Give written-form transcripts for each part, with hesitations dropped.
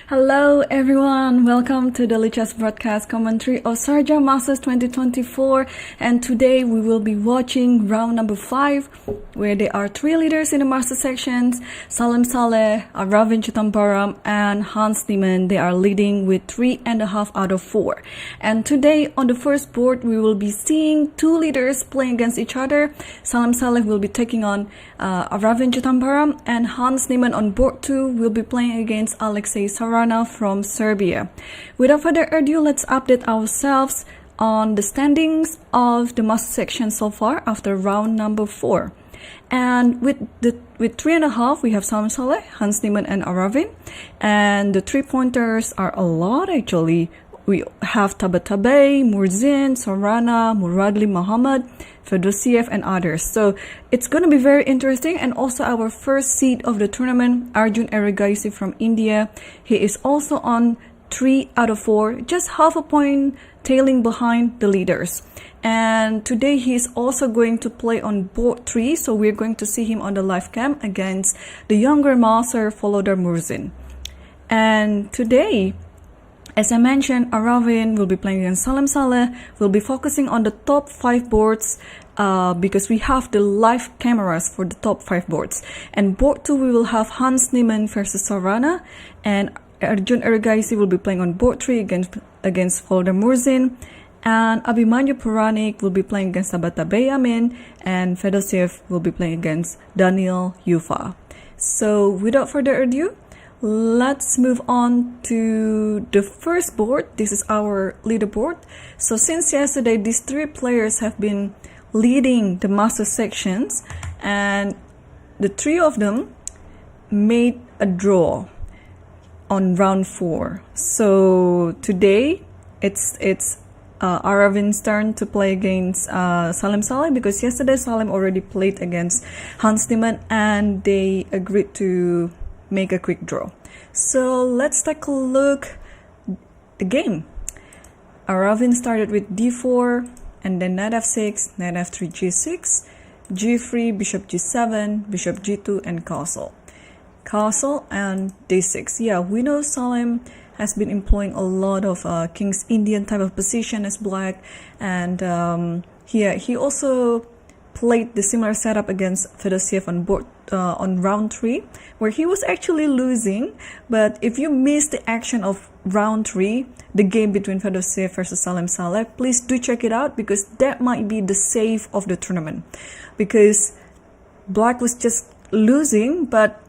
Hello everyone, welcome to the Lichess broadcast commentary of Sharjah Masters 2024, and today we will be watching round number 5 where there are 3 leaders in the master sections. Salim Saleh, Ravin Chitambaram and Hans Niemann. They are leading with 3.5 out of 4. And today on the first board we will be seeing 2 leaders playing against each other. Salim Saleh will be taking on Ravin Chitambaram, and Hans Niemann on board 2 will be playing against Alexei Sarana from Serbia. Without further ado, let's update ourselves on the standings of the master section so far after round number 4. And with 3.5, we have Salim Saleh, Hans Niemann and Ravin. And the 3-pointers are a lot actually. We have Tabatabai, Murzin, Sarana, Muradli Muhammad, Fedosiev and others. So it's going to be very interesting. And also our first seed of the tournament, Arjun Erigaisi from India. He is also on 3 out of 4, just half a point tailing behind the leaders. And today he is also going to play on board 3. So we're going to see him on the live cam against the younger master, Volodar Murzin. And today, as I mentioned, Ravin will be playing against Salim Saleh. We'll be focusing on the top 5 boards because we have the live cameras for the top 5 boards. And board 2, we will have Hans Niemann versus Sarana. And Arjun Erigaisi will be playing on board 3 against Volodar Murzin. And Abhimanyu Puranik will be playing against Tabatabai Amin. And Fedosiev will be playing against Daniel Yufa. So without further ado, let's move on to the first board. This is our leaderboard. So since yesterday, these 3 players have been leading the master sections, and the 3 of them made a draw on round 4. So today it's Aravin's turn to play against Salim Saleh, because yesterday Salim already played against Hans Niemann and they agreed to make a quick draw. So let's take a look the game. Ravin started with d4 and then knight f6, knight f3, g6, g3, bishop g7, bishop g2 and castle and d6. Yeah, we know Salim has been employing a lot of King's Indian type of position as black, and he also played the similar setup against Fedosiev on board on round 3, where he was actually losing. But if you missed the action of round 3, the game between Fedosiev versus Salim Saleh, please do check it out, because that might be the save of the tournament, because black was just losing, but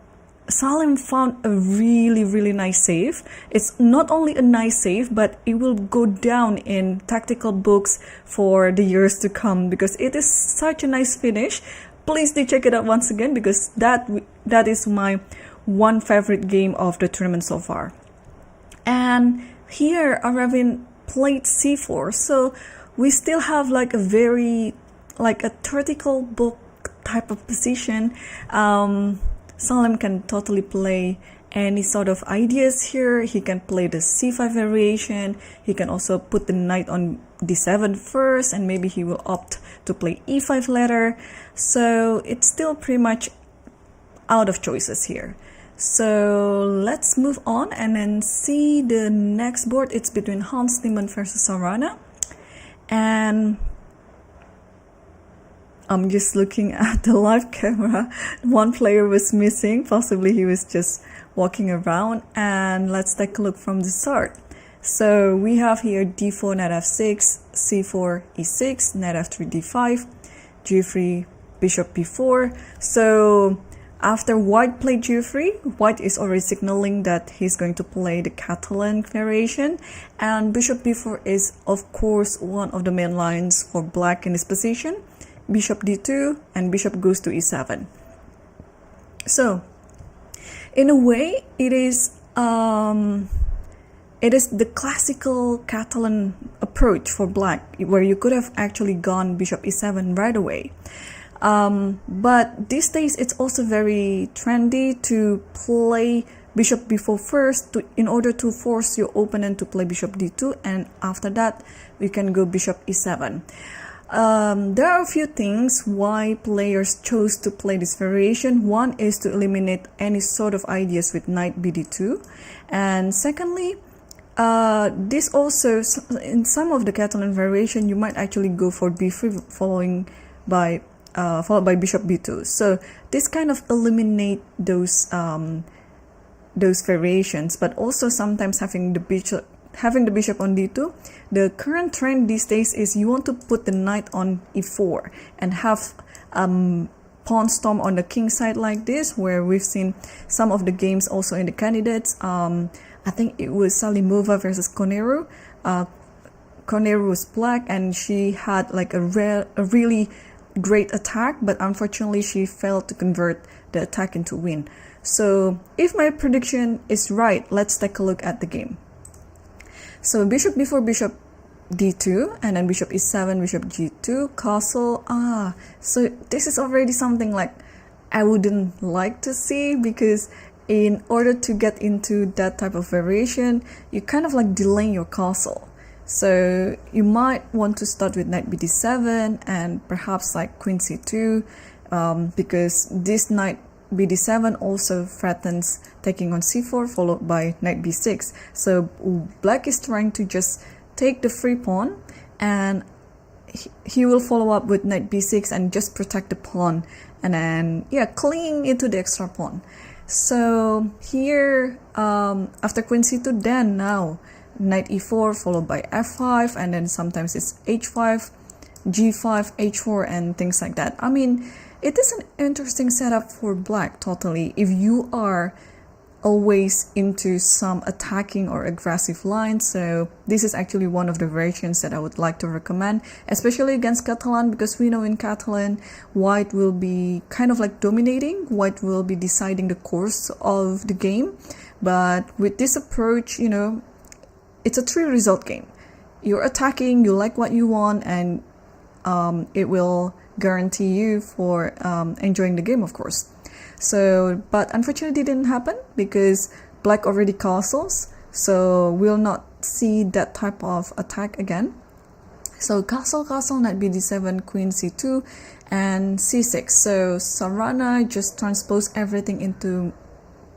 Salim found a really nice save. It's not only a nice save, but it will go down in tactical books for the years to come, because it is such a nice finish. Please do check it out once again, because that is my one favorite game of the tournament so far. And here Ravin played c4, so we still have like a theoretical book type of position. Salim can totally play any sort of ideas here. He can play the c5 variation. He can also put the knight on d7 first, and maybe he will opt to play e5 later. So it's still pretty much out of choices here. So let's move on and then see the next board. It's between Hans Niemann versus Sarana. And I'm just looking at the live camera. One player was missing. Possibly he was just walking around. And let's take a look from the start. So we have here d4, knight f6, c4, e6, knight f3, d5, g3, bishop b4. So after white played g3, white is already signaling that he's going to play the Catalan variation. And bishop b4 is, of course, one of the main lines for black in this position. Bishop d2 and bishop goes to e7. So in a way, it is the classical Catalan approach for black, where you could have actually gone bishop e7 right away. But these days it's also very trendy to play bishop b4 first in order to force your opponent to play bishop d2, and after that we can go bishop e7. There are a few things why players chose to play this variation. One is to eliminate any sort of ideas with knight bd2, and secondly, this also, in some of the Catalan variation, you might actually go for b3 followed by bishop b2. So this kind of eliminate those variations, but also sometimes having the bishop on d2. The current trend these days is you want to put the knight on e4 and have pawn storm on the king side like this, where we've seen some of the games also in the candidates. I think it was Salimova versus Conero. Conero was black and she had like a really great attack, but unfortunately she failed to convert the attack into win. So if my prediction is right, let's take a look at the game. So bishop b4, bishop d2, and then bishop e7, bishop g2, castle. So this is already something like I wouldn't like to see, because in order to get into that type of variation, you kind of like delay your castle. So you might want to start with knight bd7 and perhaps like queen c2, because this knight bd7 also threatens taking on c4 followed by knight b6. So black is trying to just take the free pawn, and he will follow up with knight b6 and just protect the pawn, and then cling into the extra pawn. So here after queen c2, then now knight e4 followed by f5, and then sometimes it's h5, g5, h4, and things like that. I mean, it is an interesting setup for black totally, if you are always into some attacking or aggressive lines. So this is actually one of the variations that I would like to recommend, especially against Catalan, because we know in Catalan white will be kind of like dominating, white will be deciding the course of the game. But with this approach, you know, it's a 3-result game. You're attacking, you like what you want, and it will guarantee you for enjoying the game, of course. So, but unfortunately it didn't happen because black already castles, so we'll not see that type of attack again. So castle, knight bd7, queen c2, and c6. So Sharjah just transposed everything into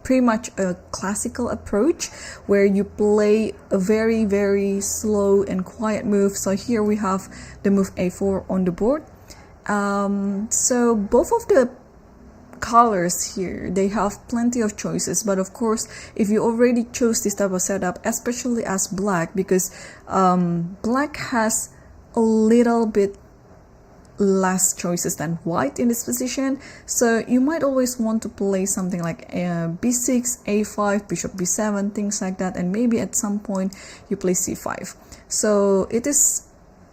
pretty much a classical approach where you play a very, very slow and quiet move. So here we have the move a4 on the board. So both of the colors here, they have plenty of choices, but of course if you already chose this type of setup, especially as black, because black has a little bit less choices than white in this position, so you might always want to play something like b6, a5, bishop b7, things like that, and maybe at some point you play c5. So it is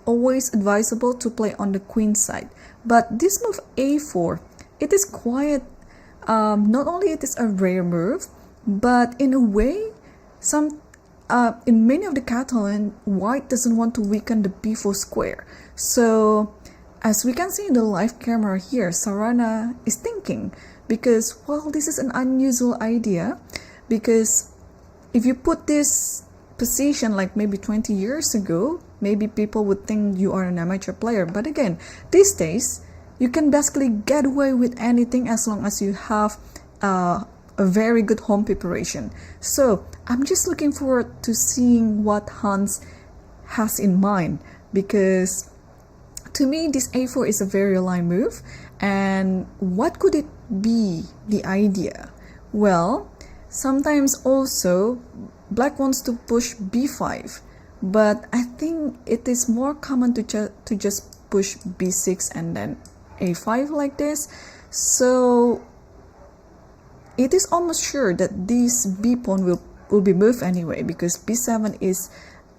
always advisable to play on the queen side. But this move a4, it is quite, not only it is a rare move, but in a way, in many of the Catalan, white doesn't want to weaken the b4 square. So as we can see in the live camera here, Sharjah is thinking, because, well, this is an unusual idea, because if you put this position like maybe 20 years ago, maybe people would think you are an amateur player. But again, these days, you can basically get away with anything as long as you have a very good home preparation. So I'm just looking forward to seeing what Hans has in mind, because to me this a4 is a very aligned move. And what could it be, the idea? Well, sometimes also black wants to push b5, but I think it is more common to just push b6 and then a5 like this. So it is almost sure that this b pawn will be moved anyway, because b7 is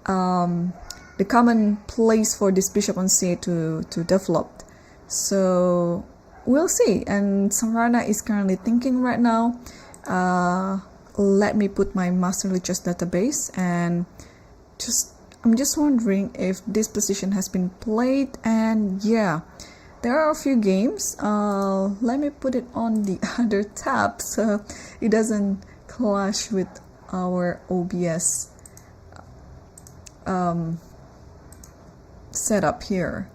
the common place for this bishop on c8 to develop. So we'll see. And Sharjah is currently thinking right now. Let me put my master lichess database, and I'm just wondering if this position has been played. And yeah, there are a few games. Let me put it on the other tab so it doesn't clash with our OBS setup here.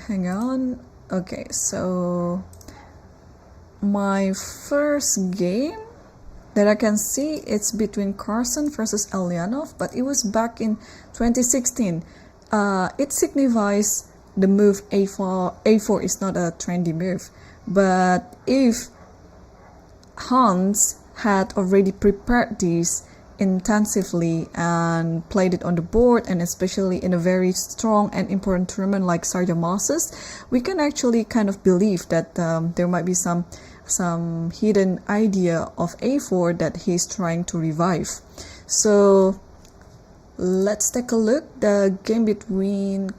hang on. Okay, so my first game that I can see, it's between Carson versus Elyanov, but it was back in 2016. It signifies the move a4. A4 is not a trendy move, but if Hans had already prepared this intensively and played it on the board, and especially in a very strong and important tournament like Sharjah Masters, we can actually kind of believe that there might be some hidden idea of a4 that he's trying to revive. So let's take a look. The game between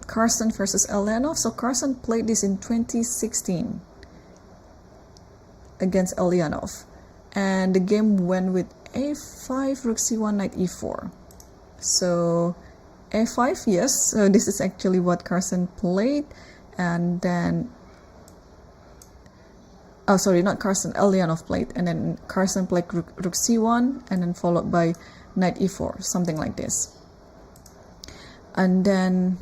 Carson versus Elyanov. So Carson played this in 2016 against Elyanov, and the game went with a5, rook c1, knight e4. So a5, yes, so this is actually what Carson played. And then not Carson, Elyanov played, and then Carson played rook c1, and then followed by knight e4, something like this. And then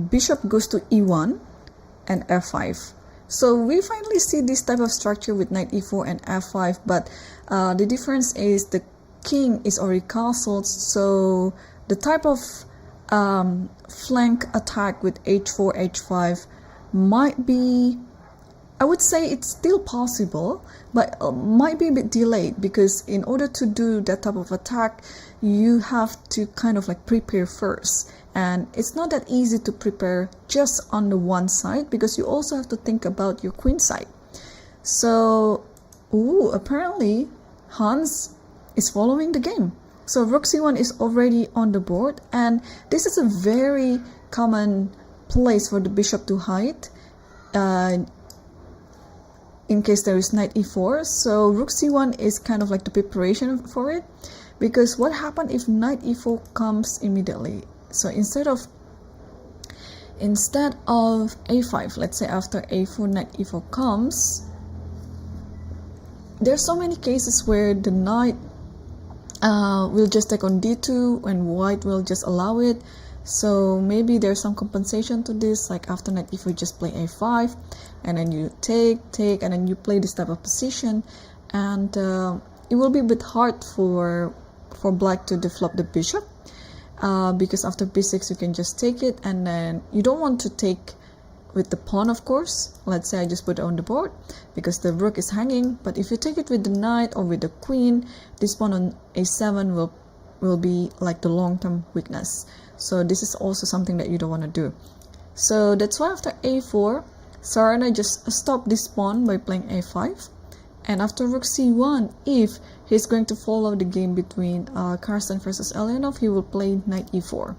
bishop goes to e1 and f5. So we finally see this type of structure with knight e4 and f5, but the difference is the king is already castled, so the type of flank attack with h4, h5 might be, I would say it's still possible, but might be a bit delayed, because in order to do that type of attack, you have to kind of like prepare first. And it's not that easy to prepare just on the one side, because you also have to think about your queen side. So, apparently Hans is following the game. So rook c1 is already on the board, and this is a very common place for the bishop to hide in case there is knight e4. So rook c1 is kind of like the preparation for it, because what happens if knight e4 comes immediately? So instead of a5, let's say after a4, knight e4 comes, there's so many cases where the knight will just take on d2 and white will just allow it. So maybe there's some compensation to this, like after knight e4 just play a5, and then you take, and then you play this type of position, and it will be a bit hard for black to deflop the bishop, because after b6 you can just take it, and then you don't want to take with the pawn, of course. Let's say I just put it on the board because the rook is hanging, but if you take it with the knight or with the queen, this pawn on a7 will be like the long-term weakness. So this is also something that you don't want to do. So that's why after a4, Sarana just stopped this pawn by playing a5, and after rook c1, if he's going to follow the game between Carson versus Elyanov, he will play knight e4,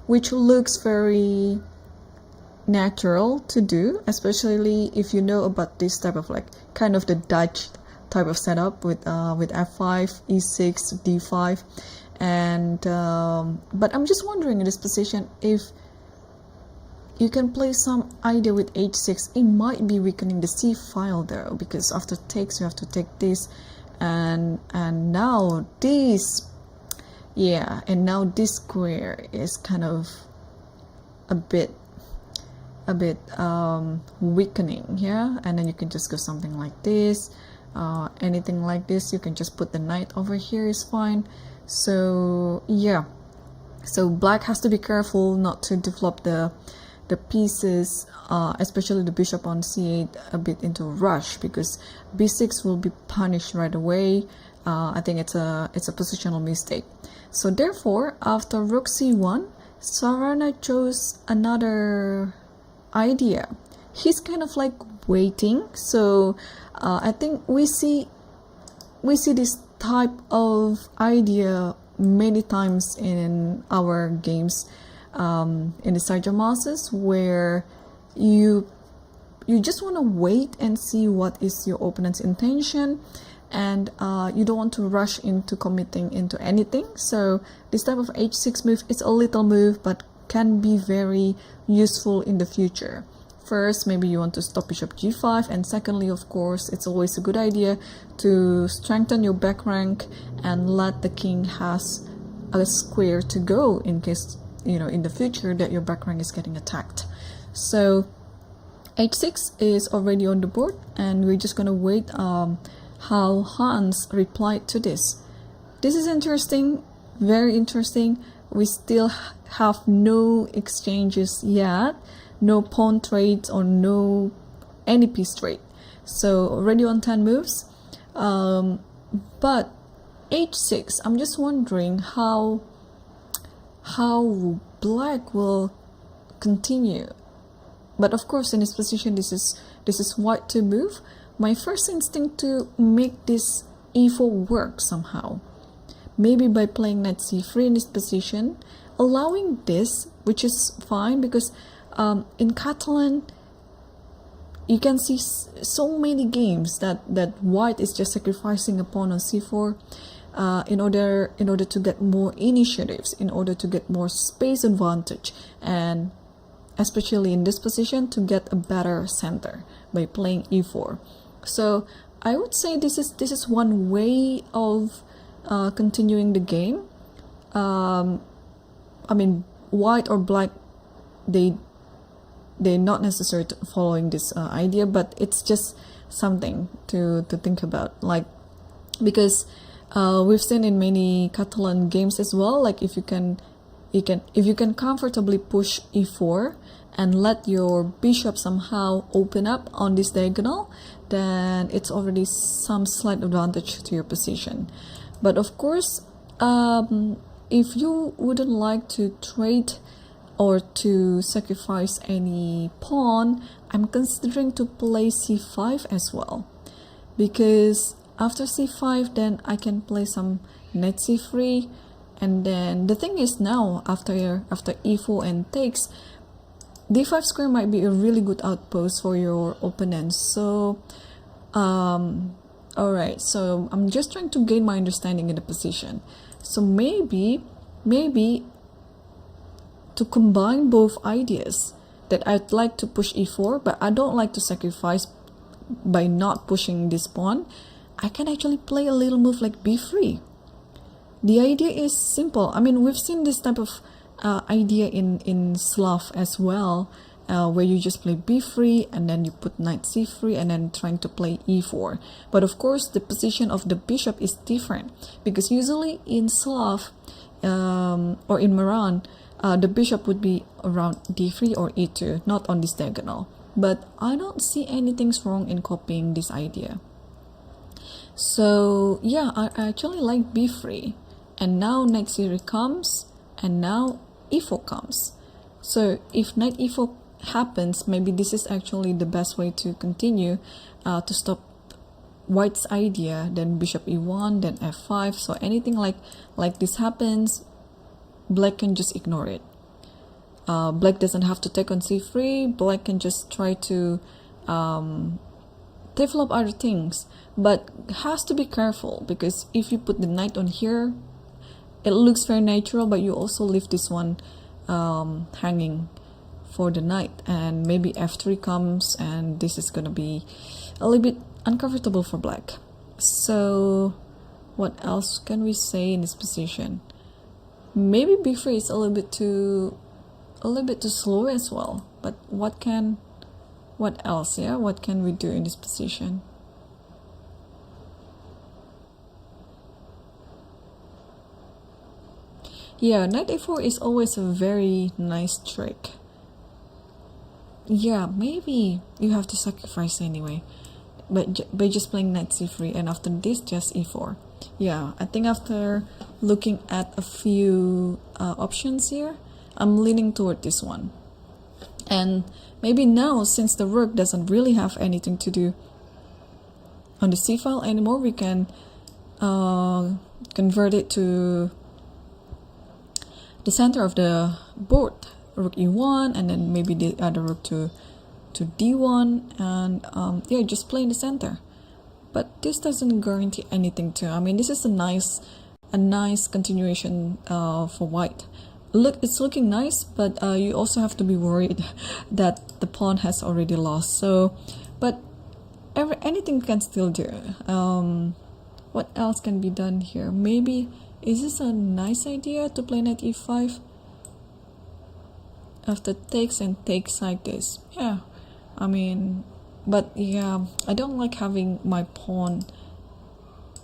which looks very natural to do, especially if you know about this type of like kind of the Dutch type of setup with f5, e6, d5, and but I'm just wondering in this position if you can play some idea with h6. It might be weakening the c file though, because after takes you have to take this, and now this, yeah, and now this square is kind of a bit weakening, yeah. And then you can just go something like this, anything like this. You can just put the knight over here, is fine. So yeah, so black has to be careful not to develop the pieces, especially the bishop on c8, a bit into a rush, because b6 will be punished right away. I think it's a positional mistake. So therefore, after rook c1, Sarana chose another idea. He's kind of like waiting. So I think we see this type of idea many times in our games, in the Sharjah Masters, where you just want to wait and see what is your opponent's intention, and you don't want to rush into committing into anything. So this type of h6 move is a little move, but can be very useful in the future. First, maybe you want to stop bishop g5, and secondly, of course, it's always a good idea to strengthen your back rank and let the king has a square to go in case in the future that your back rank is getting attacked. So h6 is already on the board, and we're just gonna wait how Hans replied to this. This is interesting, very interesting. We still have no exchanges yet, no pawn trades or no any piece trade. So already on 10 moves. But h6, I'm just wondering how black will continue. But of course, in this position, this is white to move. My first instinct to make this e4 work somehow. Maybe by playing knight c3 in this position, allowing this, which is fine because in Catalan, you can see so many games that white is just sacrificing a pawn on c4 in order to get more initiatives, in order to get more space advantage, and especially in this position to get a better center by playing e4. So I would say this is one way of continuing the game. I mean, white or black, they're not necessarily following this idea, but it's just something to think about. Like, because we've seen in many Catalan games as well, like if you can comfortably push e4 and let your bishop somehow open up on this diagonal, then it's already some slight advantage to your position. But of course, if you wouldn't like to trade or to sacrifice any pawn, I'm considering to play c5 as well, because after c5 then I can play some knight c3, and then the thing is now after e4 and takes, d5 square might be a really good outpost for your opponent. So alright, so I'm just trying to gain my understanding in the position. So maybe to combine both ideas, that I'd like to push e4, but I don't like to sacrifice by not pushing this pawn, I can actually play a little move like b3. The idea is simple. I mean, we've seen this type of idea in Slav as well, where you just play b3 and then you put knight c3 and then trying to play e4. But of course, the position of the bishop is different, because usually in Slav or in Maran, the bishop would be around d3 or e2, not on this diagonal. But I don't see anything wrong in copying this idea. So yeah, I actually like b3, and now knight c3 comes, and now e4 comes. So if knight e4 happens, maybe this is actually the best way to continue to stop white's idea. Then bishop e1, then f5. So anything like this happens, black can just ignore it. Black doesn't have to take on c3. Black can just try to develop other things, but has to be careful, because if you put the knight on here, it looks very natural, but you also leave this one hanging for the knight, and maybe f3 comes, and this is gonna be a little bit uncomfortable for black. So what else can we say in this position? Maybe b3 is a little bit too slow as well, but what else? Yeah, what can we do in this position? Yeah, knight a4 is always a very nice trick. Yeah, maybe you have to sacrifice anyway, but by just playing knight c3, and after this just e4. Yeah, I think after looking at a few options here, I'm leaning toward this one. And maybe now, since the rook doesn't really have anything to do on the c file anymore, we can convert it to the center of the board, rook e1, and then maybe the other rook to d1, and yeah, just play in the center. But this doesn't guarantee anything too. I mean, this is a nice continuation for white. Look, it's looking nice, but you also have to be worried that the pawn has already lost. So, but anything can still do. What else can be done here? Maybe, is this a nice idea to play knight e5? after takes and takes like this. Yeah, I mean, but yeah, I don't like having my pawn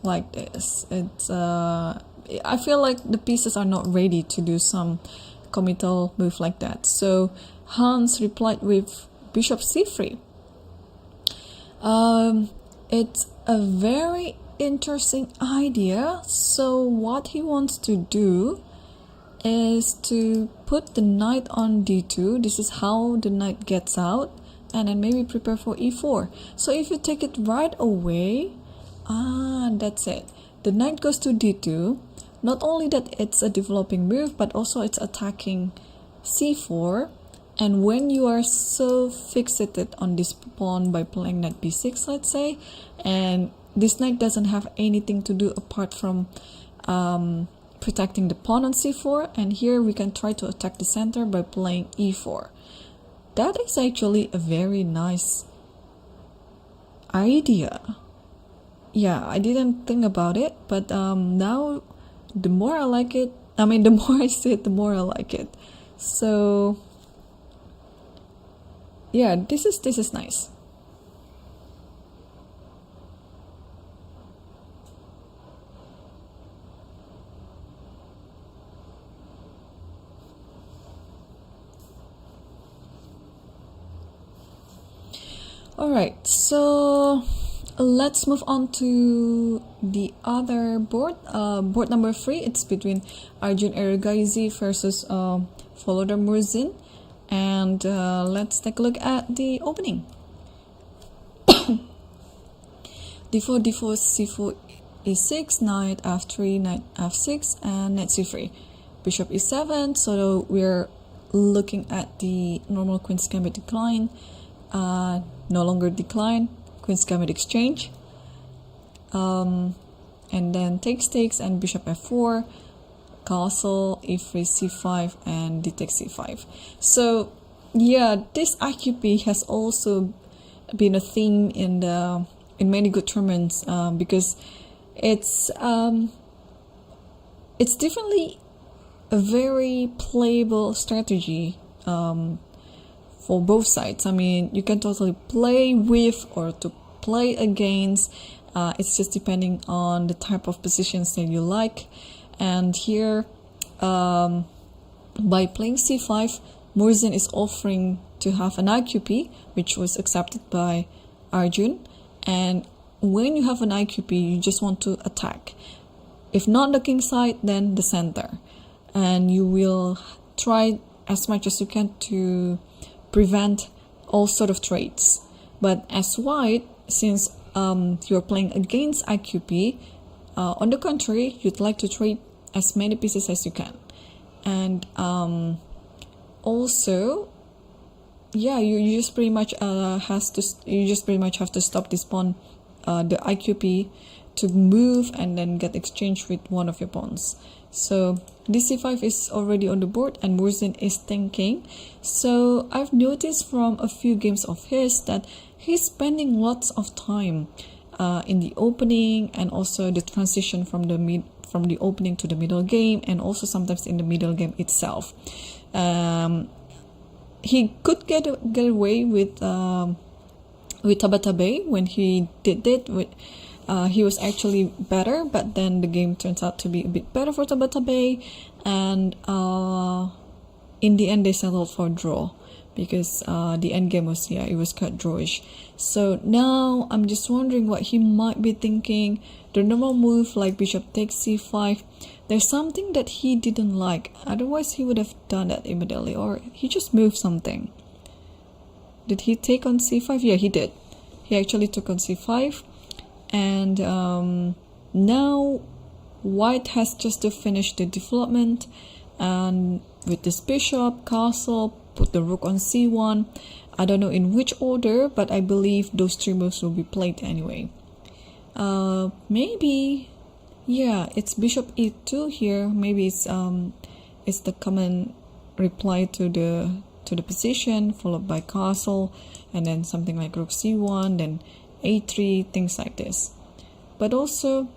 like this. It's I feel like the pieces are not ready to do some committal move like that. So Hans replied with bishop c3. It's a very interesting idea. So what he wants to do is to put the knight on d2. This is how the knight gets out, and then maybe prepare for e4. So if you take it right away, that's it. The knight goes to d2. Not only that it's a developing move, but also it's attacking c4. And when you are so fixated on this pawn by playing knight b6, let's say, and this knight doesn't have anything to do apart from protecting the pawn on c4, and here we can try to attack the center by playing e4. That is actually a very nice idea. Yeah, I didn't think about it, but now the more I like it, the more I see it, the more I like it. So yeah, this is nice. Alright, so let's move on to the other board. Board number 3, it's between Arjun Ergaizi versus Volodar Murzin. And let's take a look at the opening. d4, d4, c4, e6, knight f3, knight f6, and knight c3. Bishop e7, so we're looking at the normal Queen's Gambit decline. No longer decline, Queen's Gambit exchange, and then takes, and bishop f4, castle, e3, c5, and d takes c5. So yeah, this IQP has also been a theme in many good tournaments, because it's definitely a very playable strategy for both sides. I mean, you can totally play with or to play against. It's just depending on the type of positions that you like. And here, by playing c5, Murzin is offering to have an IQP, which was accepted by Arjun. And when you have an IQP, you just want to attack. If not the king side, then the center. And you will try as much as you can to prevent all sort of trades. But as white, since you're playing against IQP, on the contrary, you'd like to trade as many pieces as you can. And also, yeah, you just pretty much have to stop this pawn, the IQP, to move and then get exchanged with one of your pawns. So this c5 is already on the board, and Murzin is thinking. So I've noticed from a few games of his that he's spending lots of time in the opening, and also the transition from the opening to the middle game, and also sometimes in the middle game itself. He could get away with Tabatabai when he did it. He was actually better, but then the game turns out to be a bit better for Tabatabai, and in the end they settled for draw, because the end game was, it was quite drawish. So now I'm just wondering what he might be thinking. The normal move like bishop takes c5, there's something that he didn't like, otherwise he would have done that immediately, or he just moved something. Did he take on c5? Yeah, he did. He actually took on c5. And now white has just to finish the development, and with this bishop, castle, put the rook on c1. I don't know in which order, but I believe those 3 moves will be played anyway. Maybe, yeah, it's bishop e2 here. Maybe it's the common reply to the position, followed by castle, and then something like rook c1, then a3, things like this. But also,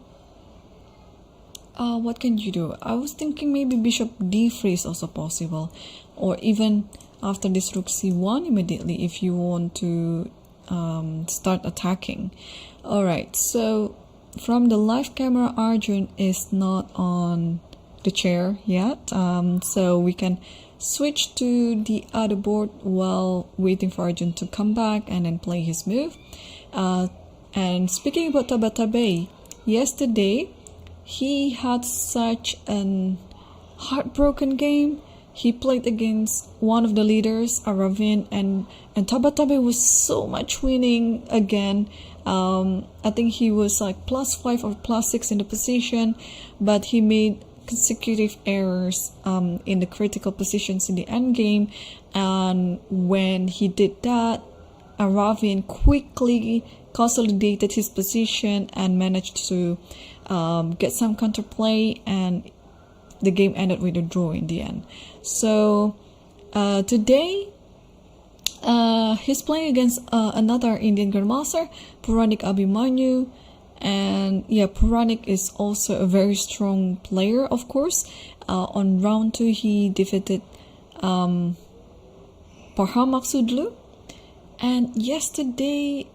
what can you do? I was thinking maybe bishop d3 is also possible, or even After this rook c1 immediately if you want to start attacking. Alright, so from the live camera, Arjun is not on the chair yet, so we can switch to the other board while waiting for Arjun to come back and then play his move. And speaking about Tabatabai, yesterday he had such an heartbroken game. He played against one of the leaders, Aravin, and Tabatabai was so much winning again. I think he was like +5 or +6 in the position, but he made consecutive errors in the critical positions in the end game. And when he did that, Aravin quickly consolidated his position and managed to get some counterplay, and the game ended with a draw in the end. So today he's playing against another Indian Grandmaster, Puranik Abhimanyu. And yeah, Puranik is also a very strong player, of course. On round 2 he defeated Parham Maksudlu. And yesterday,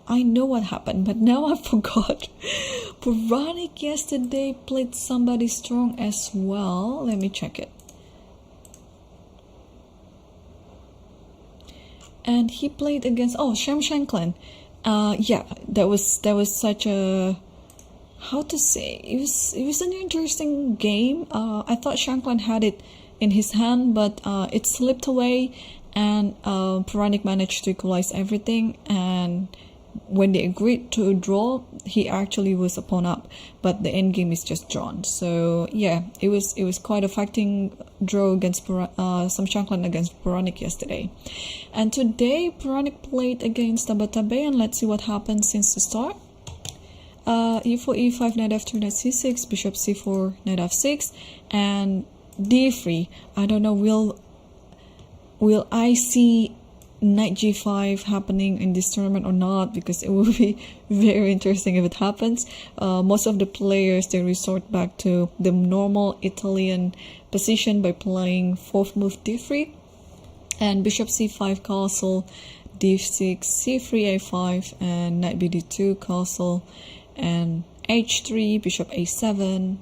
I know what happened, but now I forgot. Puranik yesterday played somebody strong as well. Let me check it. And he played against Shem Shankland. Yeah, that was such a, how to say, it was an interesting game. I thought Shankland had it in his hand, but it slipped away, and Puranik managed to equalize everything. And when they agreed to a draw, he actually was a pawn up, but the end game is just drawn. So yeah, it was quite a fighting draw against some Shankland against Puranik yesterday. And today Puranik played against Tabatabai, and let's see what happened since the start. E4, E5, knight F2, knight C6, bishop C4, knight F6, and D3. I don't know, will I see knight G5 happening in this tournament or not, because it will be very interesting if it happens. Most of the players, they resort back to the normal Italian position by playing 4th move D3 and bishop C5 castle, D6, C3, A5, and knight BD2 castle, and H3, bishop A7,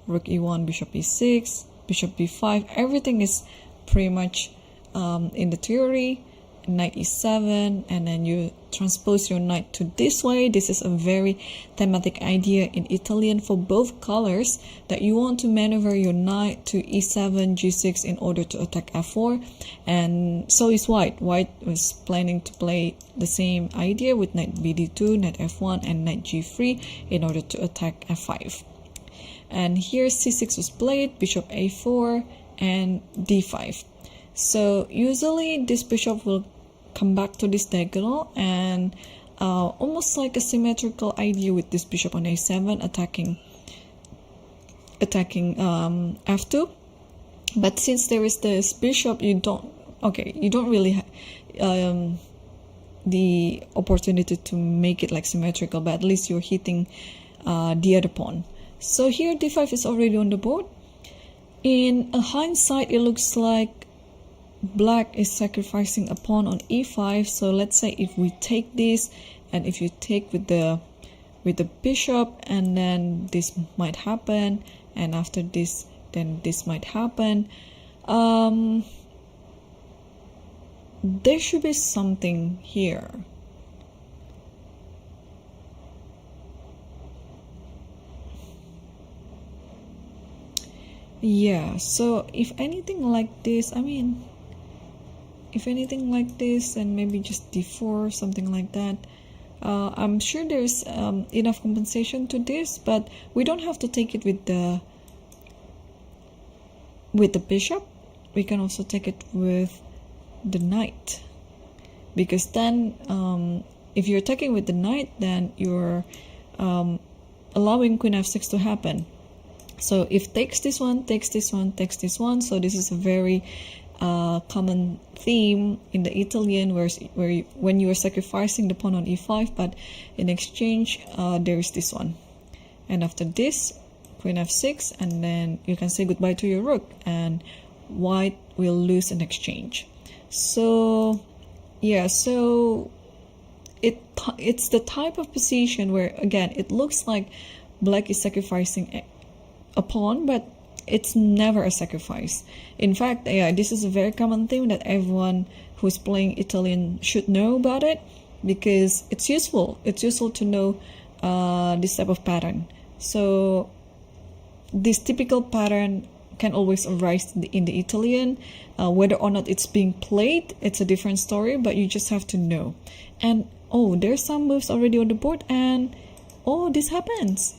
rook E1, bishop E6, bishop B5. Everything is pretty much in the theory. Knight E7, and then you transpose your knight to this way. This is a very thematic idea in Italian for both colors, that you want to maneuver your knight to E7, G6 in order to attack F4. And so is White. White was planning to play the same idea with knight BD2, knight F1, and knight G3 in order to attack F5. And here C6 was played, bishop A4, and D5. So usually this bishop will come back to this diagonal, and almost like a symmetrical idea with this bishop on A7 attacking F2. But since there is this bishop, you don't really have the opportunity to make it like symmetrical, but at least you're hitting the other pawn. So here D5 is already on the board. In hindsight, it looks like Black is sacrificing a pawn on E5. So let's say if we take this, and if you take with the bishop, and then this might happen, and after this, then this might happen. There should be something here. Yeah, so if anything like this, if anything like this, and maybe just D4, something like that. I'm sure there's enough compensation to this, but we don't have to take it with the bishop. We can also take it with the knight, because then if you're attacking with the knight, then you're allowing queen F6 to happen. So if takes this one, takes this one, takes this one. So this is a very common theme in the Italian, when you are sacrificing the pawn on E5, but in exchange there is this one, and after this, queen F6, and then you can say goodbye to your rook, and White will lose in exchange. So yeah, so it's the type of position where, again, it looks like black is sacrificing a pawn, but it's never a sacrifice. In fact, yeah, this is a very common thing that everyone who's playing Italian should know about it, because it's useful. It's useful to know this type of pattern. So this typical pattern can always arise in the Italian. Whether or not it's being played, it's a different story, but you just have to know. And oh, there's some moves already on the board, and oh, this happens.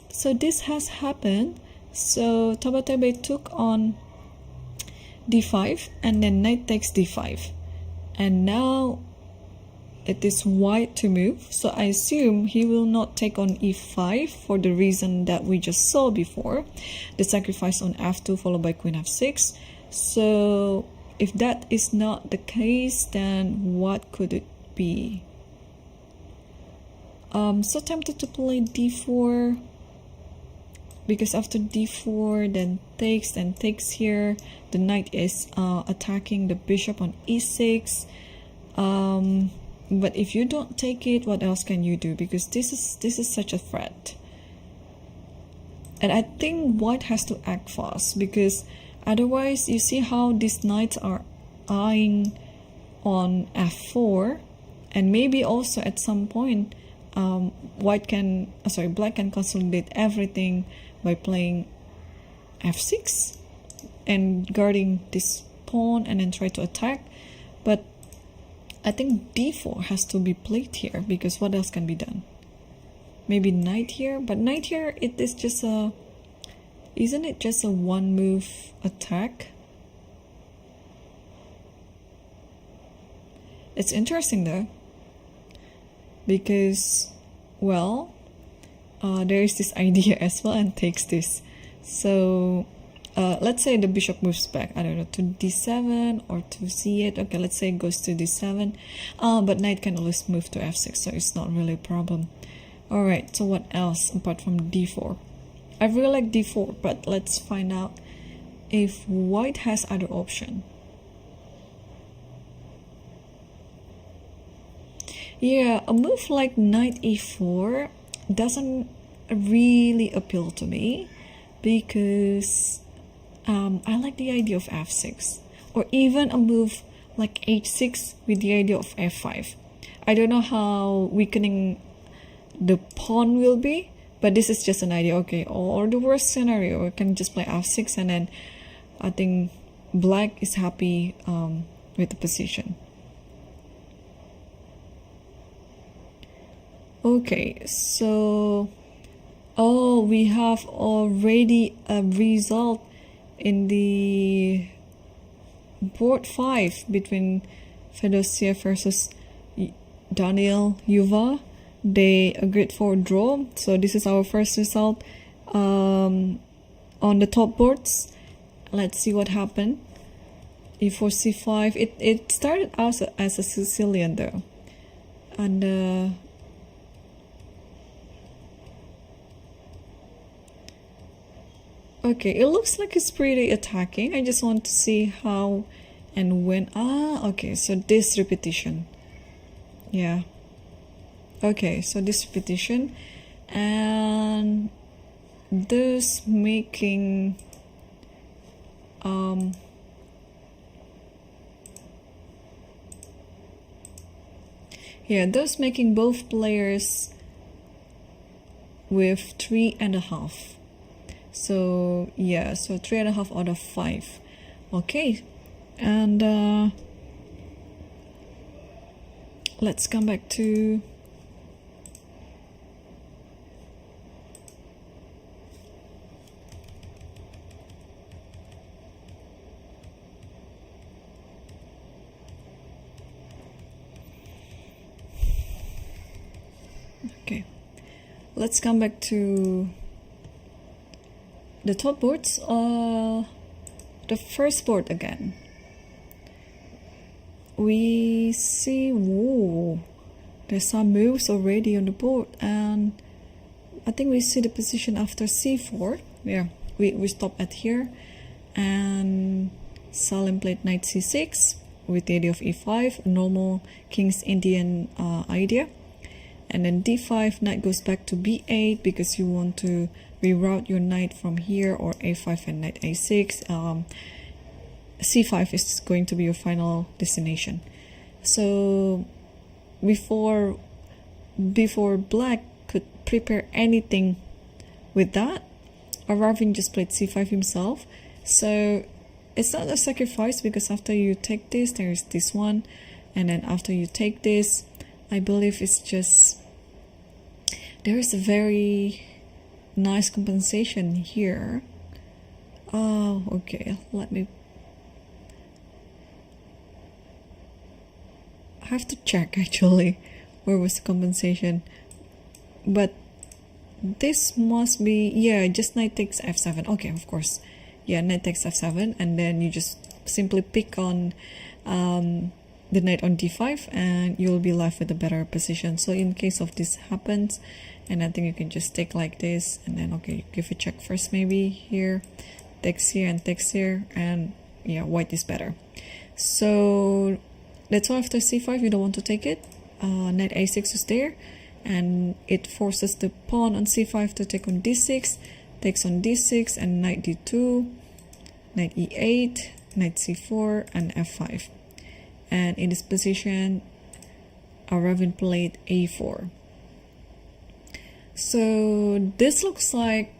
So this has happened. So Tabatabai took on d5, and then knight takes d5, and now it is white to move. So I assume he will not take on e5 for the reason that we just saw before, the sacrifice on f2 followed by queen f6. So if that is not the case, then what could it be? So tempted to play d4, because after d4 then takes here, the knight is attacking the bishop on e6. But if you don't take it, what else can you do? Because this is such a threat. And I think white has to act fast, because otherwise, you see how these knights are eyeing on f4, and maybe also at some point black can consolidate everything by playing f6 and guarding this pawn and then try to attack. But I think d4 has to be played here, because what else can be done? Maybe knight here, but knight here, it is just isn't it just a one move attack? It's interesting though, because, well, there is this idea as well, and takes this. So let's say the bishop moves back, I don't know, to d7 or to c8. Okay, let's say it goes to d7. But knight can always move to f6, so it's not really a problem. Alright, so what else apart from d4? I really like d4, but let's find out if white has other option. Yeah, a move like knight e4 doesn't really appeal to me, because I like the idea of f6, or even a move like h6 with the idea of f5. I don't know how weakening the pawn will be, but this is just an idea. Okay, or the worst scenario, we can just play f6, and then I think black is happy with the position. Okay, so we have already a result in the board 5 between Fedosia versus Daniel Yuva. They agreed for a draw. So this is our first result on the top boards. Let's see what happened. E4 c5. It started out as a Sicilian though, and okay, it looks like it's pretty attacking. I just want to see how and when. Okay, so this repetition. Yeah. Okay, so this repetition, and this making those making both players with 3.5. So yeah, so 3.5 out of 5. Okay, and let's come back to let's come back to the top boards. The first board again. We see, whoa, there's some moves already on the board, and I think we see the position after c4. Yeah, we stop at here, and Salim played knight c6 with the idea of e5, normal King's Indian idea. And then d5, knight goes back to b8 because you want to reroute your knight from here, or a5 and knight a6. c5 is going to be your final destination. So before black could prepare anything with that, Arvin just played c5 himself. So it's not a sacrifice, because after you take this, there's this one, and then after you take this, I believe it's just, there is a very nice compensation here. Oh, okay, let me, I have to check actually where was the compensation, but this must be, yeah, just knight takes f7. Okay, of course, yeah, knight takes f7, and then you just simply pick on the knight on d5, and you'll be left with a better position. So in case of this happens, and I think you can just take like this, and then okay, give a check first, maybe here, takes here and takes here, and yeah, white is better. So that's why after c5 you don't want to take it. Knight a6 is there, and it forces the pawn on c5 to take on d6, takes on d6, and knight d2, knight e8, knight c4, and f5. And in this position, Arvin played a4. So this looks like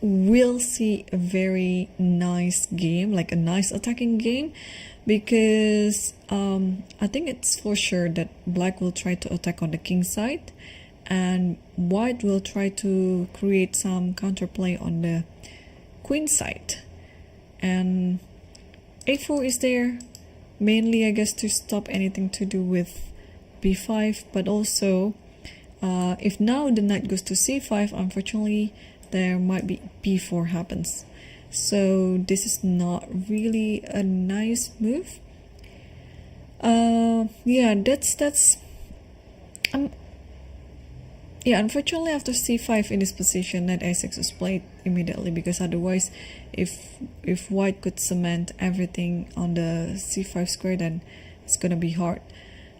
we'll see a very nice game, like a nice attacking game, because I think it's for sure that black will try to attack on the king side, and white will try to create some counterplay on the queen side. And a4 is there, mainly I guess to stop anything to do with b5, but also if now the knight goes to c5, unfortunately there might be b4 happens. So this is not really a nice move. Yeah, yeah, unfortunately after c5 in this position, knight a6 is played immediately, because otherwise if white could cement everything on the c5 square, then it's gonna be hard.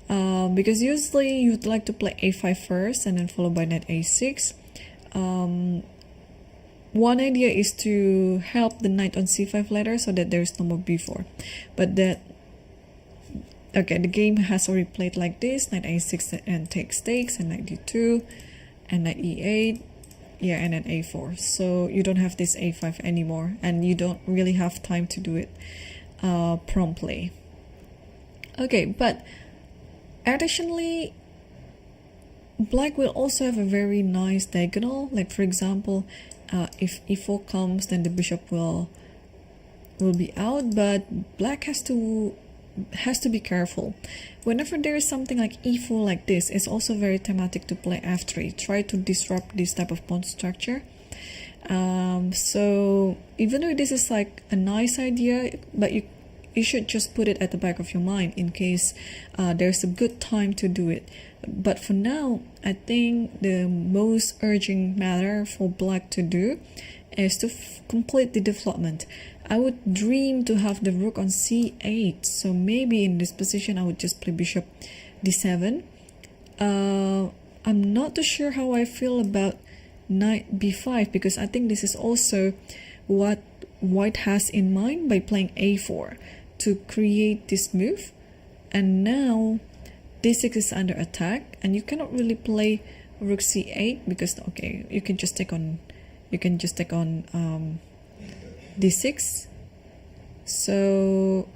Because usually you'd like to play a5 first and then followed by knight a6. One idea is to help the knight on c5 later so that there's no more b4, but that, okay, the game has already played like this, knight a6 and takes, and knight d2 and knight e8, yeah, and then a4. So you don't have this a5 anymore, and you don't really have time to do it promptly. Okay, but additionally, black will also have a very nice diagonal. Like for example, if e4 comes, then the bishop will be out, but black has to be careful. Whenever there is something like e4 like this, it's also very thematic to play f3. Try to disrupt this type of pawn structure. So even though this is like a nice idea, but you should just put it at the back of your mind in case there's a good time to do it. But for now, I think the most urgent matter for black to do is to complete the development. I would dream to have the rook on c8, so maybe in this position I would just play bishop d7. I'm not too sure how I feel about knight b5, because I think this is also what white has in mind by playing a4 to create this move. And now d6 is under attack, and you cannot really play rook c8 because, okay, you can just take on d6. So,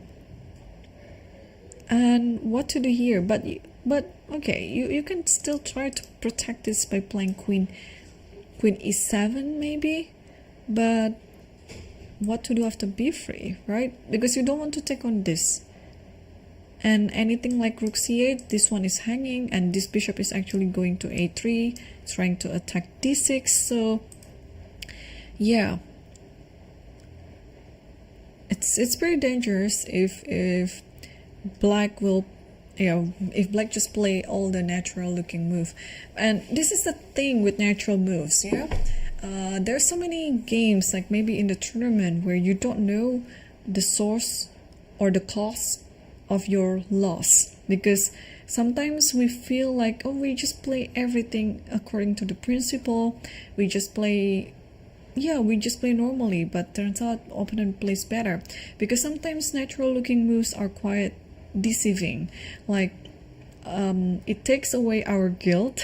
and what to do here? But okay, you can still try to protect this by playing queen e7 maybe, but what to do after b3, right? Because you don't want to take on this. And anything like rook c8, this one is hanging, and this bishop is actually going to a3, trying to attack d6. So yeah, it's very dangerous if black will, if black just play all the natural looking move. And this is the thing with natural moves, yeah. There's so many games, like maybe in the tournament, where you don't know the source or the cause of your loss, because sometimes we feel like, oh, we just play everything according to the principle, we just play normally, but turns out opponent plays better, because sometimes natural looking moves are quite deceiving. Like it takes away our guilt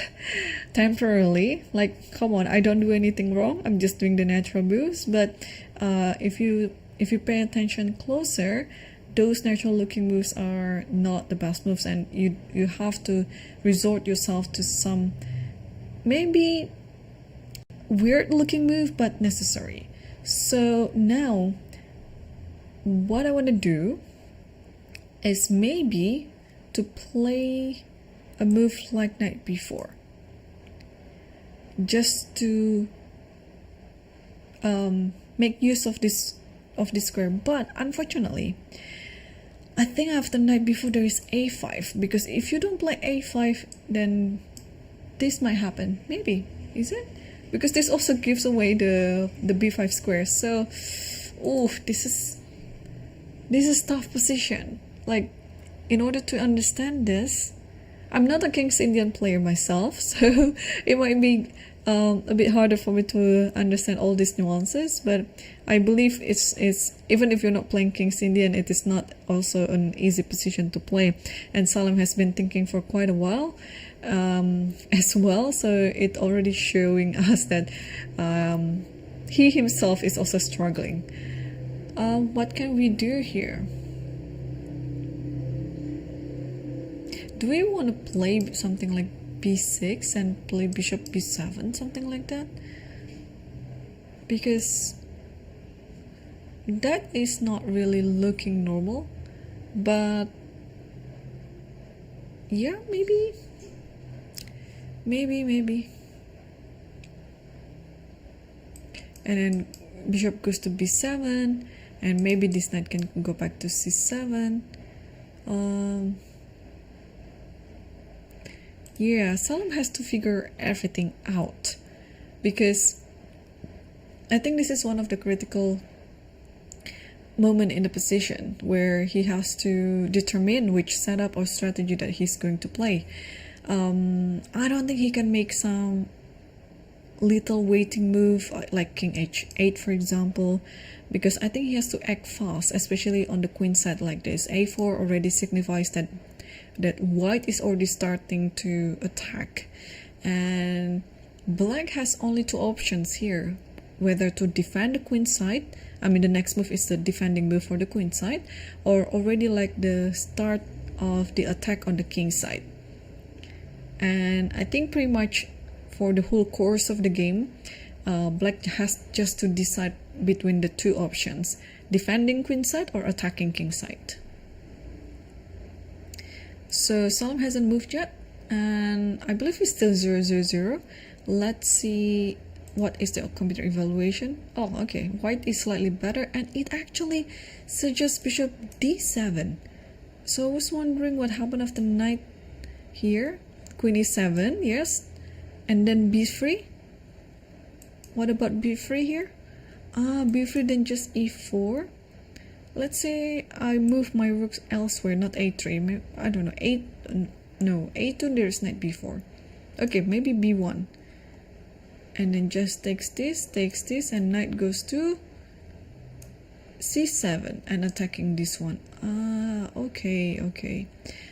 temporarily, like, come on, I don't do anything wrong, I'm just doing the natural moves. But if you pay attention closer, those natural looking moves are not the best moves, and you have to resort yourself to some maybe weird looking move but necessary. So now what I want to do is maybe to play a move like knight b4, just to make use of this square. But unfortunately, I think after knight b4 there is a5, because if you don't play a5, then this might happen. Maybe, is it? Because this also gives away the b5 square. So, this is tough position. Like, in order to understand this, I'm not a King's Indian player myself, so it might be a bit harder for me to understand all these nuances. But I believe it's even if you're not playing King's Indian, it is not also an easy position to play. And Salim has been thinking for quite a while as well, so it already showing us that he himself is also struggling. What can we do here? Do we want to play something like b6 and play bishop b7, something like that? Because that is not really looking normal. But yeah, maybe. And then bishop goes to b7, and maybe this knight can go back to c7. Yeah, Salim has to figure everything out, because I think this is one of the critical moment in the position where he has to determine which setup or strategy that he's going to play. I don't think he can make some little waiting move like king h8, for example, because I think he has to act fast, especially on the queen side like this. a4 already signifies that white is already starting to attack, and black has only two options here, whether to defend the queen side. I mean, the next move is the defending move for the queen side, or already like the start of the attack on the king side. And I think pretty much for the whole course of the game, black has just to decide between the two options: defending queen side or attacking king side. So Salim hasn't moved yet, and I believe he's still 0-0-0. Let's see what is the computer evaluation. Oh, okay, white is slightly better, and it actually suggests bishop d7. So I was wondering what happened after knight here. Queen e7, yes, and then b3. What about b3 here? B3, then just e4. Let's say I move my rooks elsewhere, not a3. I don't know, a2, there's knight b4. Okay, maybe b1. And then just takes this, and knight goes to c7 and attacking this one. Okay.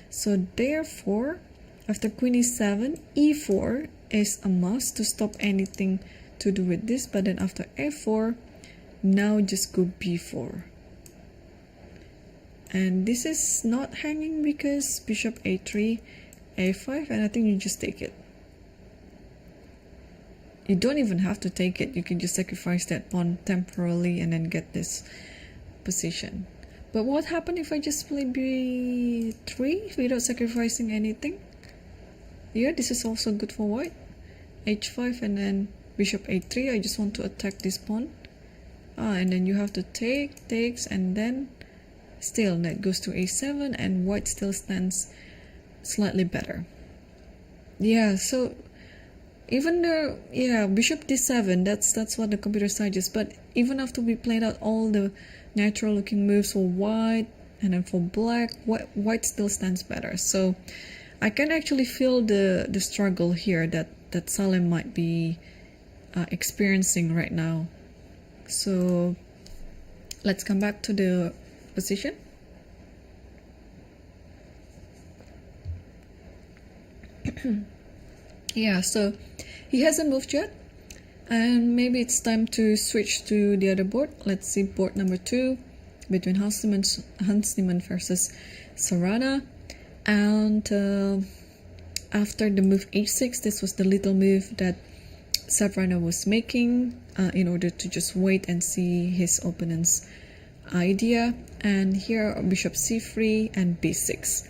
So therefore, after queen e7, e4 is a must to stop anything to do with this. But then after f4, now just go b4. And this is not hanging because bishop a3, a5, and I think you just take it. You don't even have to take it. You can just sacrifice that pawn temporarily and then get this position. But what happened if I just play b3 without sacrificing anything? Yeah, this is also good for white. h5 and then bishop a3. I just want to attack this pawn. And then you have to takes, and then still knight goes to a7, and white still stands slightly better. Yeah, so even though, yeah, bishop d7, that's what the computer suggests, but even after we played out all the natural looking moves for white, and then for black, white still stands better. So I can actually feel the struggle here that Salem might be experiencing right now. So let's come back to the position. Yeah, so he hasn't moved yet, and maybe it's time to switch to the other board. Let's see board number 2 between Hans Niemann versus Sarana. And after the move h6, this was the little move that Sarana was making in order to just wait and see his opponent's idea. And here bishop c3 and b6,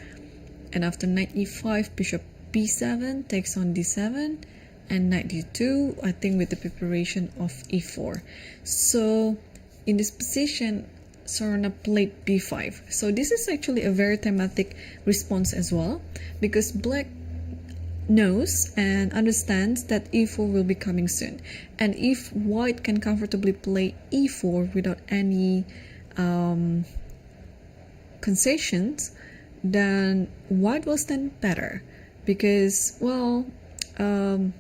and after knight e5, bishop b7 takes on d7, and knight d2, I think with the preparation of e4. So in this position, Sarana played b5. So this is actually a very thematic response as well, because black knows and understands that e4 will be coming soon, and if white can comfortably play e4 without any concessions, then white will stand better, because, well,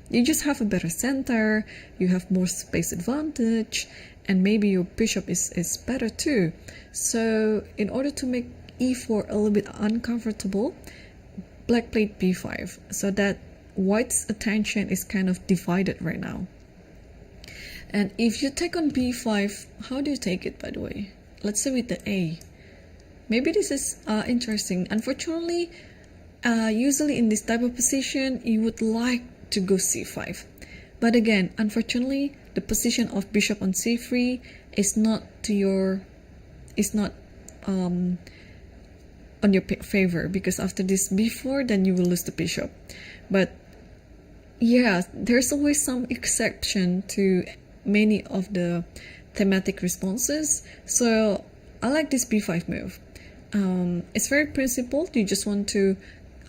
you just have a better center, you have more space advantage, and maybe your bishop is better too. So in order to make e4 a little bit uncomfortable, black played b5, so that white's attention is kind of divided right now. And if you take on b5, how do you take it, by the way? Let's say with the a. Maybe this is interesting. Unfortunately, usually in this type of position, you would like to go c5. But again, unfortunately, the position of bishop on c3 is not on your favor, because after this b4, then you will lose the bishop. But yeah, there's always some exception to many of the thematic responses. So I like this b5 move. It's very principled. You just want to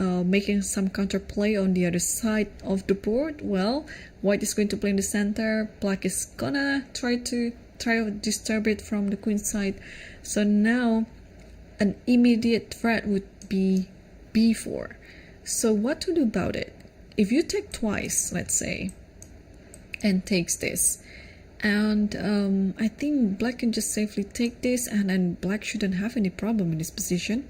making some counterplay on the other side of the board. Well, white is going to play in the center, black is gonna try to disturb it from the queen side. So now an immediate threat would be b4. So what to do about it? If you take twice, let's say, and takes this, and I think black can just safely take this, and then black shouldn't have any problem in this position,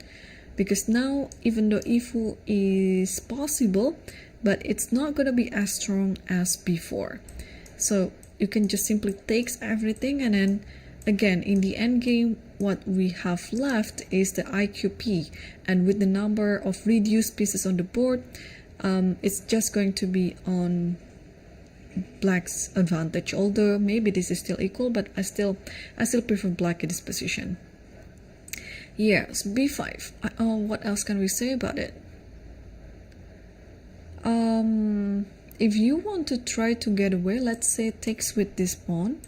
because now, even though e4 is possible, but it's not going to be as strong as before. So you can just simply take everything, and then again in the end game, what we have left is the IQP, and with the number of reduced pieces on the board, it's just going to be on black's advantage. Although maybe this is still equal, but I still prefer black in this position. Yes, b5. What else can we say about it? If you want to try to get away, let's say takes with this pawn,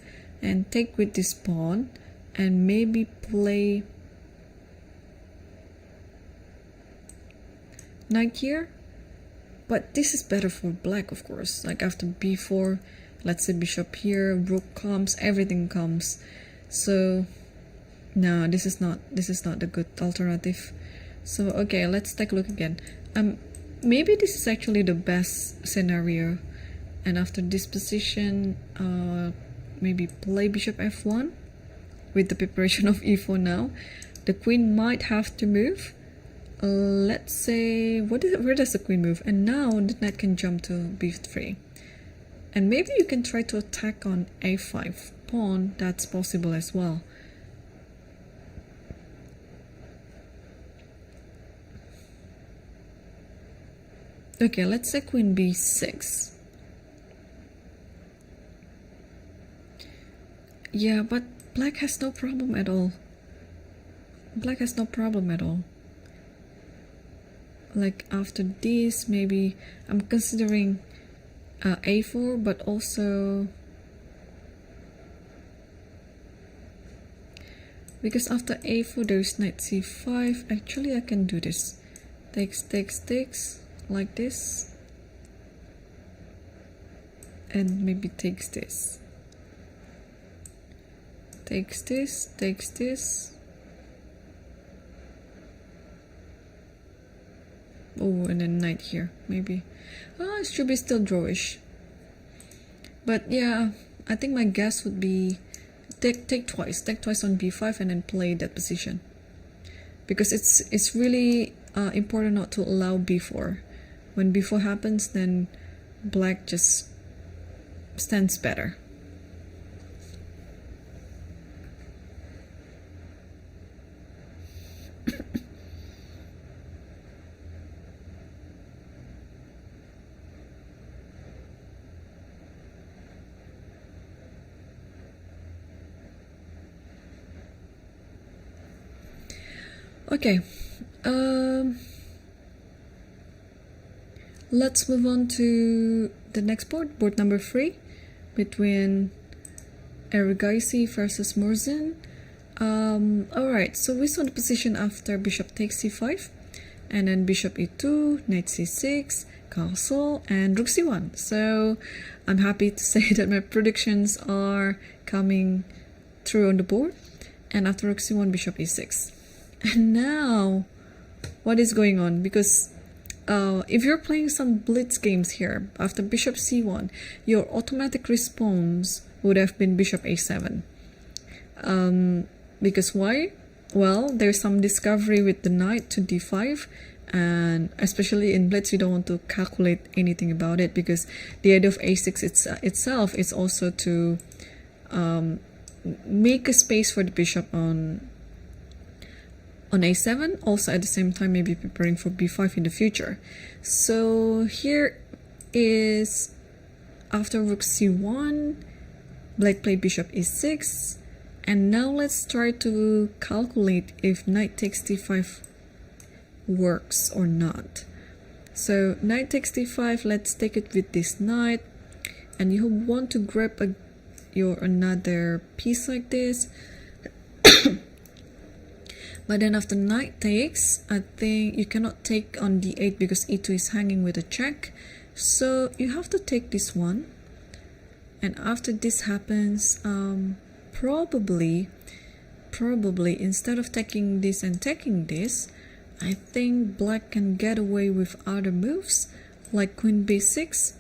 and take with this pawn, and maybe play knight here. But this is better for black, of course. Like after b4, let's say bishop here, rook comes, everything comes. So no, this is not a good alternative. So okay, let's take a look again. Maybe this is actually the best scenario. And after this position, maybe play bishop f1 with the preparation of e4 now. The queen might have to move. Let's say, where does the queen move? And now the knight can jump to b3. And maybe you can try to attack on a5 pawn. That's possible as well. Okay, let's say queen b6. Yeah, but black has no problem at all. Black has no problem at all. Like after this, maybe I'm considering a4, but also because after a4 there's knight c5. Actually, I can do this. Takes like this, and maybe takes this. takes this. Oh, and then knight here, maybe. It should be still drawish. But yeah, I think my guess would be take twice on b5 and then play that position. Because it's really important not to allow b4. When b4 happens, then black just stands better. Okay, let's move on to the next board number 3, between Erigaisi versus Murzin. Alright, so we saw the position after bishop takes c5, and then bishop e2, knight c6, castle, and rook c1. So I'm happy to say that my predictions are coming through on the board. And after rook c1, bishop e6. And now, what is going on? Because if you're playing some blitz games here, after bishop c1, your automatic response would have been bishop a7. Because why? Well, there's some discovery with the knight to d5, and especially in blitz, you don't want to calculate anything about it, because the idea of a6 itself is also to make a space for the bishop on a7, also at the same time maybe preparing for b5 in the future. So here is, after rook c1, black played bishop e6, and now let's try to calculate if knight takes d5 works or not. So knight takes d5, let's take it with this knight, and you want to grab your another piece like this. But then after knight takes, I think you cannot take on d8 because e2 is hanging with a check. So you have to take this one. And after this happens, probably instead of taking this and taking this, I think black can get away with other moves like queen b6.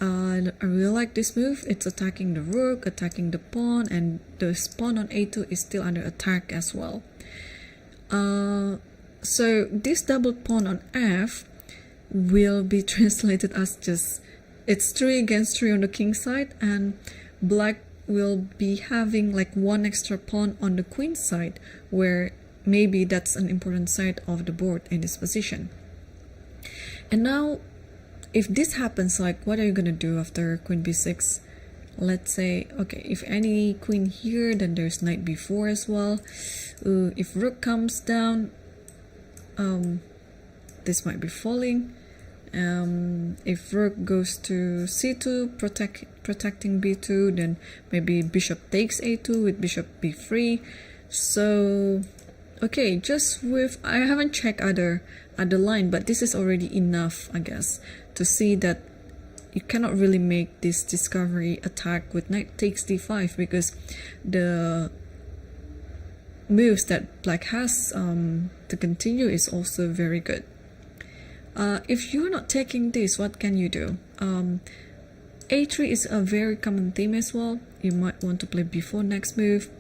I really like this move. It's attacking the rook, attacking the pawn, and the pawn on a2 is still under attack as well. So this double pawn on f will be translated as just, it's 3 against 3 on the king side, and black will be having like one extra pawn on the queen side, where maybe that's an important side of the board in this position. And now if this happens, like, what are you gonna do after queen b6? Let's say, okay, if any queen here, then there's knight b4 as well. If rook comes down, this might be falling. If rook goes to c2, protecting b2, then maybe bishop takes a2 with bishop b3. So okay, just with, I haven't checked other line, but this is already enough, I guess, to see that you cannot really make this discovery attack with knight takes d5, because the moves that black has to continue is also very good. If you're not taking this, what can you do? a3 is a very common theme as well. You might want to play b4 next move.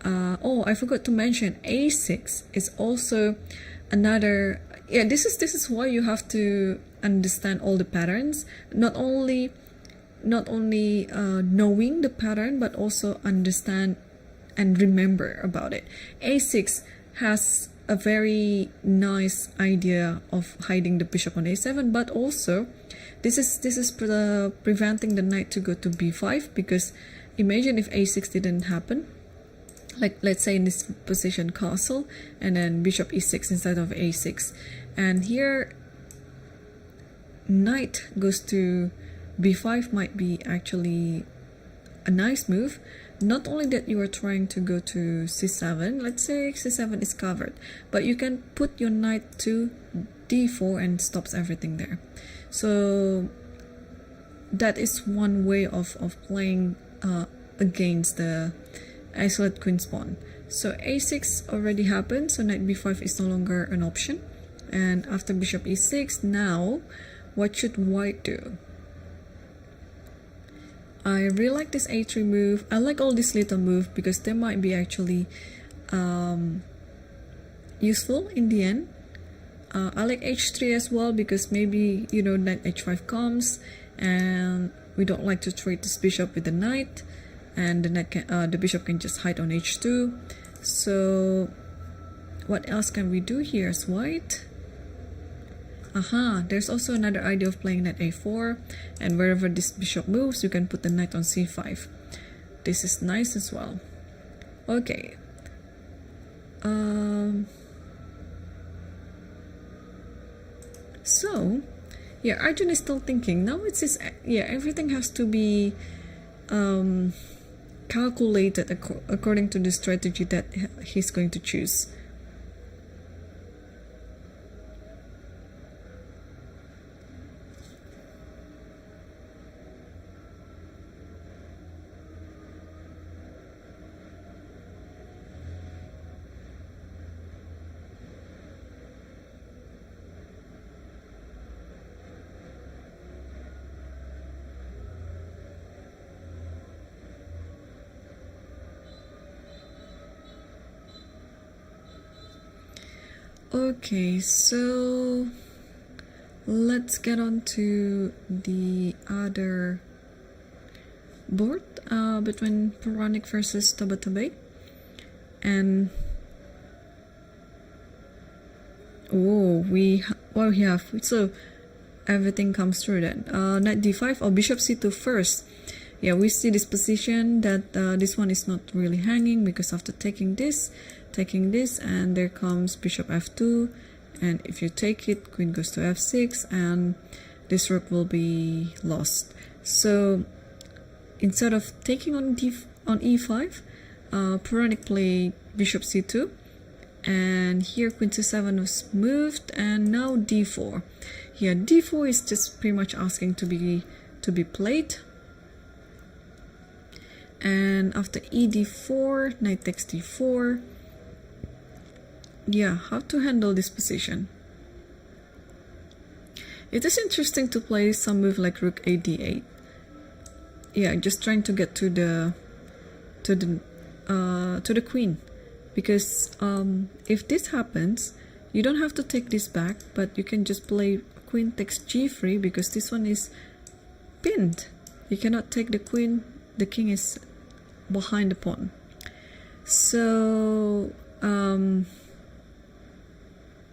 Oh, I forgot to mention a6 is also another. Yeah, this is why you have to understand all the patterns. Not only knowing the pattern, but also understand and remember about it. a6 has a very nice idea of hiding the bishop on a7, but also this is preventing the knight to go to b5, because imagine if a6 didn't happen. Like, let's say in this position, castle, and then bishop e6 instead of a6, and here knight goes to b5 might be actually a nice move. Not only that you are trying to go to c7, let's say c7 is covered, but you can put your knight to d4 and stops everything there. So that is one way of playing against the isolate queen's pawn. So a6 already happened, so knight b5 is no longer an option. And after bishop e6, now what should white do? I really like this a3 move. I like all this little move because they might be actually useful in the end. I like h3 as well because maybe, you know, knight h5 comes and we don't like to trade this bishop with the knight, and the knight can, the bishop can just hide on h2. So what else can we do here as white? There's also another idea of playing knight a4, and wherever this bishop moves you can put the knight on c5. This is nice as well. Okay, so yeah, Arjun is still thinking. Now it's his, yeah, everything has to be calculated according to the strategy that he's going to choose. Okay, so let's get on to the other board between Puranic versus Tabatabai. And what we have, so everything comes through then. Knight d5 or bishop c2 first. Yeah, we see this position that this one is not really hanging because after taking this, and there comes bishop f2, and if you take it, queen goes to f6, and this rook will be lost. So instead of taking on e5, Puranic played bishop c2, and here queen c7 was moved, and now d4. Yeah, d4 is just pretty much asking to be played. And after ed4, knight takes d4. Yeah, how to handle this position? It is interesting to play some move like rook a d8. Yeah, just trying to get to the queen, because if this happens, you don't have to take this back, but you can just play queen takes g3 because this one is pinned. You cannot take the queen. The king is behind the pawn. So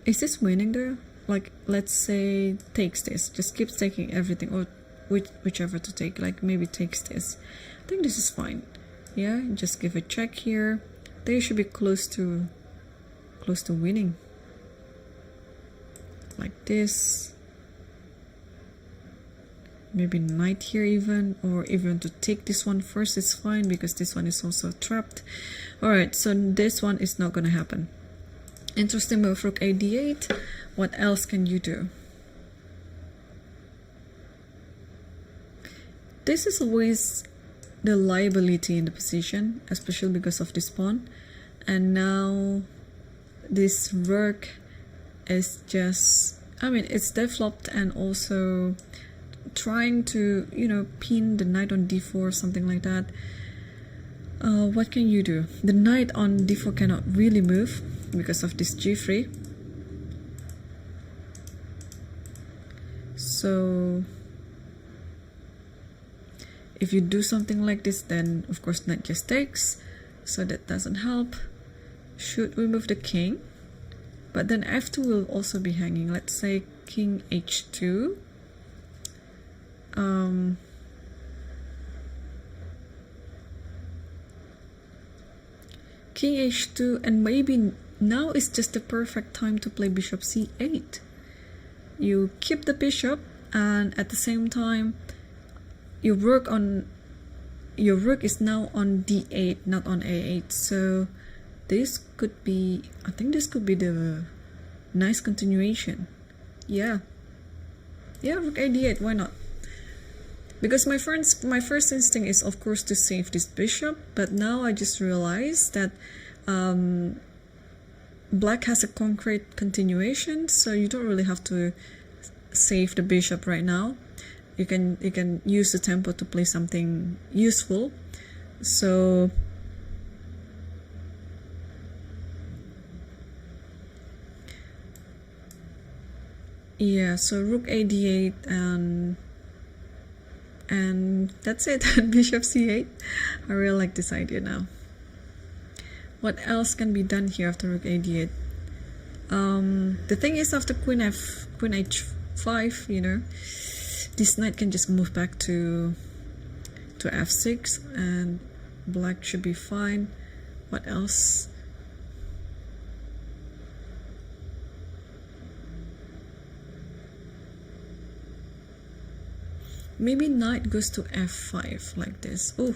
is this winning there? Like, let's say takes this, just keeps taking everything, or whichever to take, like maybe takes this. I think this is fine. Yeah, just give a check here. They should be close to winning, like this. Maybe knight here even, or even to take this one first is fine because this one is also trapped. Alright, so this one is not gonna happen. Interesting move, rook a d8. What else can you do? This is always the liability in the position, especially because of this pawn. And now this rook is just, I mean, it's developed and also trying to, you know, pin the knight on d4, something like that. What can you do? The knight on d4 cannot really move because of this g3. So if you do something like this, then of course knight just takes, so that doesn't help. Should we move the king? But then f2 will also be hanging. Let's say king h2. King h2, and maybe now is just the perfect time to play bishop c8. You keep the bishop, and at the same time your rook is now on d8, not on a8. So this could be, I think this could be the nice continuation. Yeah, rook a d8, why not? Because my first instinct is of course to save this bishop, but now I just realized that black has a concrete continuation, so you don't really have to save the bishop right now. You can use the tempo to play something useful. So yeah, so rook a d8 and that's it. Bishop c8. I really like this idea now. What else can be done here after rook a d8? The thing is, after queen h5, you know, this knight can just move back to f6 and black should be fine. What else? Maybe knight goes to f5 like this. Oh,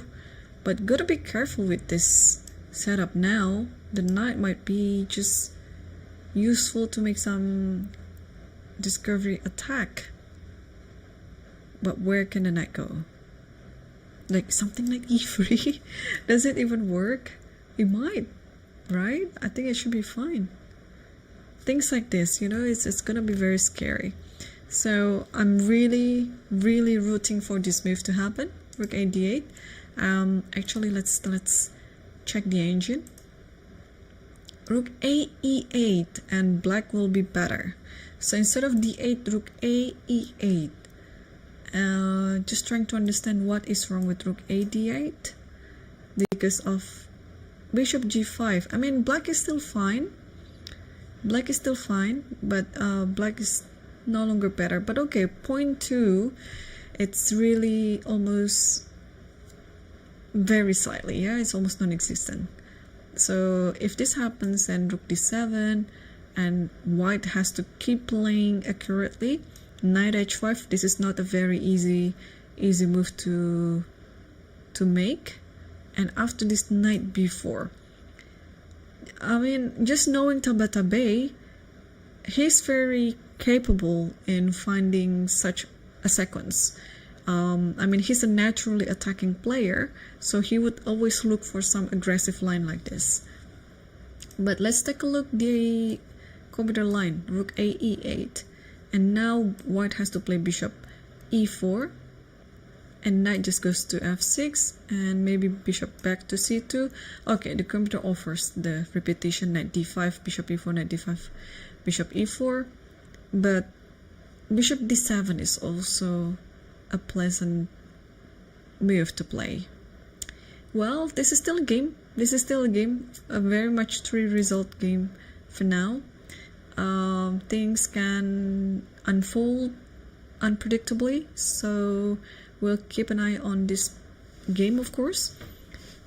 but gotta be careful with this setup now. The knight might be just useful to make some discovery attack. But where can the knight go? Like something like e3? Does it even work? It might, right? I think it should be fine. Things like this, you know, it's gonna be very scary. So I'm really rooting for this move to happen. Rook a d8. Actually, let's check the engine. Rook a e8 and black will be better. So instead of d8, rook a e8. Just trying to understand what is wrong with rook a d8 because of bishop g5. I mean, black is still fine. Black is still fine, but black is no longer better. But okay, point 2, it's really almost very slightly, yeah, it's almost non-existent. So if this happens, then rook d7 and white has to keep playing accurately. Knight h5, this is not a very easy move to make. And after this, knight b4. I mean, just knowing Tabatabai, he's very capable in finding such a sequence. I mean, he's a naturally attacking player, so he would always look for some aggressive line like this. But let's take a look the computer line, rook a e8. And now white has to play bishop e4. And knight just goes to f6 and maybe bishop back to c2. Okay, the computer offers the repetition, knight d5, bishop e4, knight d5, bishop e4. But bishop d7 is also a pleasant move to play. Well, this is still a game. This is still a game, a very much 3-result game for now. Things can unfold unpredictably, so we'll keep an eye on this game, of course.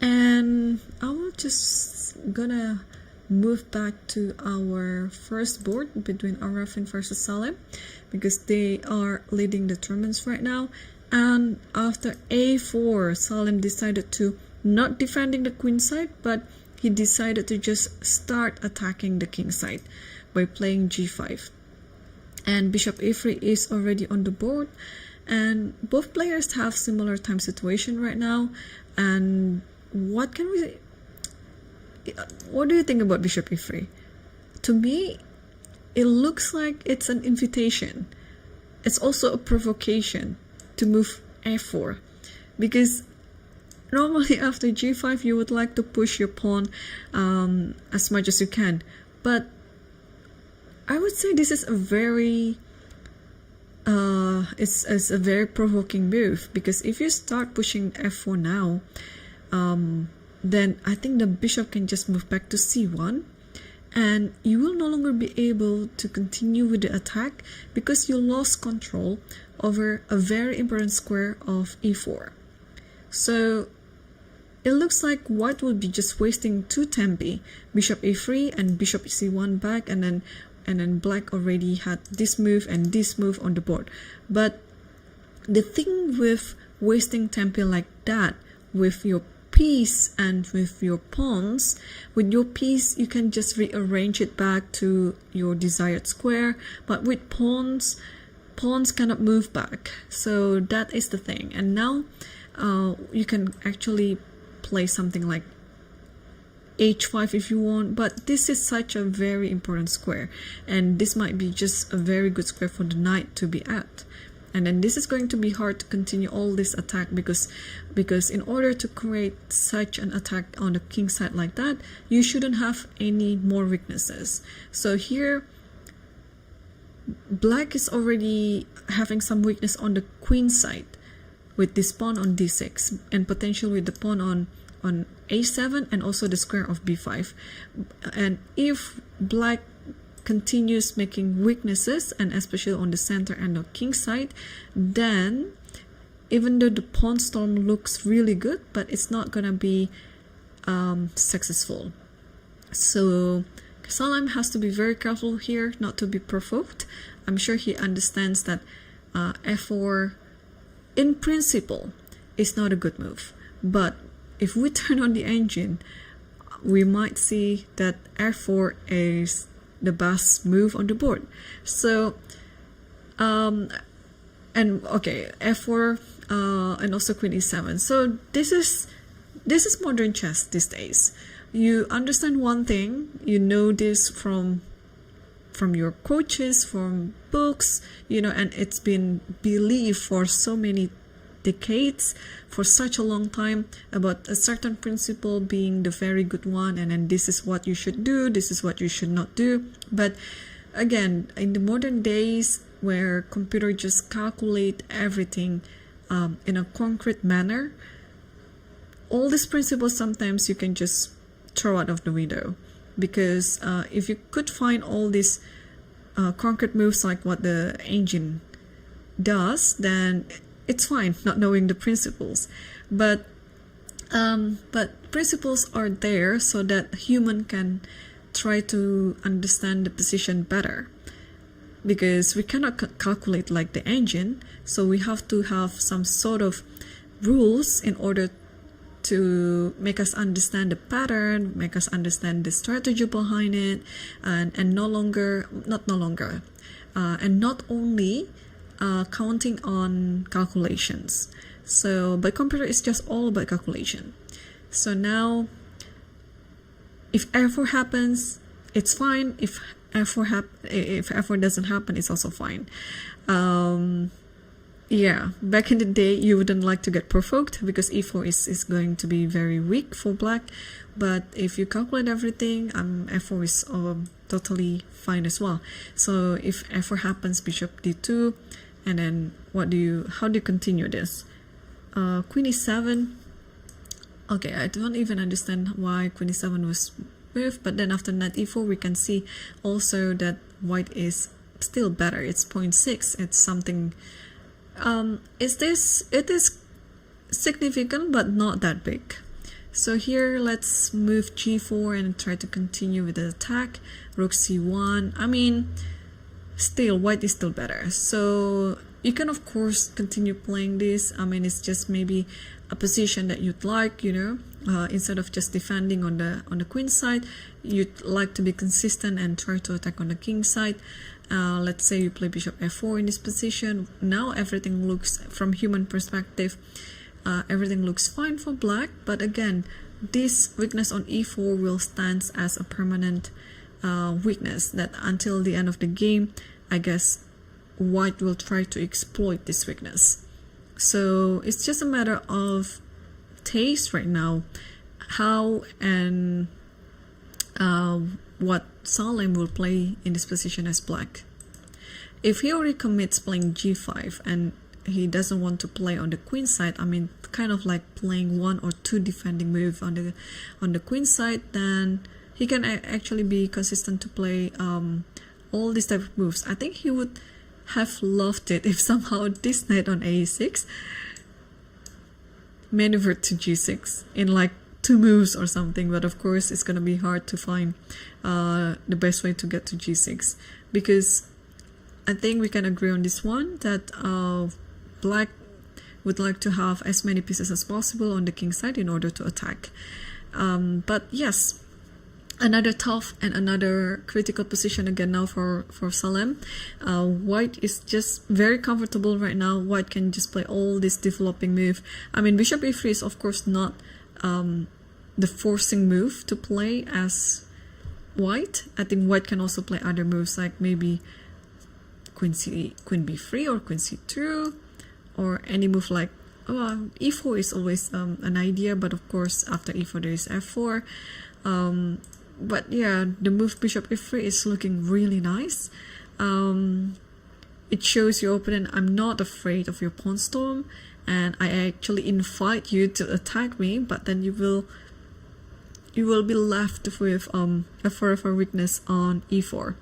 And I will just gonna move back to our first board between Arafin versus Salem, because they are leading the tournaments right now. And after a4, Salem decided to not defending the queen side, but he decided to just start attacking the king side by playing g5. And bishop e3 is already on the board, and both players have similar time situation right now. And what do you think about bishop e3? To me, it looks like it's an invitation. It's also a provocation to move f4, because normally after g5 you would like to push your pawn as much as you can, but I would say this is a very it's a very provoking move, because if you start pushing f4 now, then I think the bishop can just move back to c1, and you will no longer be able to continue with the attack because you lost control over a very important square of e4. So it looks like white will be just wasting 2 tempi, bishop a3 and bishop c1 back, and then black already had this move and this move on the board. But the thing with wasting tempi like that with your piece and with your pawns, with your piece you can just rearrange it back to your desired square, but with pawns pawns cannot move back. So that is the thing. And now you can actually play something like h5 if you want, but this is such a very important square, and this might be just a very good square for the knight to be at. And then this is going to be hard to continue all this attack, because in order to create such an attack on the king side like that, you shouldn't have any more weaknesses. So here black is already having some weakness on the queen side with this pawn on d6, and potentially with the pawn on a7, and also the square of b5. And if black continues making weaknesses, and especially on the center and the king side, then even though the pawn storm looks really good, but it's not gonna be successful. So Salam has to be very careful here not to be provoked. I'm sure he understands that f4 in principle is not a good move, but if we turn on the engine, we might see that f4 is the best move on the board. So and okay, f4 and also queen e7. So this is modern chess these days. You understand one thing, you know this from your coaches, from books, you know, and it's been believed for so many decades, for such a long time, about a certain principle being the very good one, and then this is what you should do, this is what you should not do. But again, in the modern days where computer just calculate everything in a concrete manner, all these principles sometimes you can just throw out of the window, because if you could find all these concrete moves like what the engine does, then it's fine not knowing the principles. But principles are there so that human can try to understand the position better, because we cannot calculate like the engine, so we have to have some sort of rules in order to make us understand the pattern, make us understand the strategy behind it, and not only counting on calculations. So but computer is just all about calculation. So now if f4 happens, it's fine. If f4 doesn't happen, it's also fine. Yeah, back in the day you wouldn't like to get provoked because e4 is going to be very weak for black, but if you calculate everything, f4 is totally fine as well. So if f4 happens, bishop d2, and then how do you continue this? Queen e7. Okay, I don't even understand why queen e7 was moved, but then after knight e4 we can see also that white is still better. It's 0.6. It's something. It is significant but not that big. So here let's move g4 and try to continue with the attack. Rook c1. I mean, still white is still better. So you can of course continue playing this. I mean, it's just maybe a position that you'd like, you know, instead of just defending on the queen side, you'd like to be consistent and try to attack on the king side. Let's say you play bishop f4 in this position. Now everything looks, from human perspective, everything looks fine for black, but again, this weakness on e4 will stand as a permanent weakness that until the end of the game, I guess white will try to exploit this weakness. So it's just a matter of taste right now, how and what Salem will play in this position as black. If he already commits playing g5 and he doesn't want to play on the queen side, I mean kind of like playing one or two defending move on the queen side, then he can actually be consistent to play all these type of moves. I think he would have loved it if somehow this knight on a6 maneuvered to g6 in like 2 moves or something, but of course it's gonna be hard to find the best way to get to g6, because I think we can agree on this one that black would like to have as many pieces as possible on the king side in order to attack. But yes, another tough and another critical position again now for Salem. White is just very comfortable right now. White can just play all this developing move. I mean, bishop e3 is of course not the forcing move to play as white. I think white can also play other moves like maybe queen b3 or queen c2, or any move like e4 is always an idea, but of course after e4 there is f4. But yeah, the move bishop e3 is looking really nice. It shows your opponent, I'm not afraid of your pawn storm, and I actually invite you to attack me, but then you will be left with a forever weakness on e4.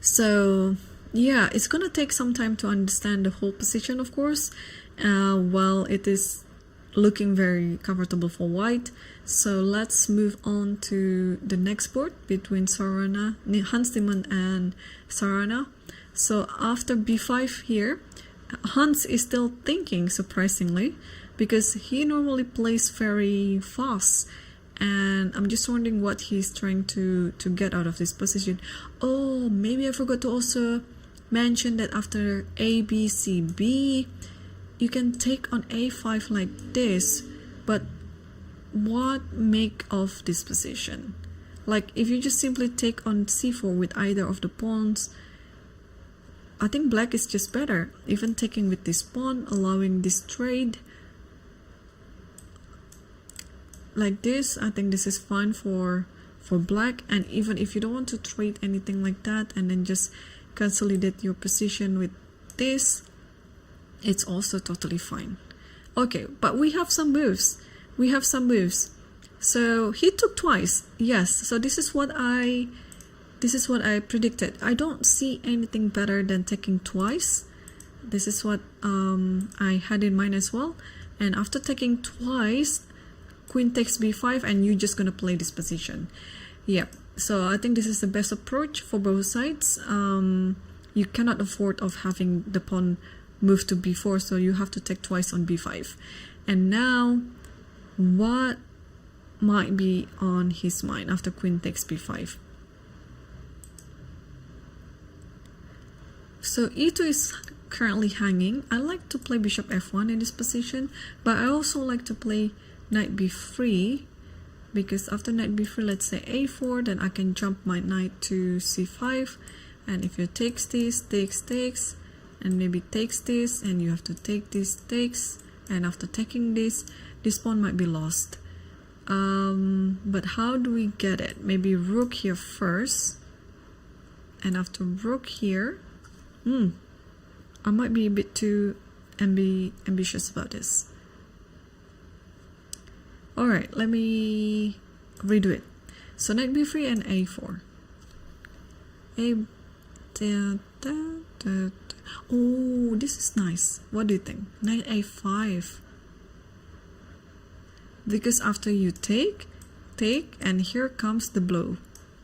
So yeah, it's gonna take some time to understand the whole position, of course, while it is looking very comfortable for white. So let's move on to the next board between Hans Niemann and Sarana. So after b5 here, Hans is still thinking, surprisingly, because he normally plays very fast, and I'm just wondering what he's trying to get out of this position. Oh, maybe I forgot to also mention that after a, b, c, b, you can take on a5 like this, but what make of this position? Like if you just simply take on c4 with either of the pawns, I think black is just better. Even taking with this pawn, allowing this trade like this, I think this is fine for black. And even if you don't want to trade anything like that and then just consolidate your position with this, it's also totally fine. Okay, but we have some moves. So he took twice. Yes, so this is what I predicted. I don't see anything better than taking twice. This is what I had in mind as well. And after taking twice, queen takes b5, and you're just gonna play this position. Yeah, so I think this is the best approach for both sides. You cannot afford of having the pawn move to b4, so you have to take twice on b5. And now, what might be on his mind after queen takes b5? So e2 is currently hanging. I like to play bishop f1 in this position, but I also like to play knight b3, because after knight b3, let's say a4, then I can jump my knight to c5, and if you takes this, takes, and maybe takes this, and you have to take this, takes, and after taking this pawn might be lost. But how do we get it? Maybe rook here first, and after rook here, I might be a bit too ambitious about this. Alright, let me redo it. So knight b3 and a4. Oh, this is nice. What do you think? Knight a5. Because after you take, and here comes the blow.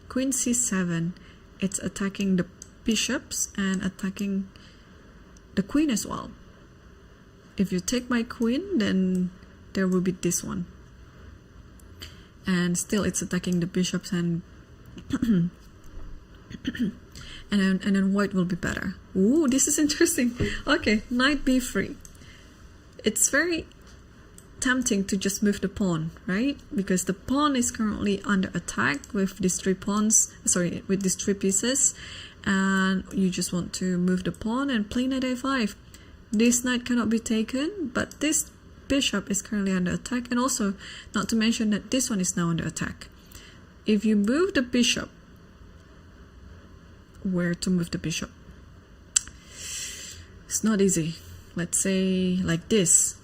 Queen c7. It's attacking the bishops and attacking the queen as well. If you take my queen, then there will be this one. And still it's attacking the bishops, and and then white will be better. Ooh, this is interesting. Okay, knight b3. It's very tempting to just move the pawn, right? Because the pawn is currently under attack with these three pieces, and you just want to move the pawn and play knight a5. This knight cannot be taken, but this bishop is currently under attack, and also not to mention that this one is now under attack. If you move the bishop, where to move the bishop? It's not easy. Let's say like this.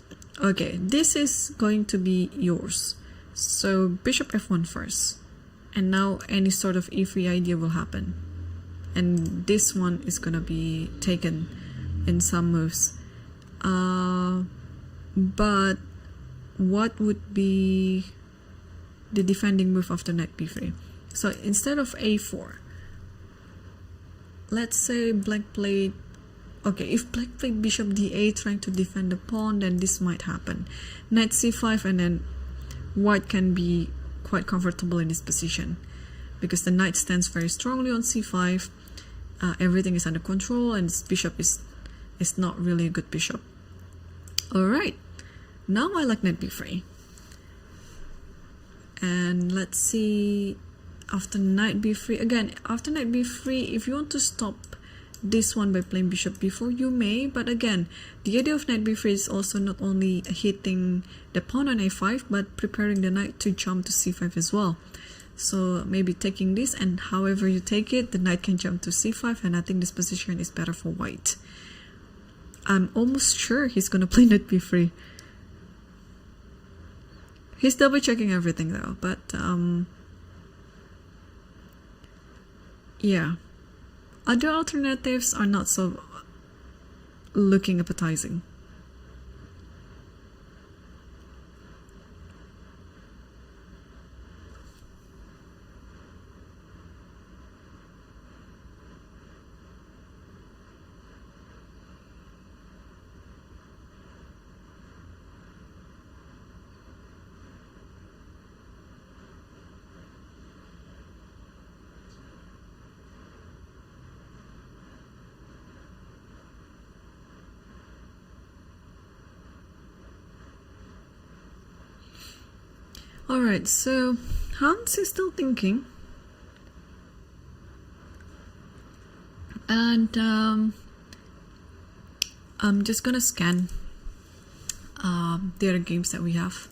Okay, this is going to be yours. So bishop f1 first, and now any sort of e3 idea will happen, and this one is gonna be taken in some moves. But what would be the defending move after knight b3? So instead of a4, let's say black played, okay, if black played bishop d8 trying to defend the pawn, then this might happen. Knight c5, and then white can be quite comfortable in this position because the knight stands very strongly on c5. Everything is under control, and this bishop is not really a good bishop. All right, now I like knight b3, and let's see after knight b3 again. After knight b3, if you want to stop this one by playing bishop b4, you may, but again, the idea of knight b3 is also not only hitting the pawn on a5 but preparing the knight to jump to c5 as well. So maybe taking this, and however you take it, the knight can jump to c5, and I think this position is better for white. I'm almost sure he's gonna play knight b3. He's double checking everything though, but yeah, other alternatives are not so looking appetizing. Alright, so Hans is still thinking, and I'm just gonna scan the other games that we have.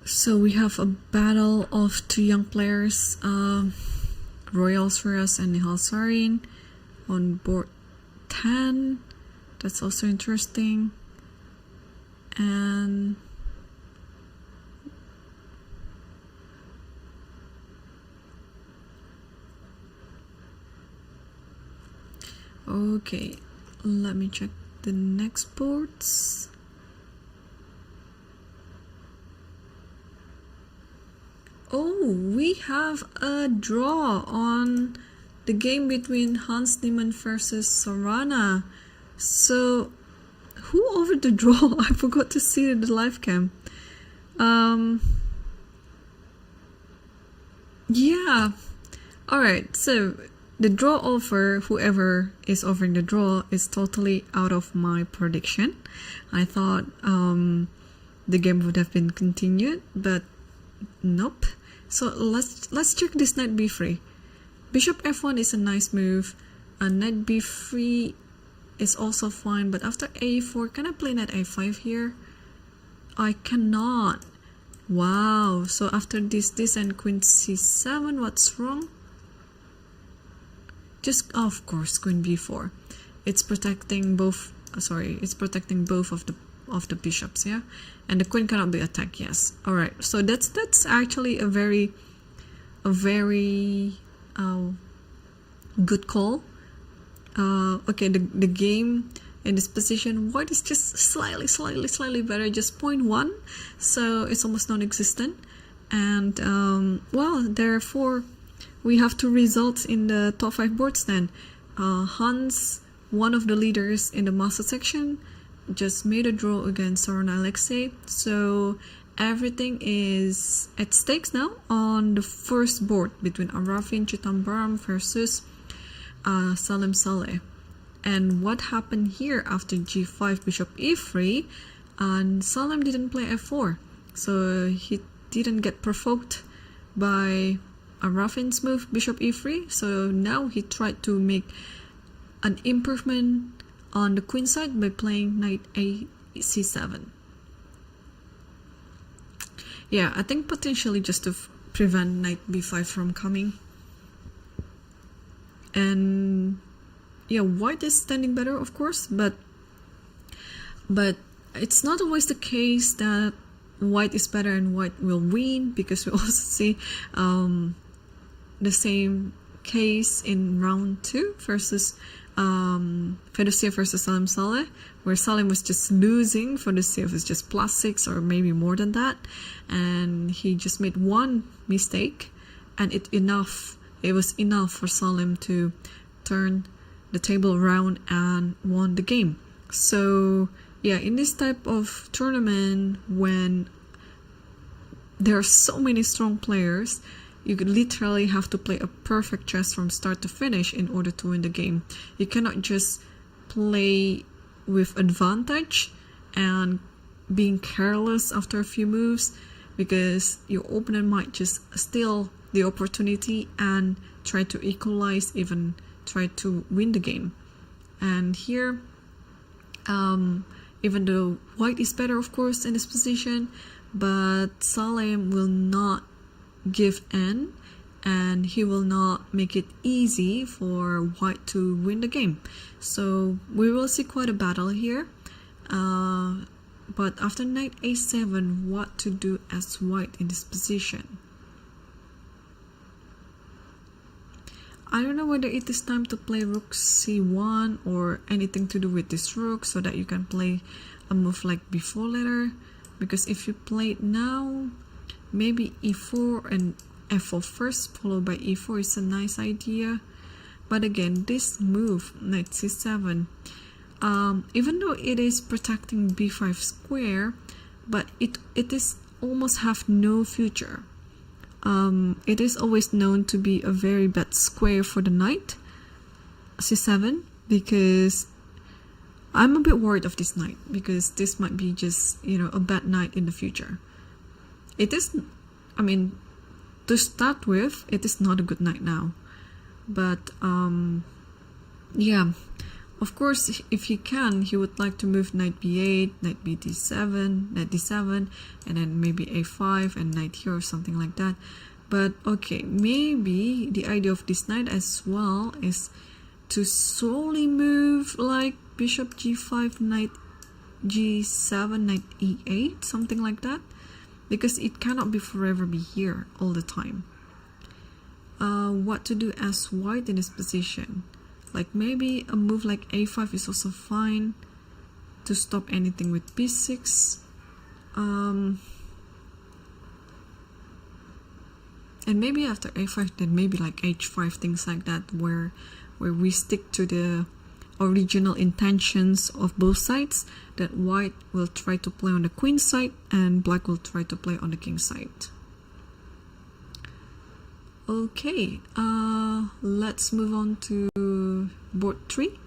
So we have a battle of two young players, Royal Suras and Nihal Sarin on board 10. That's also interesting. And okay, let me check the next boards. Oh, we have a draw on the game between Hans Niemann versus Sorana. So, who offered the draw? I forgot to see the live cam. Yeah. Alright, so the draw offer, whoever is offering the draw, is totally out of my prediction. I thought the game would have been continued, but nope. So let's check this knight b3. Bishop f1 is a nice move, and knight b3 is also fine, but after a4, can I play knight a5 here? I cannot. Wow, so after this and queen c7, what's wrong? Just, of course, queen b4. It's protecting both, it's protecting both of the bishops, yeah, and the queen cannot be attacked. Yes, all right. So that's actually a very good call. Okay, the game in this position, white is just slightly better, just 0.1, so it's almost non-existent. And well, therefore we have two results in the top 5 boards then. Hans, one of the leaders in the master section, just made a draw against Sorana Alexei, so everything is at stakes now on the first board between Arafin Chitambaram versus Salim Saleh. And what happened here after g5, bishop e3, and Salim didn't play f4, so he didn't get provoked by Arafin's move, bishop e3, so now he tried to make an improvement on the queen side by playing knight c7. Yeah, I think potentially just to prevent knight b5 from coming. And yeah, white is standing better, of course, but it's not always the case that white is better and white will win, because we also see the same case in round 2 versus Fedosiev versus Salim Saleh, where Salim was just losing, Fedosiev was just +6 or maybe more than that, and he just made one mistake, and it was enough for Salim to turn the table around and won the game. So yeah, in this type of tournament, when there are so many strong players, you literally have to play a perfect chess from start to finish in order to win the game. You cannot just play with advantage and being careless after a few moves, because your opponent might just steal the opportunity and try to equalize, even try to win the game. And here, even though white is better, of course, in this position, but Salim will not give in, and he will not make it easy for white to win the game. So we will see quite a battle here. But after knight a7, what to do as white in this position? I don't know whether it is time to play rook c1 or anything to do with this rook, so that you can play a move like b4 later. Because if you play it now, maybe e4 and f4 first, followed by e4 is a nice idea. But again, this move, knight c7, even though it is protecting b5 square, but it is almost have no future. It is always known to be a very bad square for the knight, c7, because I'm a bit worried of this knight, because this might be just, a bad knight in the future. It is, to start with, it is not a good knight now. But, yeah, of course, if he can, he would like to move knight b8, knight bd7, knight d7, and then maybe a5 and knight here or something like that. But, okay, maybe the idea of this knight as well is to slowly move like bishop g5, knight g7, knight e8, something like that, because it cannot be forever be here all the time. What to do as white in this position? Like maybe a move like a5 is also fine to stop anything with b6. And maybe after a5, then maybe like h5, things like that, where we stick to the original intentions of both sides, that white will try to play on the queen side and black will try to play on the king side. Okay, let's move on to board 3,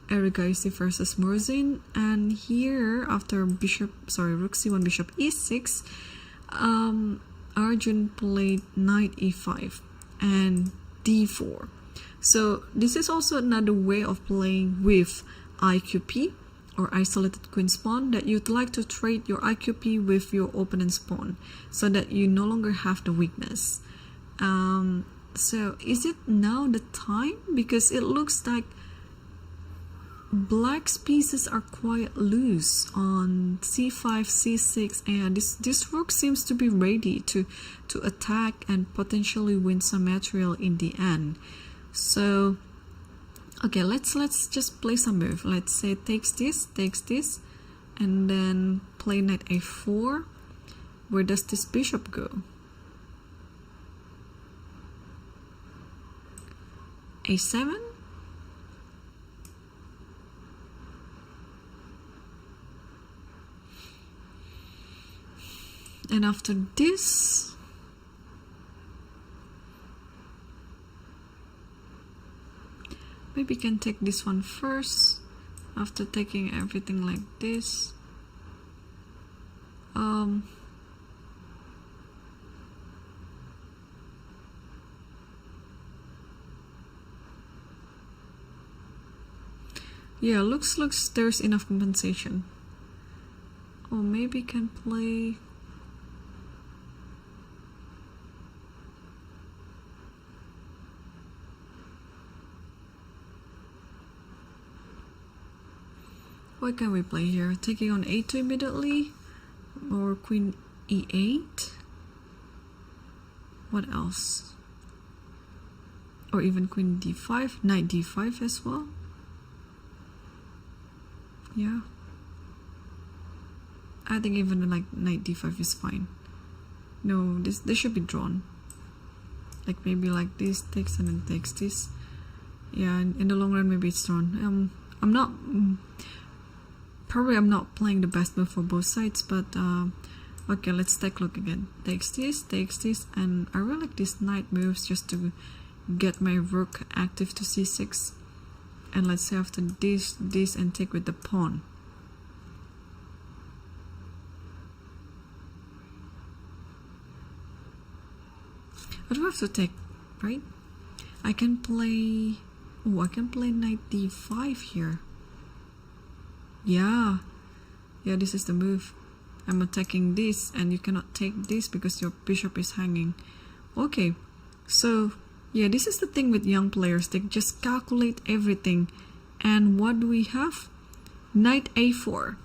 Erigaisi versus Murzin. And here, after rook c1, bishop e6, Arjun played knight e5 and d4. So this is also another way of playing with IQP, or isolated queen pawn, that you'd like to trade your IQP with your opponent's pawn, so that you no longer have the weakness. So is it now the time? Because it looks like black's pieces are quite loose on c5, c6, and this rook seems to be ready to attack and potentially win some material in the end. So okay, let's just play some move. Let's say takes this, and then play knight a4. Where does this bishop go? a7. And after this, maybe you can take this one first, after taking everything like this. Yeah, looks there's enough compensation. Or maybe can play what can we play here? Taking on a2 immediately, or queen e8. What else? or even queen d5, knight d5 as well. Yeah, I think even like knight d5 is fine. No, this should be drawn. Like maybe like this takes and then takes this. Yeah, in the long run maybe it's drawn. I'm not probably I'm not playing the best move for both sides, but okay, let's take a look again. Takes this, and I really like these knight moves just to get my rook active to c6. And let's say after this and take with the pawn. I do have to take, right? I can play, oh, I can play knight d5 here. Yeah, this is the move. I'm attacking this, and you cannot take this because your bishop is hanging. Okay, so yeah, this is the thing with young players. They just calculate everything. And what do we have? Knight a4.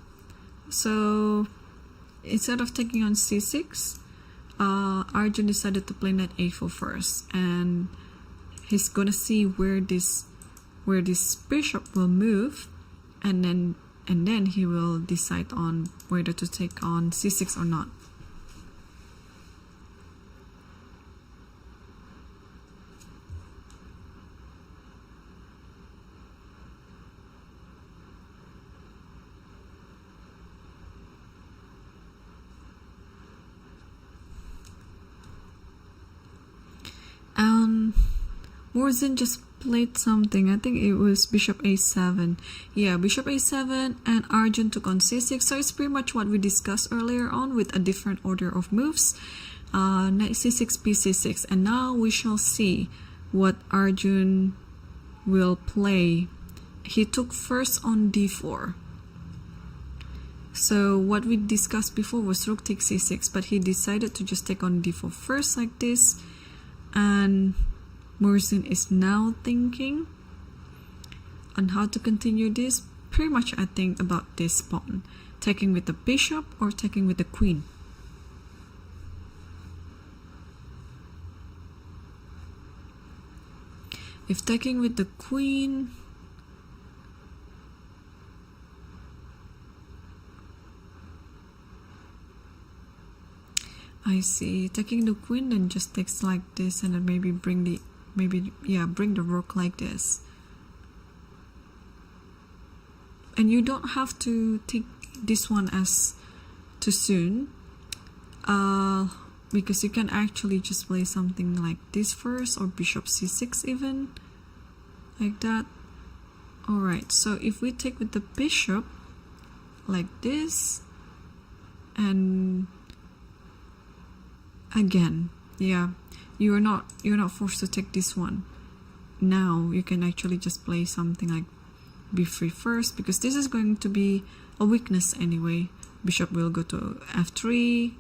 So instead of taking on c6, Arjun decided to play knight a4 first, and he's gonna see where this bishop will move, and then he will decide on whether to take on c6 or not. Morzin just played something. I think it was bishop a7. Yeah, bishop a7, and Arjun took on c6. So it's pretty much what we discussed earlier on with a different order of moves. Knight c6, bc6. And now we shall see what Arjun will play. He took first on d4. So what we discussed before was rook takes c6, but he decided to just take on d4 first like this. And Morzin is now thinking on how to continue this. Pretty much I think about this pawn. Taking with the bishop or taking with the queen. If taking with the queen, I see. Taking the queen then just takes like this, and then maybe bring the rook like this. And you don't have to take this one as too soon, because you can actually just play something like this first, or bishop c6 even, like that. Alright, so if we take with the bishop like this, and again, yeah, you're not forced to take this one. Now you can actually just play something like b3 first, because this is going to be a weakness anyway. Bishop will go to f3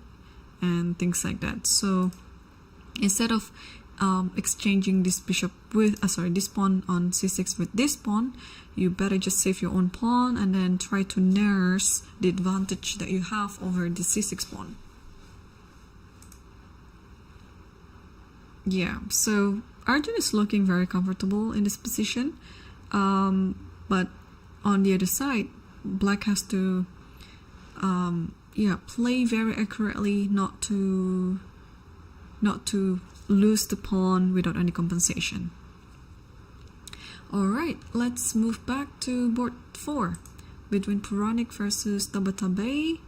and things like that. So instead of exchanging this bishop with this pawn on c6 with this pawn, you better just save your own pawn and then try to nurse the advantage that you have over the c6 pawn. Yeah, so Arjun is looking very comfortable in this position, but on the other side, Black has to play very accurately, not to lose the pawn without any compensation. Alright, let's move back to board 4 between Puranik versus Tabatabai.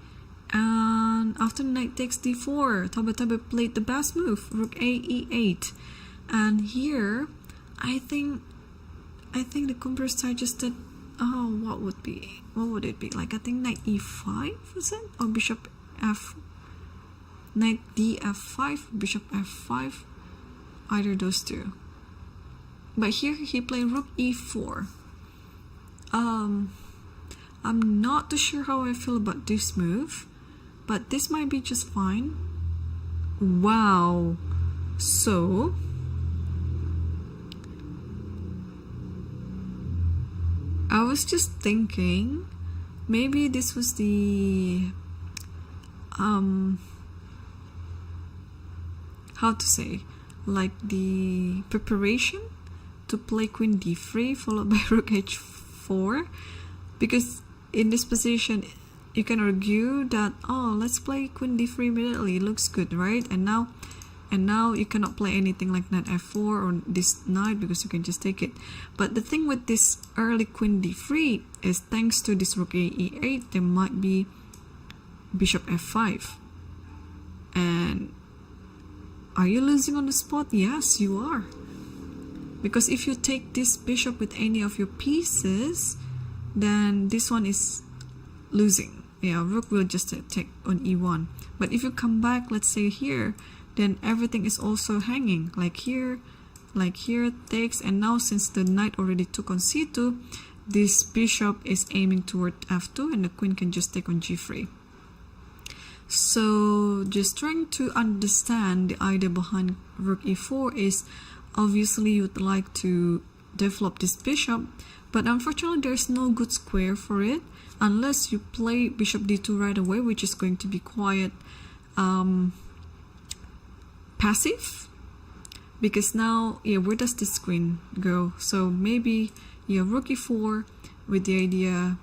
And after knight takes d4, Tabatabai played the best move, rook a e8. And here, I think the computer suggested, what would it be? Like, I think knight e5, was it? Or bishop f, knight d f5, bishop f5, either those two. But here he played rook e4. I'm not too sure how I feel about this move, but this might be just fine. Wow. So I was just thinking maybe this was the how to say, like the preparation to play queen d3 followed by rook h4, because in this position you can argue that, oh, let's play queen d3 immediately, it looks good, right? And now you cannot play anything like knight f4 or this knight because you can just take it. But the thing with this early queen d3 is, thanks to this rook e8, there might be bishop f5. And are you losing on the spot? Yes, you are. Because if you take this bishop with any of your pieces, then this one is losing. Yeah, rook will just take on e1. But if you come back, let's say here, then everything is also hanging, like here takes, and now since the knight already took on c2, this bishop is aiming toward f2 and the queen can just take on g3. So just trying to understand the idea behind rook e4 is, obviously you'd like to develop this bishop, but unfortunately there's no good square for it unless you play bishop d2 right away, which is going to be quite passive, because now, yeah, where does this queen go? So maybe, yeah, rook e4 with the idea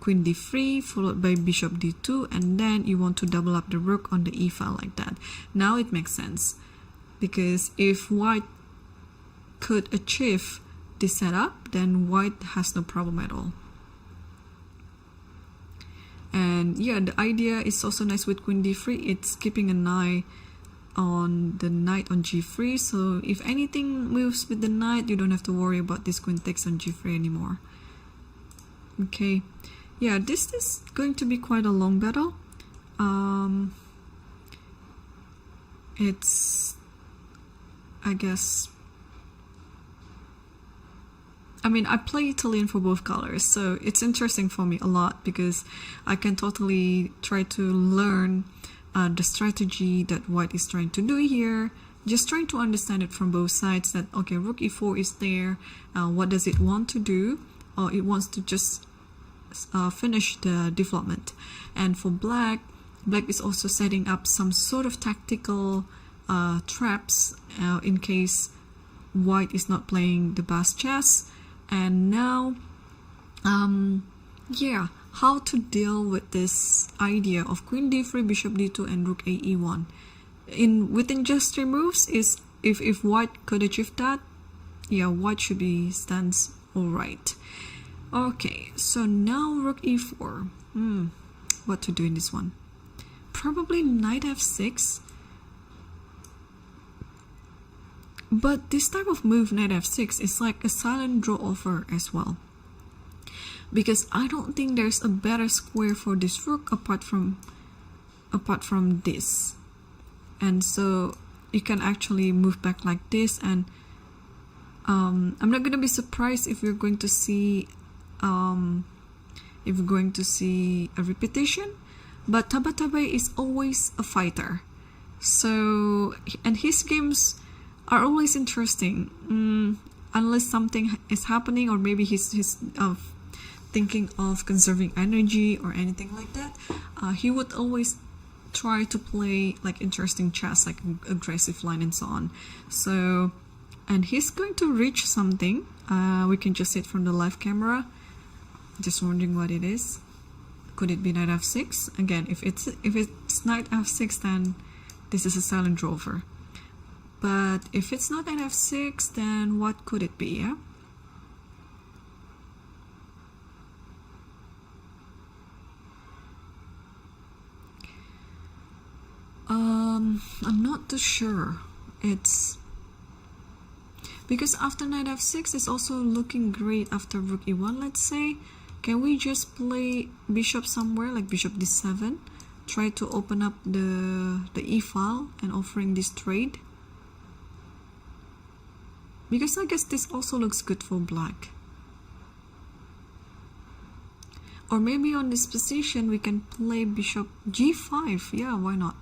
queen d3 followed by bishop d2, and then you want to double up the rook on the e file like that. Now it makes sense, because if white could achieve this setup, then white has no problem at all. And yeah, the idea is also nice with queen d3, it's keeping an eye on the knight on g3, so if anything moves with the knight, you don't have to worry about this queen takes on g3 anymore. Okay, yeah, this is going to be quite a long battle. It's, I guess, I mean, I play Italian for both colors, so it's interesting for me a lot because I can totally try to learn the strategy that white is trying to do here, just trying to understand it from both sides, that okay, rook e4 is there, what does it want to do? It wants to just finish the development. And for black is also setting up some sort of tactical traps in case white is not playing the best chess. And now yeah, how to deal with this idea of queen d3, bishop d2, and rook a e1 within just 3 moves. Is if white could achieve that, yeah, white should be stands all right. Okay, so now rook e4. What to do in this one? Probably knight f6. But this type of move, knight f6, is like a silent draw offer as well, because I don't think there's a better square for this rook apart from this. And so you can actually move back like this, and I'm not gonna be surprised if we're going to see a repetition. But Tabatabai is always a fighter, so, and his games are always interesting, unless something is happening, or maybe he's thinking of conserving energy or anything like that. He would always try to play like interesting chess, like aggressive line and so on. So, and he's going to reach something. We can just see it from the live camera. Just wondering what it is. Could it be knight f6? Again, if it's knight f6, then this is a silent draw over. But if it's not knight f6, then what could it be? Yeah. I'm not too sure. It's because after knight f6 it's also looking great after rook e1, let's say. Can we just play bishop somewhere, like bishop d7, try to open up the e file and offering this trade? Because I guess this also looks good for black. Or maybe on this position we can play bishop g5. Yeah, why not?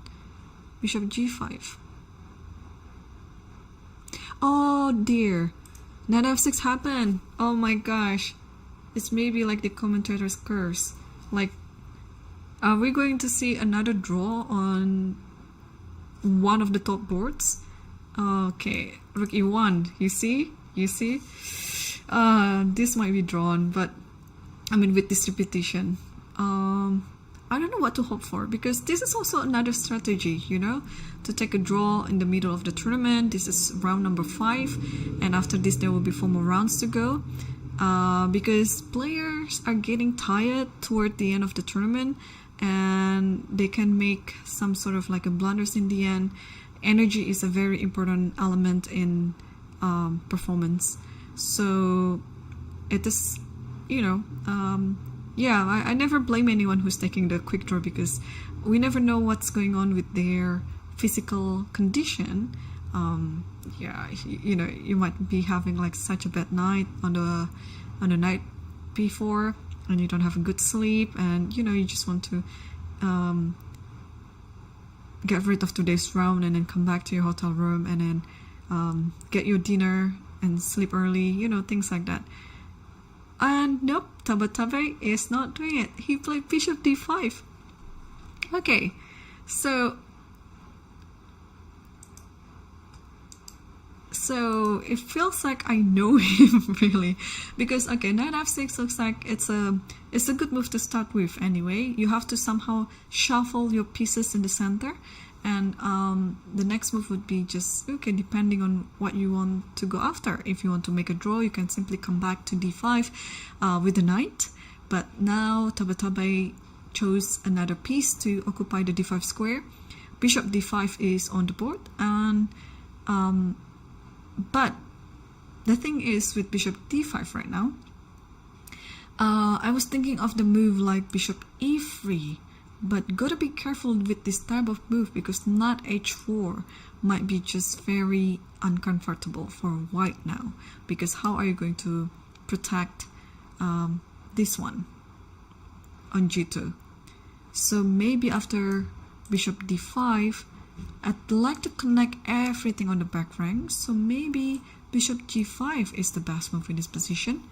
Bishop g5. Oh dear, knight f6 happened. Oh my gosh, it's maybe like the commentator's curse. Like, are we going to see another draw on one of the top boards? Okay, rook e1. You see, You see, this might be drawn, but I mean with this repetition, I don't know what to hope for, because this is also another strategy, you know, to take a draw in the middle of the tournament. This is round number 5, and after this there will be 4 more rounds to go, because players are getting tired toward the end of the tournament, and they can make some sort of like a blunders in the end. Energy is a very important element in performance, so it is, you know, yeah, I never blame anyone who's taking the quick draw, because we never know what's going on with their physical condition. Yeah, you know, you might be having like such a bad night on the night before, and you don't have a good sleep, and you know, you just want to get rid of today's round and then come back to your hotel room and then get your dinner and sleep early, you know, things like that. And nope, Tabatabai is not doing it. He played bishop d5. Okay, so it feels like I know him really, because okay, knight f6 looks like it's a good move to start with. Anyway, you have to somehow shuffle your pieces in the center, and the next move would be just, okay, depending on what you want to go after. If you want to make a draw, you can simply come back to d5 with the knight, but now Tabatabai chose another piece to occupy the d5 square. Bishop d5 is on the board, and but the thing is with bishop d5 right now, I was thinking of the move like bishop e3, but gotta be careful with this type of move, because knight h4 might be just very uncomfortable for white now, because how are you going to protect this one on g2? So maybe after bishop d5, I'd like to connect everything on the back rank, so maybe bishop g5 is the best move in this position.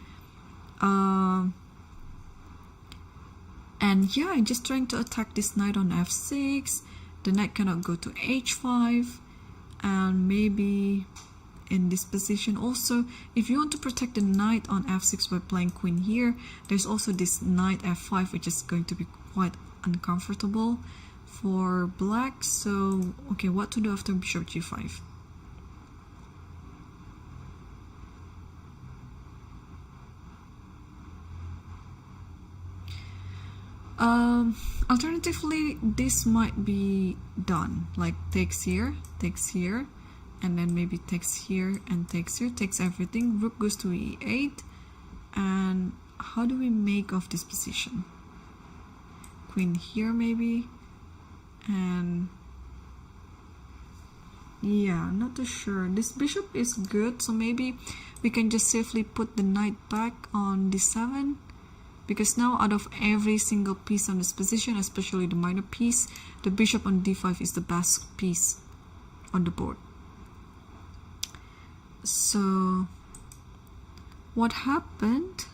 And yeah, I'm just trying to attack this knight on f6. The knight cannot go to h5, and maybe in this position also, if you want to protect the knight on f6 by playing queen here, there's also this knight f5, which is going to be quite uncomfortable for black. So okay, what to do after bishop g5? Alternatively, this might be done like takes here, and then maybe takes here and takes here, takes everything. Rook goes to e8, and how do we make of this position? Queen here maybe, and yeah, not too sure. This bishop is good, so maybe we can just safely put the knight back on d7, because now out of every single piece on this position, especially the minor piece, the bishop on d5 is the best piece on the board. So what happened?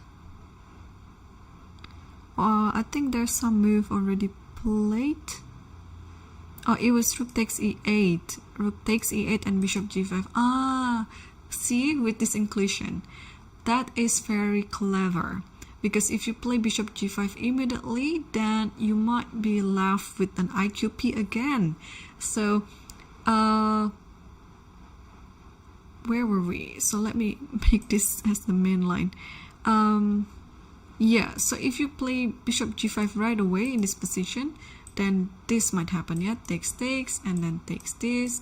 I think there's some move already played. Oh, it was rook takes e8, rook takes e8 and bishop g5. Ah, see, with this inclusion, that is very clever, because if you play bishop g5 immediately, then you might be left with an IQP again. So where were we? So let me make this as the main line. Yeah, so if you play bishop g5 right away in this position, then this might happen. Yeah, takes, and then takes this,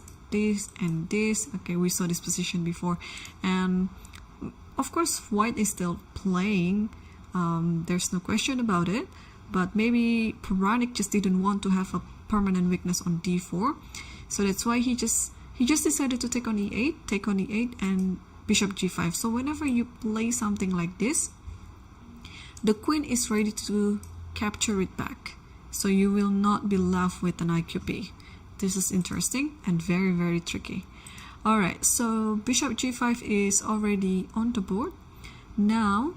and this. Okay, we saw this position before, and of course white is still playing. There's no question about it, but maybe Puranik just didn't want to have a permanent weakness on d4, so that's why he just decided to take on e8, and bishop g5. So whenever you play something like this, the queen is ready to capture it back, so you will not be left with an IQP. This is interesting and very, very tricky. Alright, so bishop g5 is already on the board. Now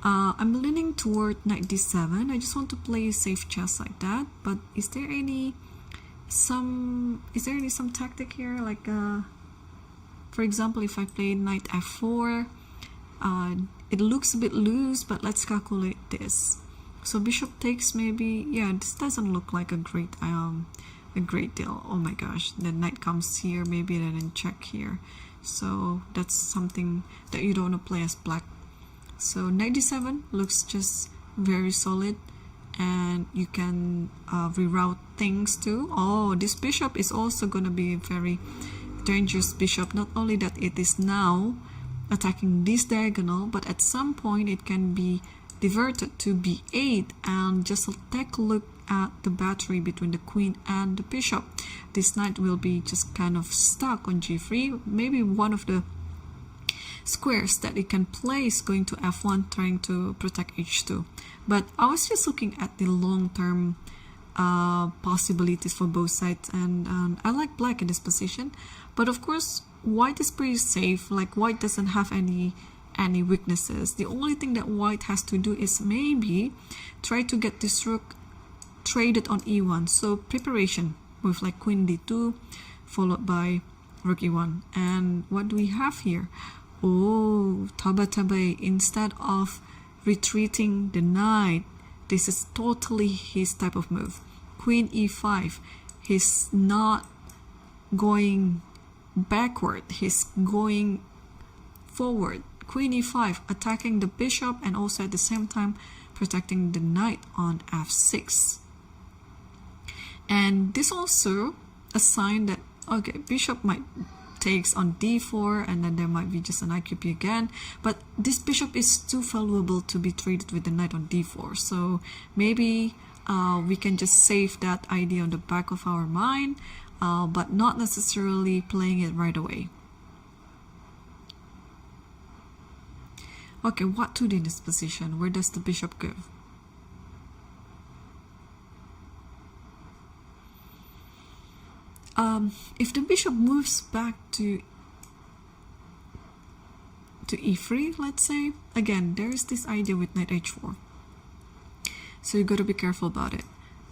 I'm leaning toward knight d7. I just want to play safe chess like that, but is there any some tactic here, like For example, if I play knight f4, it looks a bit loose, but let's calculate this. So bishop takes, maybe, yeah, this doesn't look like a great deal. Oh my gosh, the knight comes here, maybe then check here. So that's something that you don't want to play as black. So knight d7 looks just very solid, and you can reroute things too. Oh, this bishop is also going to be a very dangerous bishop. Not only that it is now attacking this diagonal, but at some point it can be diverted to b8, and just take a look at the battery between the queen and the bishop. This knight will be just kind of stuck on g3. Maybe one of the squares that it can play is going to f1, trying to protect h2. But I was just looking at the long-term possibilities for both sides, and I like black in this position. But of course, white is pretty safe. Like, white doesn't have any weaknesses. The only thing that white has to do is maybe try to get this rook traded on e1. So preparation with like queen d2 followed by rook e1. And what do we have here? Oh, taba, instead of retreating the knight, this is totally his type of move. Queen e5, he's not going backward, he's going forward. Queen e5, attacking the bishop and also at the same time protecting the knight on f6. And this also a sign that, okay, bishop might takes on d4, and then there might be just an IQP again, but this bishop is too valuable to be traded with the knight on d4. So maybe we can just save that idea on the back of our mind, but not necessarily playing it right away. Okay, what to do in this position? Where does the bishop go? If the bishop moves back to e3, let's say, again, there is this idea with knight h4. So you got to be careful about it.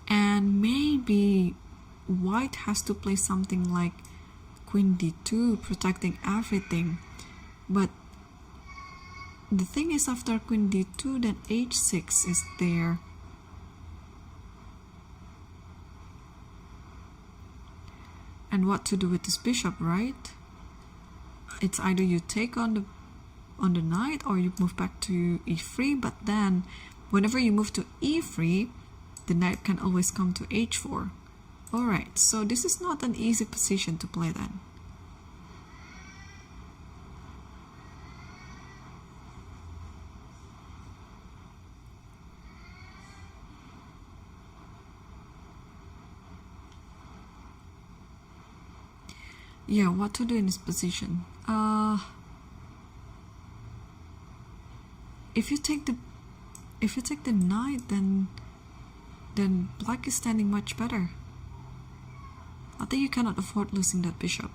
And maybe white has to play something like queen d2, protecting everything. But the thing is, after queen d2, then h6 is there. And what to do with this bishop, right? It's either you take on the knight or you move back to e3, but then whenever you move to e3, the knight can always come to h4. Alright, so this is not an easy position to play then. Yeah, what to do in this position? If you take the knight, then black is standing much better. I think you cannot afford losing that bishop.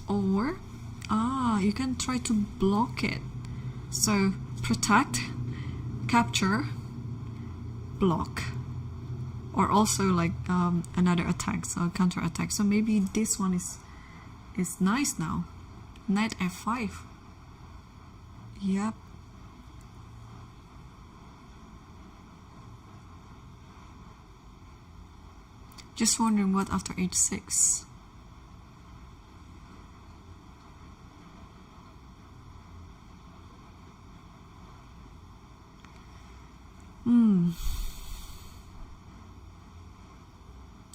Or you can try to block it. So protect, capture, block. Or also like another attack, so counter attack. So maybe this one is nice now. Knight f5. Yep. Just wondering what after h6.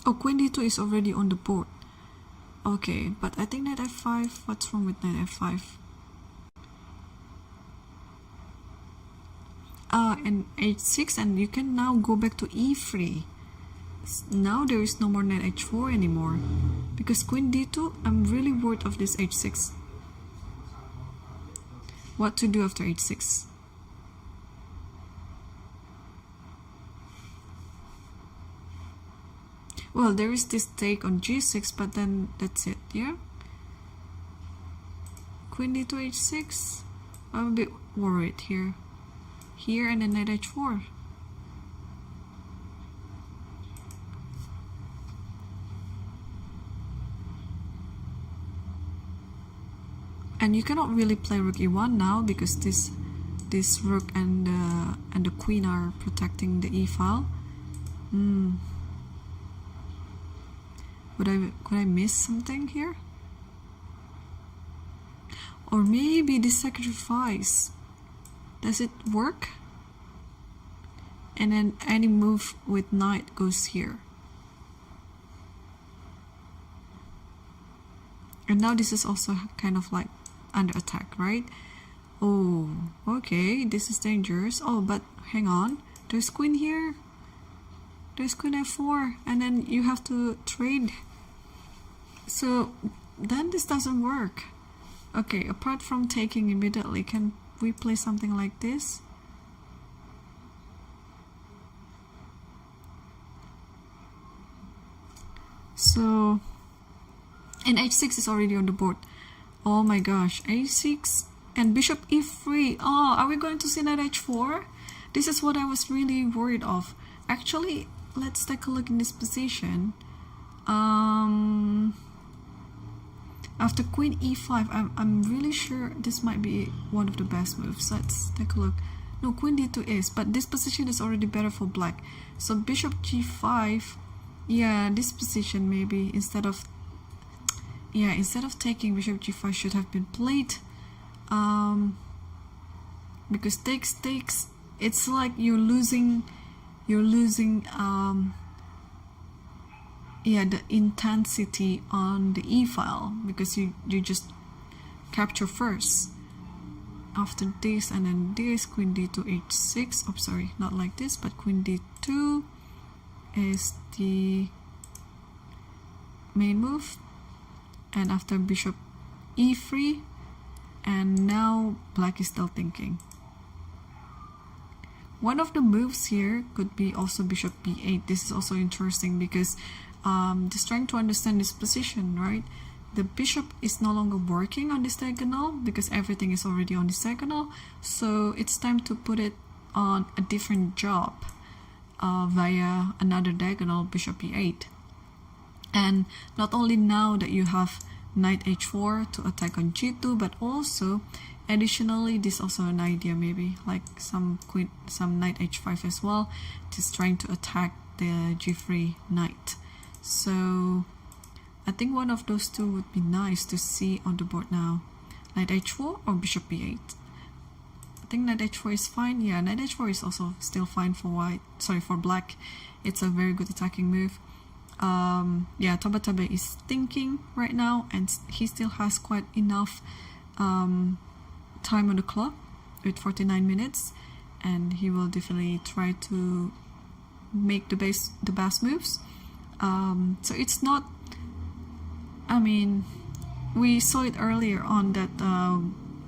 Oh, queen d2 is already on the board. Okay, but I think knight f5. What's wrong with knight f5? And h6, and you can now go back to e3. Now there is no more knight h4 anymore, because queen d2, I'm really worried of this h6. What to do after h6? Well, there is this take on g6, but then that's it, yeah? Queen d2, h6. I'm a bit worried here. Here and then knight h4. And you cannot really play rook e1 now because this rook and the queen are protecting the e file. Could I miss something here? Or maybe this sacrifice, does it work? And then any move with knight goes here. And now this is also kind of like under attack, right? Oh, okay, this is dangerous. Oh, but hang on, there's queen here. There's queen f4, and then you have to trade. So then this doesn't work. Okay, apart from taking immediately, can we play something like this? So, and h6 is already on the board. Oh my gosh, h6 and bishop e3. Oh, are we going to see knight h4? This is what I was really worried of. Actually, let's take a look in this position. After queen e5, I'm really sure this might be one of the best moves. Let's take a look. No, queen d2 is, but this position is already better for black. So bishop g5, yeah, this position maybe instead of taking bishop g5 should have been played. Because takes, it's like you're losing the intensity on the e file because you just capture first. After this and then this, queen d2 h6. Oh, sorry, not like this, but queen d2 is the main move. And after bishop e3, and now black is still thinking. One of the moves here could be also bishop b8. This is also interesting because just trying to understand this position, right? The bishop is no longer working on this diagonal because everything is already on this diagonal. So it's time to put it on a different job via another diagonal, bishop e8. And not only now that you have knight h4 to attack on g2, but also additionally, this is also an idea, maybe like some knight h5 as well, just trying to attack the g3 knight. So I think one of those two would be nice to see on the board now. Knight h4 or bishop b8. I think knight h4 is fine. Yeah, knight h4 is also still fine for for black. It's a very good attacking move. Yeah, Tabatabai is thinking right now, and he still has quite enough time on the clock with 49 minutes, and he will definitely try to make the best moves. So it's not, I mean, we saw it earlier on that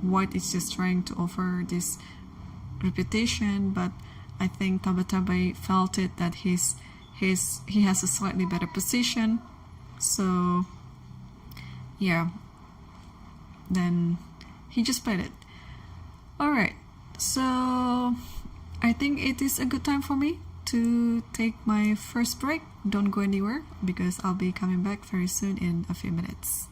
white is just trying to offer this reputation, but I think Tabatabai felt it that he has a slightly better position. So yeah, then he just played it. Alright, so I think it is a good time for me to take my first break. Don't go anywhere because I'll be coming back very soon in a few minutes.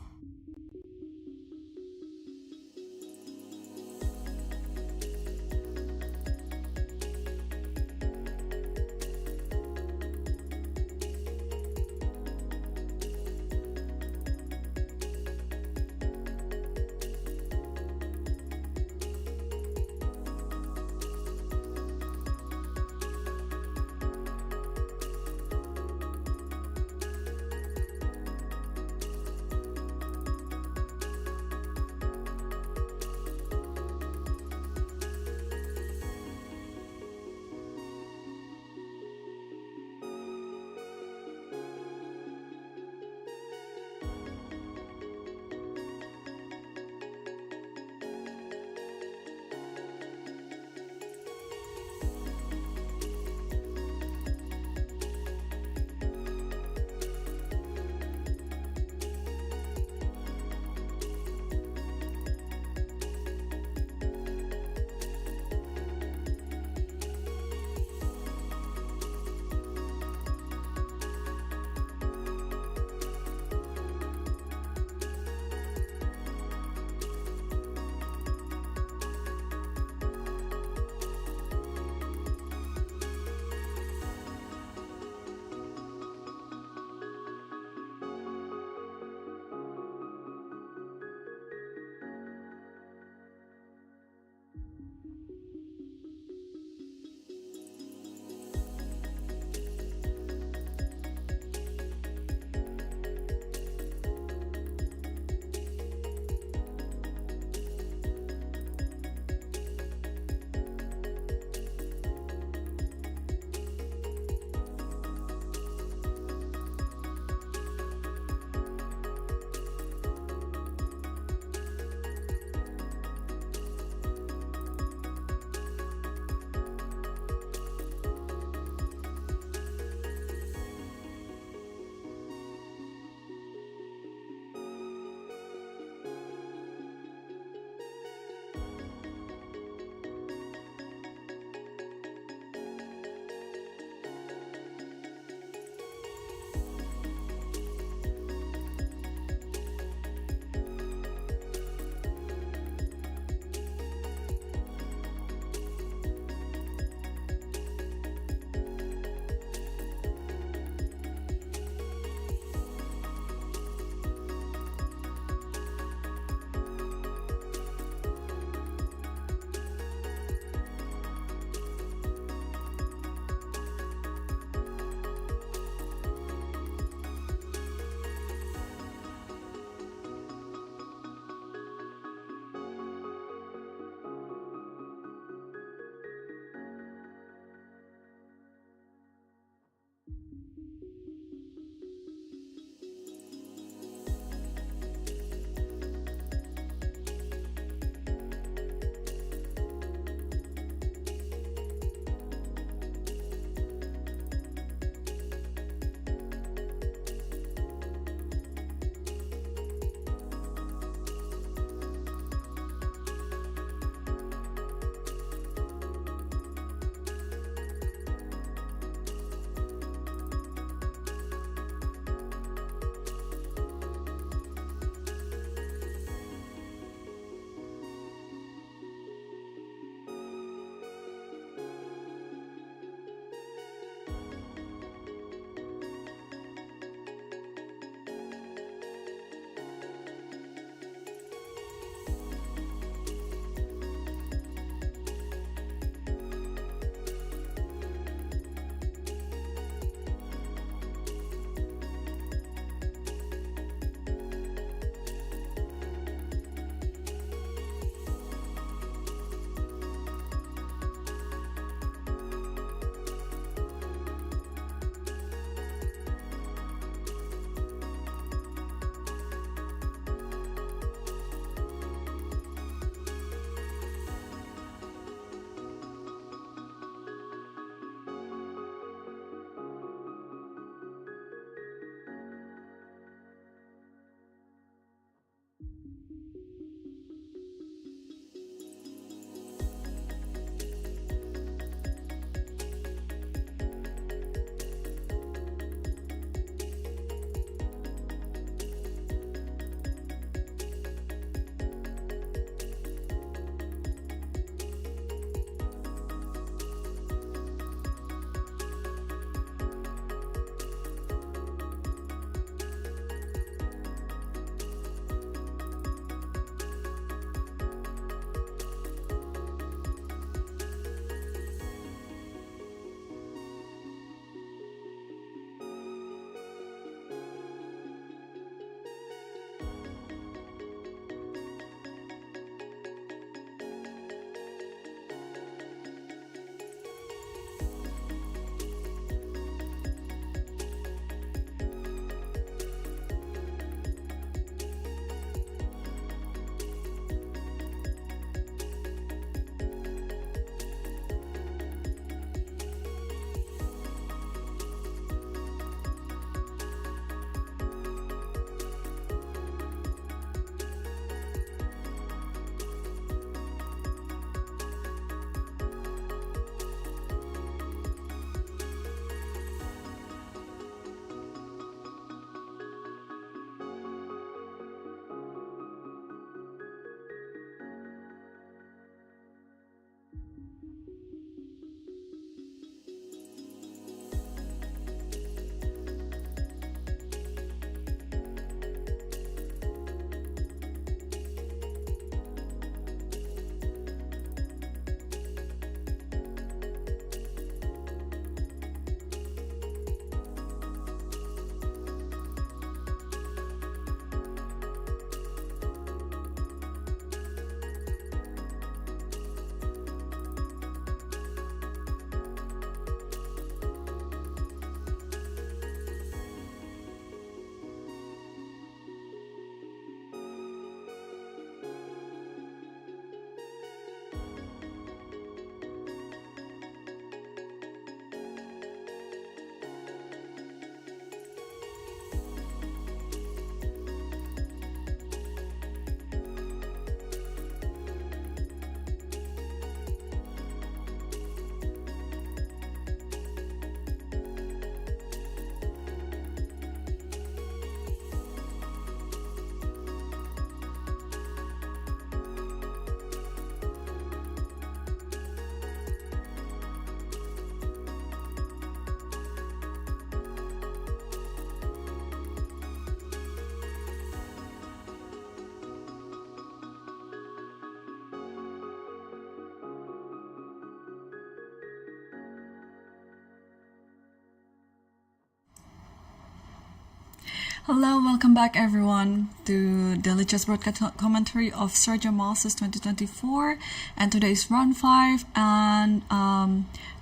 Hello, welcome back everyone to the latest broadcast commentary of Sharjah Masters 2024, and today is round 5, and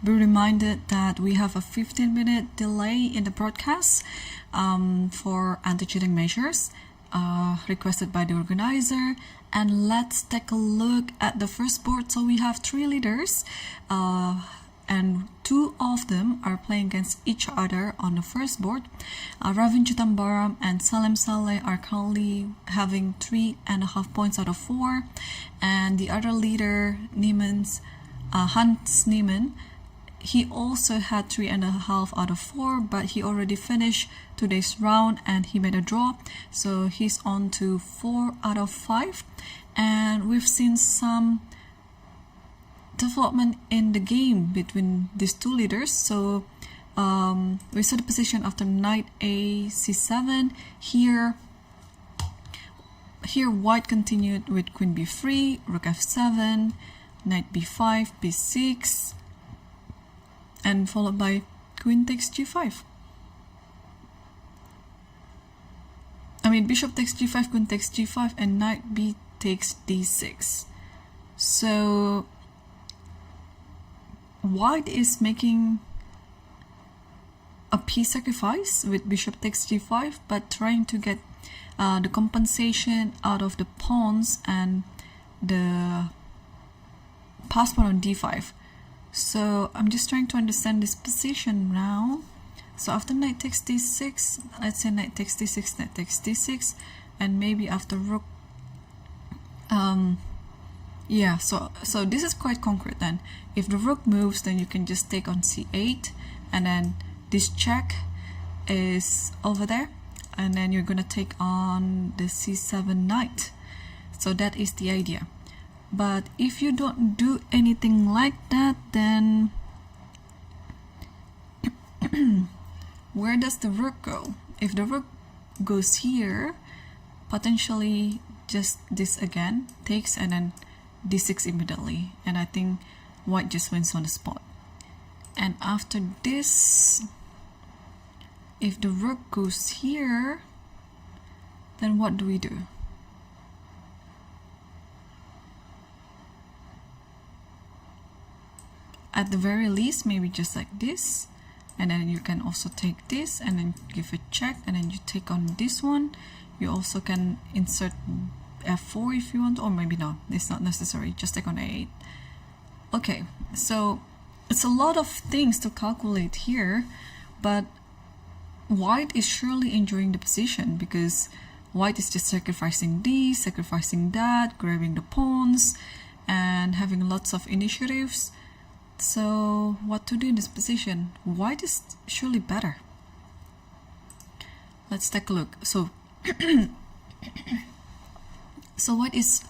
be reminded that we have a 15-minute delay in the broadcast for anti-cheating measures requested by the organizer. And let's take a look at the first board. So we have 3 leaders, and 2 of them are playing against each other on the first board. Ravin Chitambaram and Salim Saleh are currently having 3.5 points out of 4, and the other leader, Hans Niemann, he also had 3.5 out of 4, but he already finished today's round and he made a draw, so he's on to 4 out of 5. And we've seen some development in the game between these 2 leaders. So we saw the position after knight a c7. Here white continued with queen b3, rook f7, knight b5, b6, and followed by queen takes g5. Bishop takes g5, queen takes g5, and knight b takes d6. So white is making a piece sacrifice with bishop takes g5, but trying to get the compensation out of the pawns and the passpawn on d5. So I'm just trying to understand this position now. So after knight takes d6, let's say knight takes d6, knight takes d6, and maybe after rook, yeah, so this is quite concrete then. If the rook moves, then you can just take on c8, and then this check is over there, and then you're gonna take on the c7 knight. So that is the idea. But if you don't do anything like that, then where does the rook go? If the rook goes here, potentially just this again takes, and then d6 immediately, and I think white just wins on the spot. And after this, if the rook goes here, then what do we do? At the very least, maybe just like this, and then you can also take this and then give a check, and then you take on this one. You also can insert f4 if you want, or maybe not, it's not necessary, just take on a8. Okay, so it's a lot of things to calculate here, but white is surely enjoying the position because white is just sacrificing this, sacrificing that, grabbing the pawns, and having lots of initiatives. So what to do in this position? White is surely better. Let's take a look. So so white is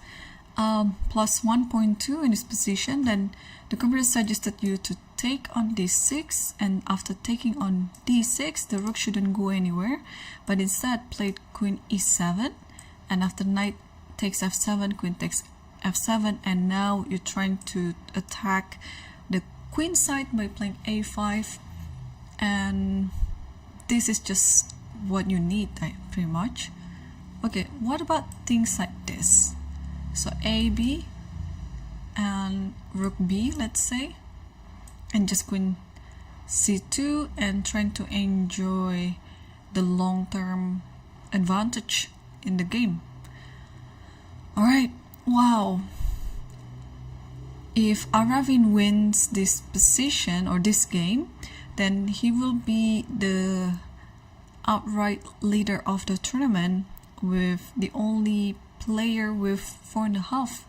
plus 1.2 in this position. Then the computer suggested you to take on d6, and after taking on d6, the rook shouldn't go anywhere, but instead played queen e7, and after knight takes f7, queen takes f7, and now you're trying to attack the queen side by playing a5, and this is just what you need, pretty much. Okay, what about things like this? So a, b, and rook b, let's say, and just queen c2, and trying to enjoy the long-term advantage in the game. Alright, wow. If Aravin wins this position or this game, then he will be the outright leader of the tournament with the only player with 4.5.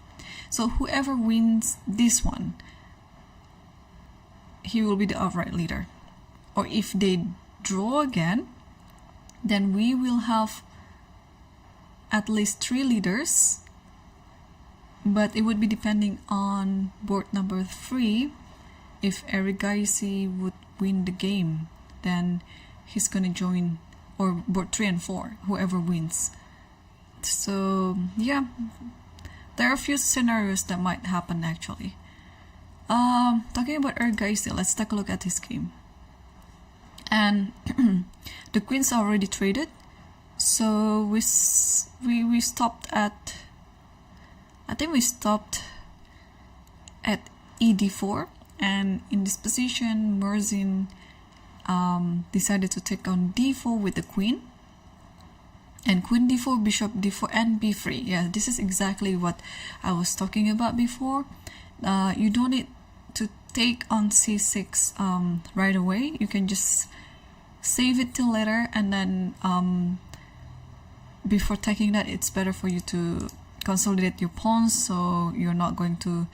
So whoever wins this one, he will be the outright leader. Or if they draw again, then we will have at least 3 leaders, but it would be depending on board number 3. If Erigaisi would win the game, then he's gonna join, or board 3 and 4, whoever wins. So yeah, there are a few scenarios that might happen actually. Talking about Erigaisi, let's take a look at his game. And the queens are already traded, So we stopped at, I think we stopped at ed4, and in this position Merzin decided to take on d4 with the queen, and queen d4, bishop d4, and b3. Yeah, this is exactly what I was talking about before. You don't need to take on c6 right away. You can just save it till later, and then before taking that, it's better for you to consolidate your pawns, so you're not going to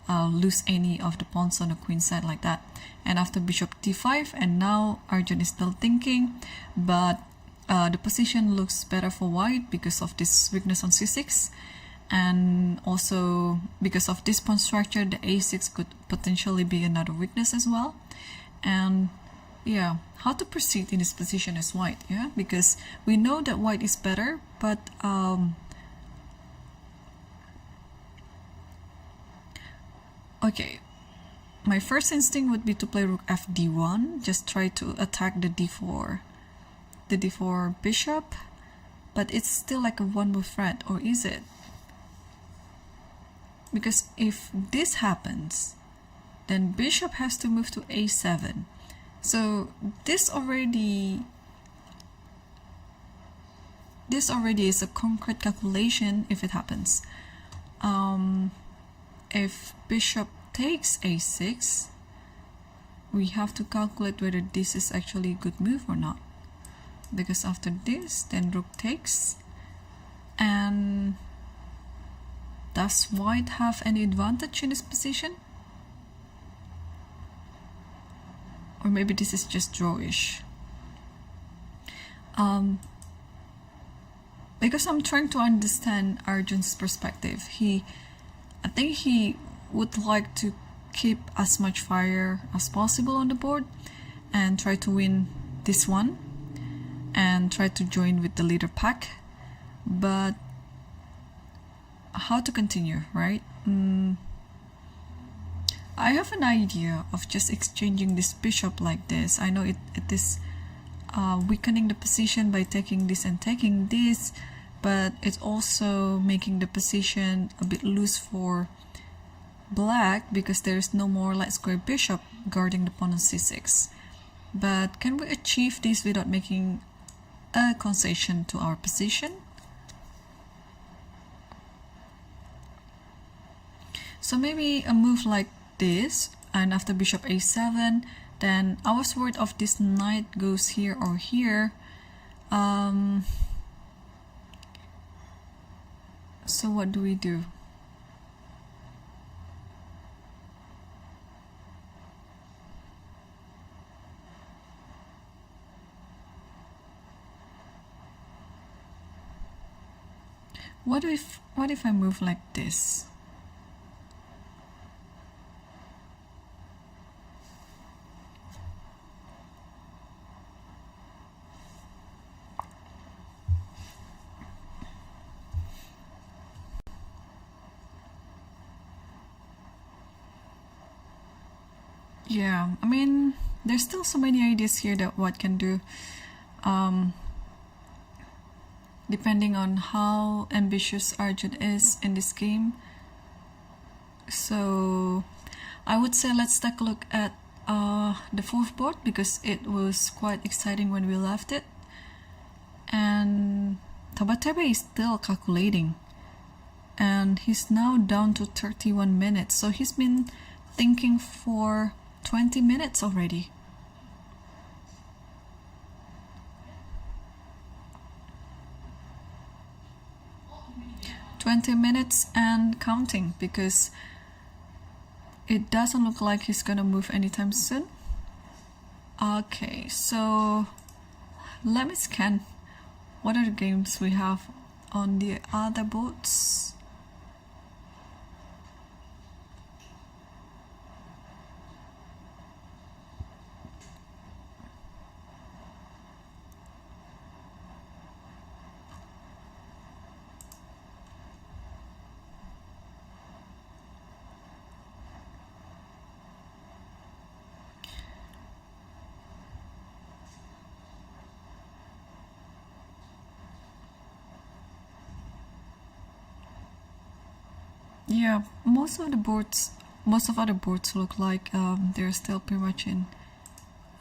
lose any of the pawns on the queen side like that. And after bishop d5, and now Arjun is still thinking, but the position looks better for white because of this weakness on c6, and also because of this pawn structure, the a6 could potentially be another weakness as well. And yeah, how to proceed in this position as white, yeah, because we know that white is better, but okay, my first instinct would be to play rook fd1, just try to attack the d4 bishop, but it's still like a one move threat, or is it? Because if this happens, then bishop has to move to a7. So this already is a concrete calculation if it happens. If bishop takes a6, we have to calculate whether this is actually a good move or not. Because after this, then rook takes, and does white have any advantage in this position? Or maybe this is just drawish. Because I'm trying to understand Arjun's perspective. I think he would like to keep as much fire as possible on the board and try to win this one and try to join with the leader pack. But how to continue, right? I have an idea of just exchanging this bishop like this. I know it is weakening the position by taking this and taking this, but it's also making the position a bit loose for black because there is no more light square bishop guarding the pawn on c6. But can we achieve this without making a concession to our position? So maybe a move like this, and after bishop a7, then I was worried of this knight goes here or here. So what do we do? What if I move like this? Yeah, I mean, there's still so many ideas here that what can do, depending on how ambitious Arjun is in this game. So I would say let's take a look at the fourth board, because it was quite exciting when we left it. And Tabatebe is still calculating, and he's now down to 31 minutes, so he's been thinking for 20 minutes already. minutes and counting, because it doesn't look like he's gonna move anytime soon. Okay, so let me scan what are the games we have on the other boards. Yeah, most of other boards look like they're still pretty much in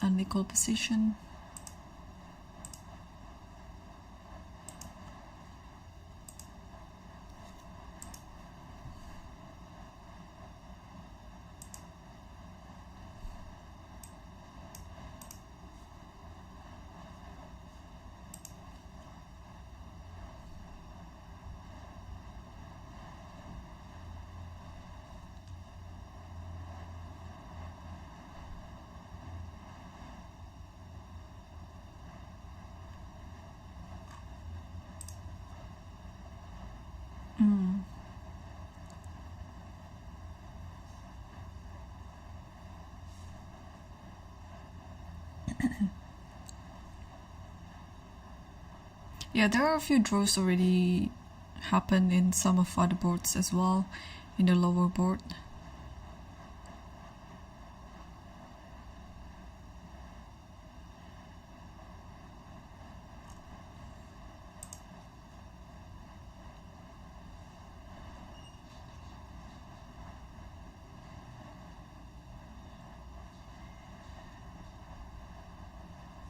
an equal position. Yeah, there are a few draws already happen in some of other boards as well, in the lower board.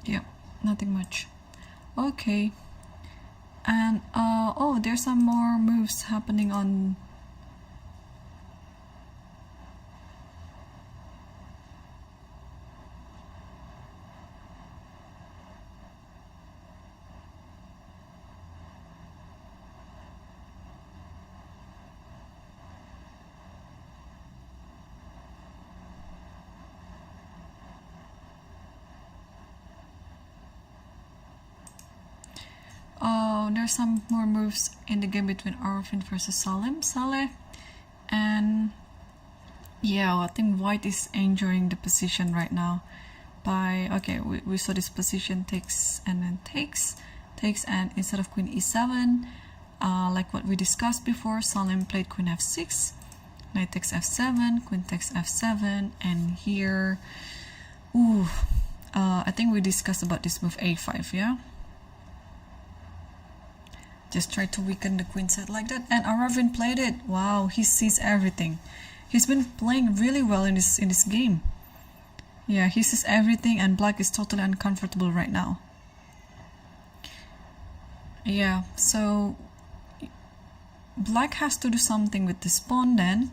Yeah, nothing much. Okay. And oh, there's some more moves happening on. Oh, there's some more moves in the game between Arvin versus Saleh. And yeah, I think White is enjoying the position right now. Okay, we saw this position takes and then takes, and instead of Queen E7, like what we discussed before, Salim played Queen F6, Knight takes F7, Queen takes F7, and here, I think we discussed about this move A5, yeah? Just try to weaken the queen side like that, and Aravin played it. Wow, he sees everything. He's been playing really well in this game. Yeah, he sees everything, and Black is totally uncomfortable right now. Yeah, so Black has to do something with this pawn then.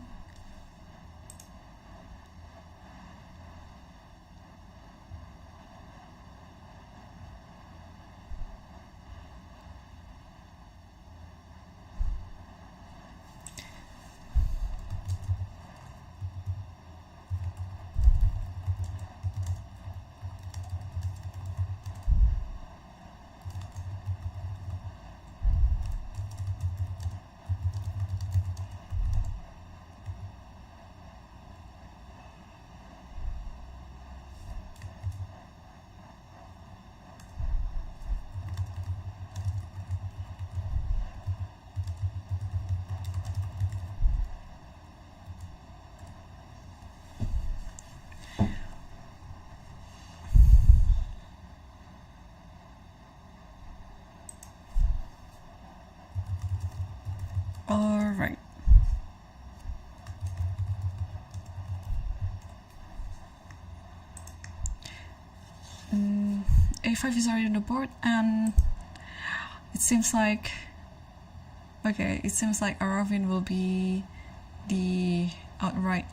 Alright. A5 is already on the board, and it seems like Aravin will be the outright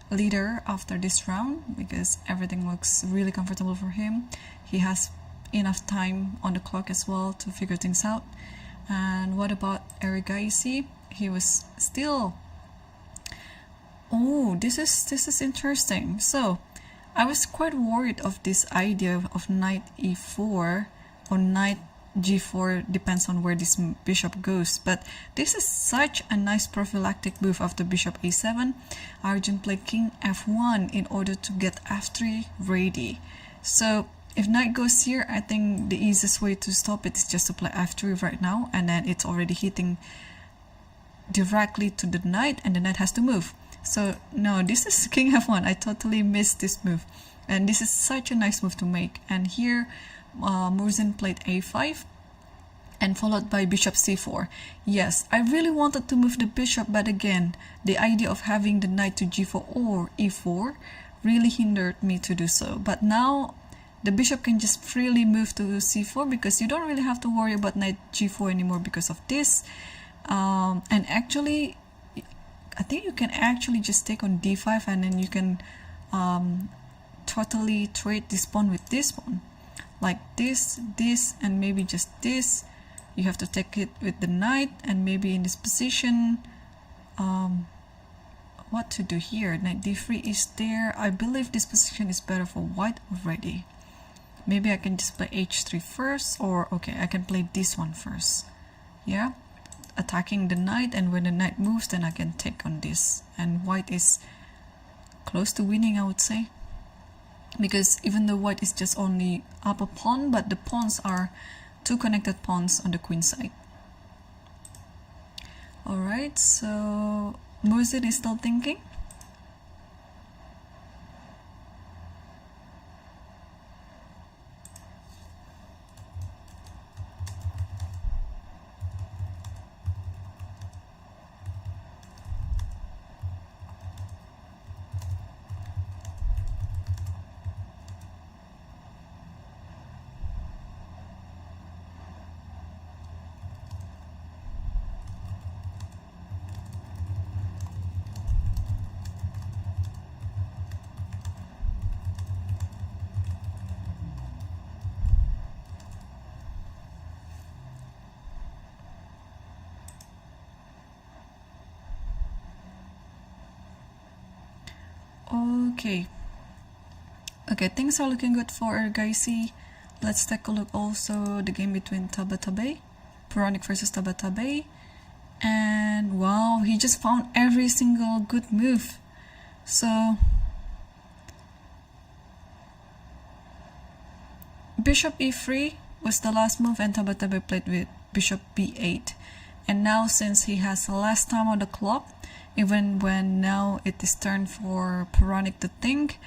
leader after this round because everything looks really comfortable for him. He has enough time on the clock as well to figure things out. And what about Erigaisi? He was still. Oh, this is interesting. So I was quite worried of this idea of knight e4 or knight g4, depends on where this bishop goes, but this is such a nice prophylactic move after bishop a7. Arjun played king f1 in order to get f3 ready. So if knight goes here, I think the easiest way to stop it is just to play f3 right now, and then it's already hitting directly to the knight, and the knight has to move. So no, this is king f1. I totally missed this move, and this is such a nice move to make. And here Murzin played a5, and followed by bishop c4. Yes, I really wanted to move the bishop, but again, the idea of having the knight to g4 or e4 really hindered me to do so. But now the bishop can just freely move to c4 because you don't really have to worry about knight g4 anymore because of this. And actually, I think you can actually just take on d5, and then you can totally trade this pawn with this pawn, like this, and maybe just this. You have to take it with the knight, and maybe in this position, what to do here? Knight d3 is there. I believe this position is better for white already. Maybe I can just play h3 first, or okay, I can play this one first. Yeah, attacking the knight, and when the knight moves, then I can take on this. And white is close to winning, I would say, because even though white is just only up a pawn, but the pawns are two connected pawns on the queen side. Alright, so Murzin is still thinking. Okay, things are looking good for Ergaisi. Let's take a look also the game between Tabatabai, Puranic versus Tabatabai. And wow, he just found every single good move. So bishop e3 was the last move, and Tabatabai played with bishop b8. And now, since he has less time on the clock, even when now it is turn for Puranic to think,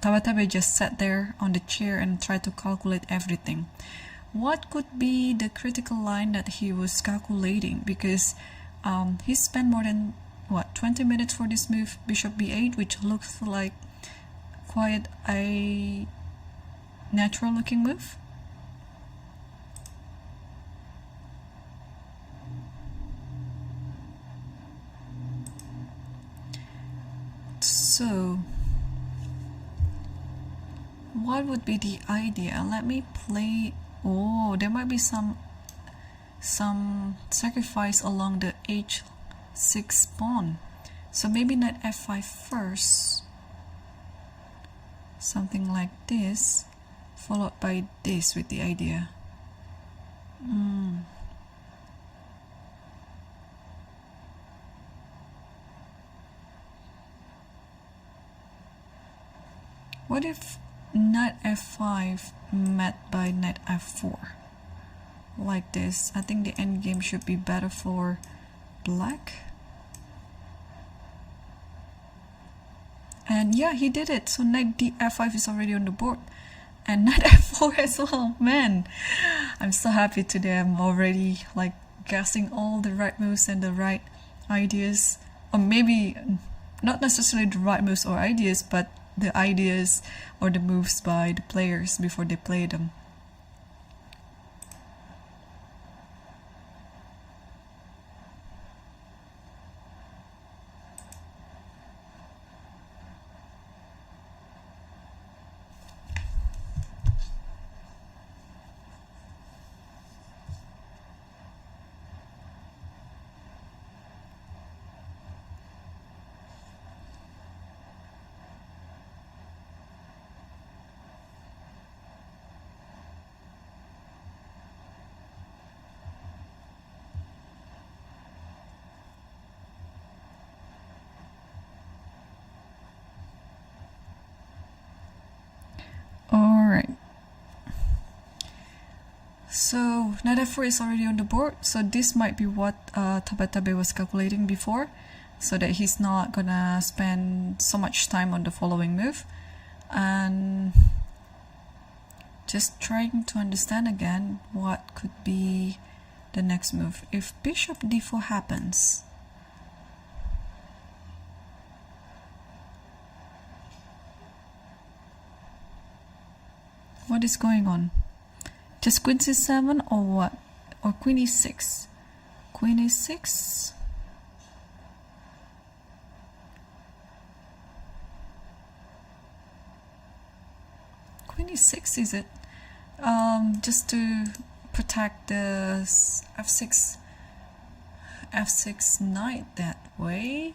Tabatabai just sat there on the chair and tried to calculate everything. What could be the critical line that he was calculating? Because he spent more than 20 minutes for this move, bishop b8, which looks like quite a natural looking move. So what would be the idea? Let me play. Oh, there might be some sacrifice along the h6 pawn. So maybe knight f5 first, something like this, followed by this with the idea. What if knight f5 met by knight f4? Like this. I think the endgame should be better for black. And yeah, he did it. So knight f5 is already on the board. And knight f4 as well. Man, I'm so happy today. I'm already like guessing all the right moves and the right ideas. Or maybe not necessarily the right moves or ideas, but the ideas or the moves by the players before they play them. Alright, so knight f4 is already on the board, so this might be what Tabatabai was calculating before, so that he's not gonna spend so much time on the following move. And just trying to understand again what could be the next move. If bishop d4 happens, what is going on? Just queen c7 or what? Or queen e6? Queen e6? Queen e6 is it? Just to protect the f6 knight that way.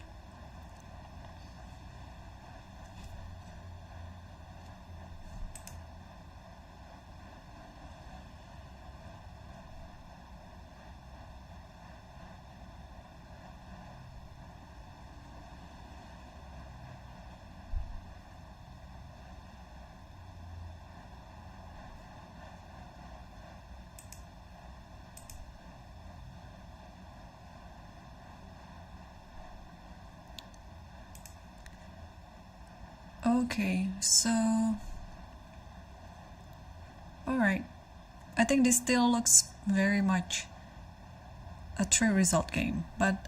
Okay, so alright, I think this still looks very much a true result game, but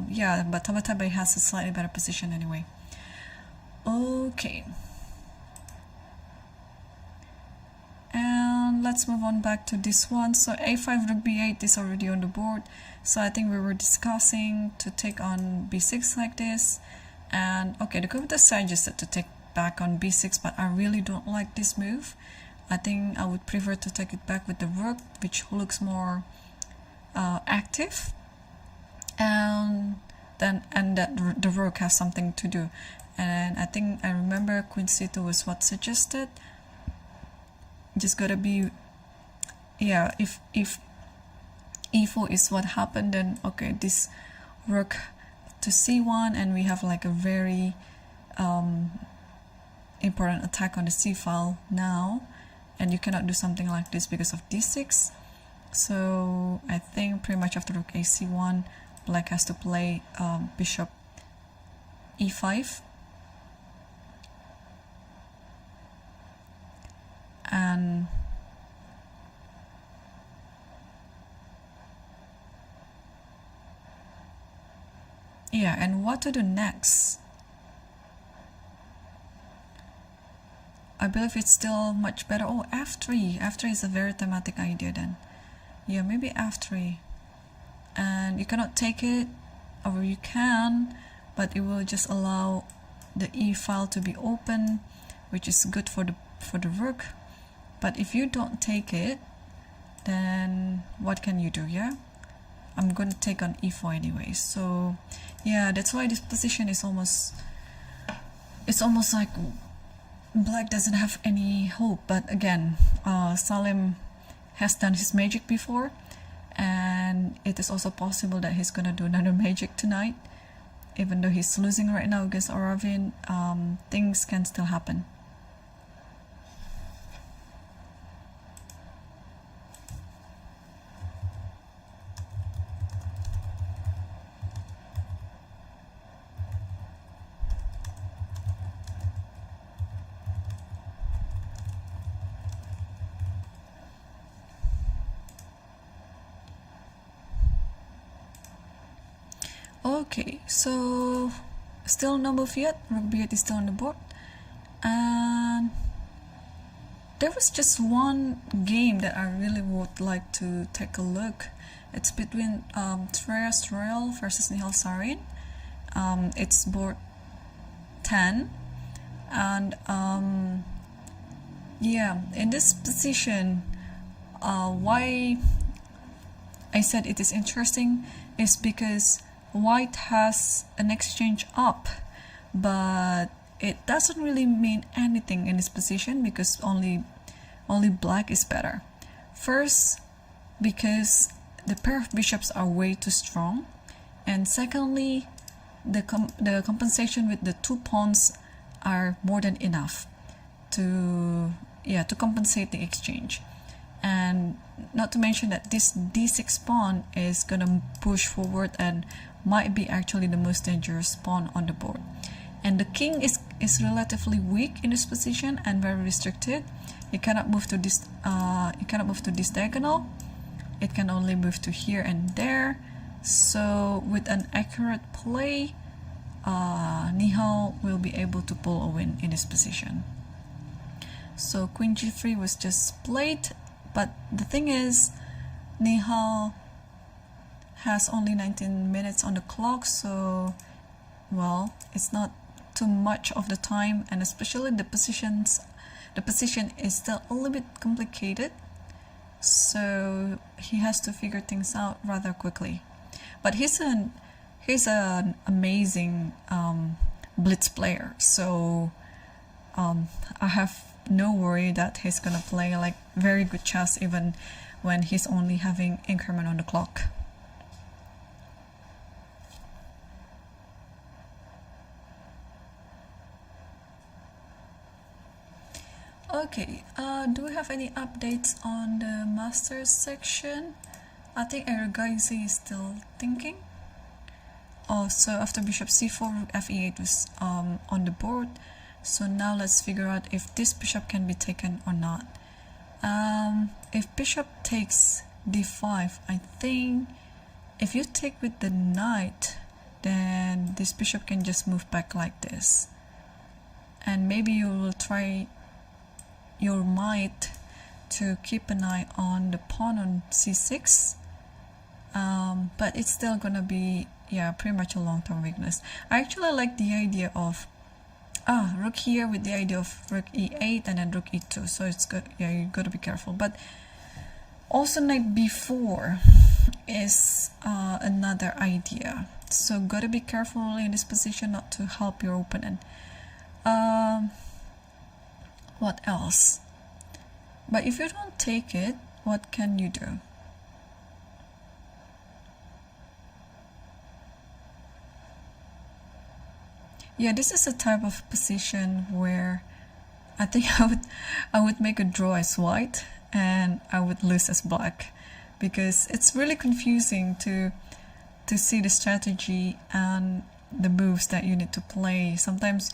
yeah, but Tabatabai has a slightly better position anyway. Okay, and let's move on back to this one. So a5 rook b8 is already on the board, so I think we were discussing to take on b6 like this. And okay, the computer suggested to take back on b6, but I really don't like this move. I think I would prefer to take it back with the rook, which looks more active, and that the rook has something to do. And I think I remember queen c2 was what suggested. Just gotta be, yeah, if e4 is what happened, then okay, this rook to c1, and we have like a very important attack on the c file now, and you cannot do something like this because of d6. So I think pretty much after rook ac1, black has to play bishop e5, and yeah, and what to do next? I believe it's still much better. Oh, f3. f3 is a very thematic idea then. Yeah, maybe f3. And you cannot take it, or you can, but it will just allow the e file to be open, which is good for the rook. But if you don't take it, then what can you do? Yeah, I'm going to take on e4 anyway. So yeah, that's why this position is almost, it's almost like black doesn't have any hope. But again, Salim has done his magic before, and it is also possible that he's gonna do another magic tonight. Even though he's losing right now against Oravin, things can still happen. Okay, so still no move yet. Rook b8 is still on the board, and there was just one game that I really would like to take a look. It's between Treas Royal versus Nihal Sarin. It's board 10, and yeah, in this position, why I said it is interesting is because white has an exchange up, but it doesn't really mean anything in this position because only black is better. First, because the pair of bishops are way too strong, and secondly, the compensation with the two pawns are more than enough to compensate the exchange. And not to mention that this d6 pawn is gonna push forward and might be actually the most dangerous pawn on the board. And the king is relatively weak in this position and very restricted. It cannot move to this. It cannot move to this diagonal. It can only move to here and there. So with an accurate play, Nihal will be able to pull a win in this position. So Queen G3 was just played, but the thing is, Nihal has only 19 minutes on the clock, so well, it's not too much of the time, and especially the position is still a little bit complicated, so he has to figure things out rather quickly. But he's an amazing blitz player, so I have no worry that he's gonna play like very good chess even when he's only having increment on the clock. Okay, do we have any updates on the Masters section? I think Ergaisi is still thinking. Oh, so after bishop c4, rook fe8 was on the board. So now let's figure out if this bishop can be taken or not. If bishop takes d5, I think if you take with the knight, then this bishop can just move back like this. And maybe you will try your might to keep an eye on the pawn on c6. But it's still gonna be, yeah, pretty much a long-term weakness. I actually like the idea of rook here with the idea of rook e8 and then rook e2, so it's good. Yeah, you gotta be careful. But also knight b4 is another idea, so gotta be careful in this position not to help your opponent. What else? But if you don't take it, what can you do? Yeah, this is a type of position where I think I would make a draw as white and I would lose as black, because it's really confusing to see the strategy and the moves that you need to play. Sometimes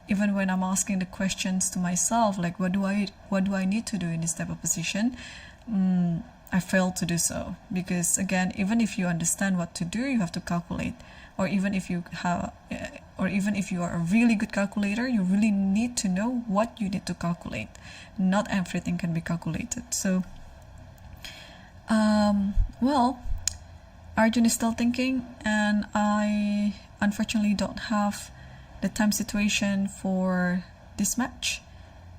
even when I'm asking the questions to myself, like what do I need to do in this type of position, I fail to do so, because again, even if you understand what to do, you have to calculate. Or even if you are a really good calculator, you really need to know what you need to calculate. Not everything can be calculated. So, well, Arjun is still thinking, and I unfortunately don't have the time situation for this match.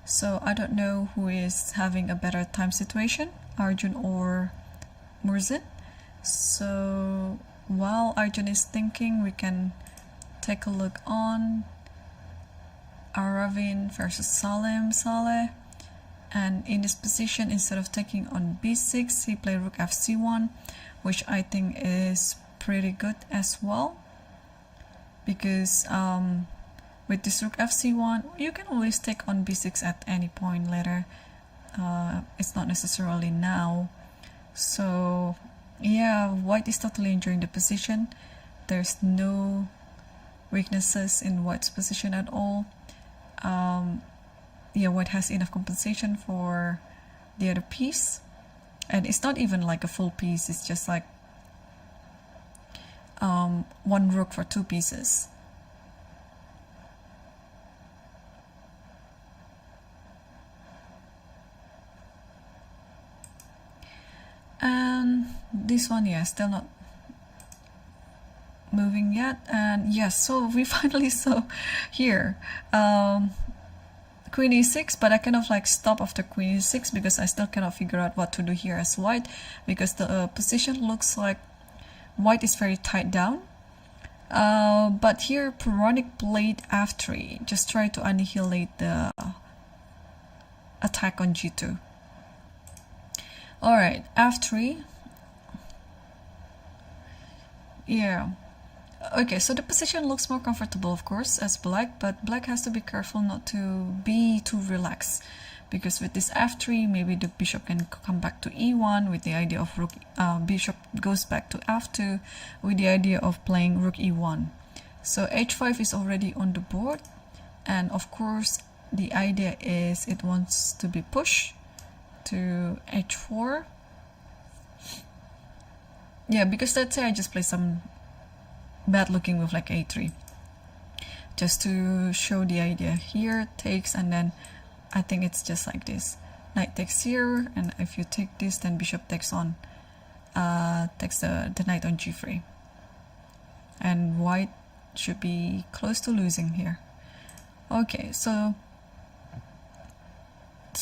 So I don't know who is having a better time situation, Arjun or Murzin. So while Arjun is thinking, we can take a look on Aravin versus Saleh. And in this position, instead of taking on b6, he played rook fc1, which I think is pretty good as well, because with this rook fc1, you can always take on b6 at any point later. It's not necessarily now. So yeah, white is totally enjoying the position. There's no weaknesses in white's position at all. Yeah, white has enough compensation for the other piece, and it's not even like a full piece, it's just like one rook for two pieces. And this one, yeah, still not moving yet. And yes, so we finally saw here queen e6, but I kind of like stop after queen e6 because I still cannot figure out what to do here as white, because the position looks like white is very tight down. But here Puranic played f3, just try to annihilate the attack on g2. Alright, f3. Yeah. Okay, so the position looks more comfortable, of course, as black, but black has to be careful not to be too relaxed, because with this f3, maybe the bishop can come back to e1 with the idea of rook, bishop goes back to f2 with the idea of playing rook e1. So h5 is already on the board, and of course the idea is it wants to be pushed to h4. Yeah, because let's say I just play some bad looking move like a3, just to show the idea. Here takes, and then I think it's just like this. Knight takes here, and if you take this, then bishop takes on, takes the knight on g3, and white should be close to losing here. Okay, so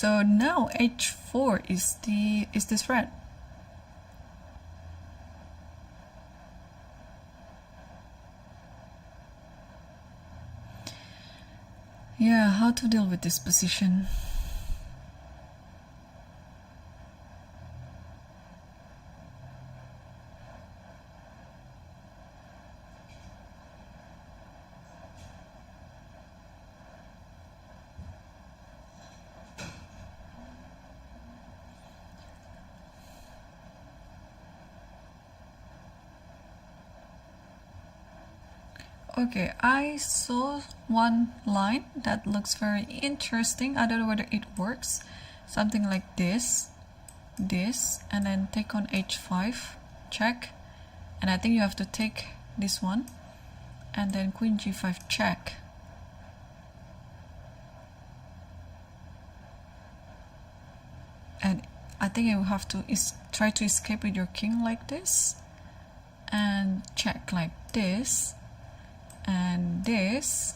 now h4 is this red. Yeah, how to deal with this position? Okay, I saw one line that looks very interesting. I don't know whether it works. Something like this, and then take on h5, check. And I think you have to take this one, and then queen g5 check. And I think you have to try to escape with your king like this, and check like this, and this,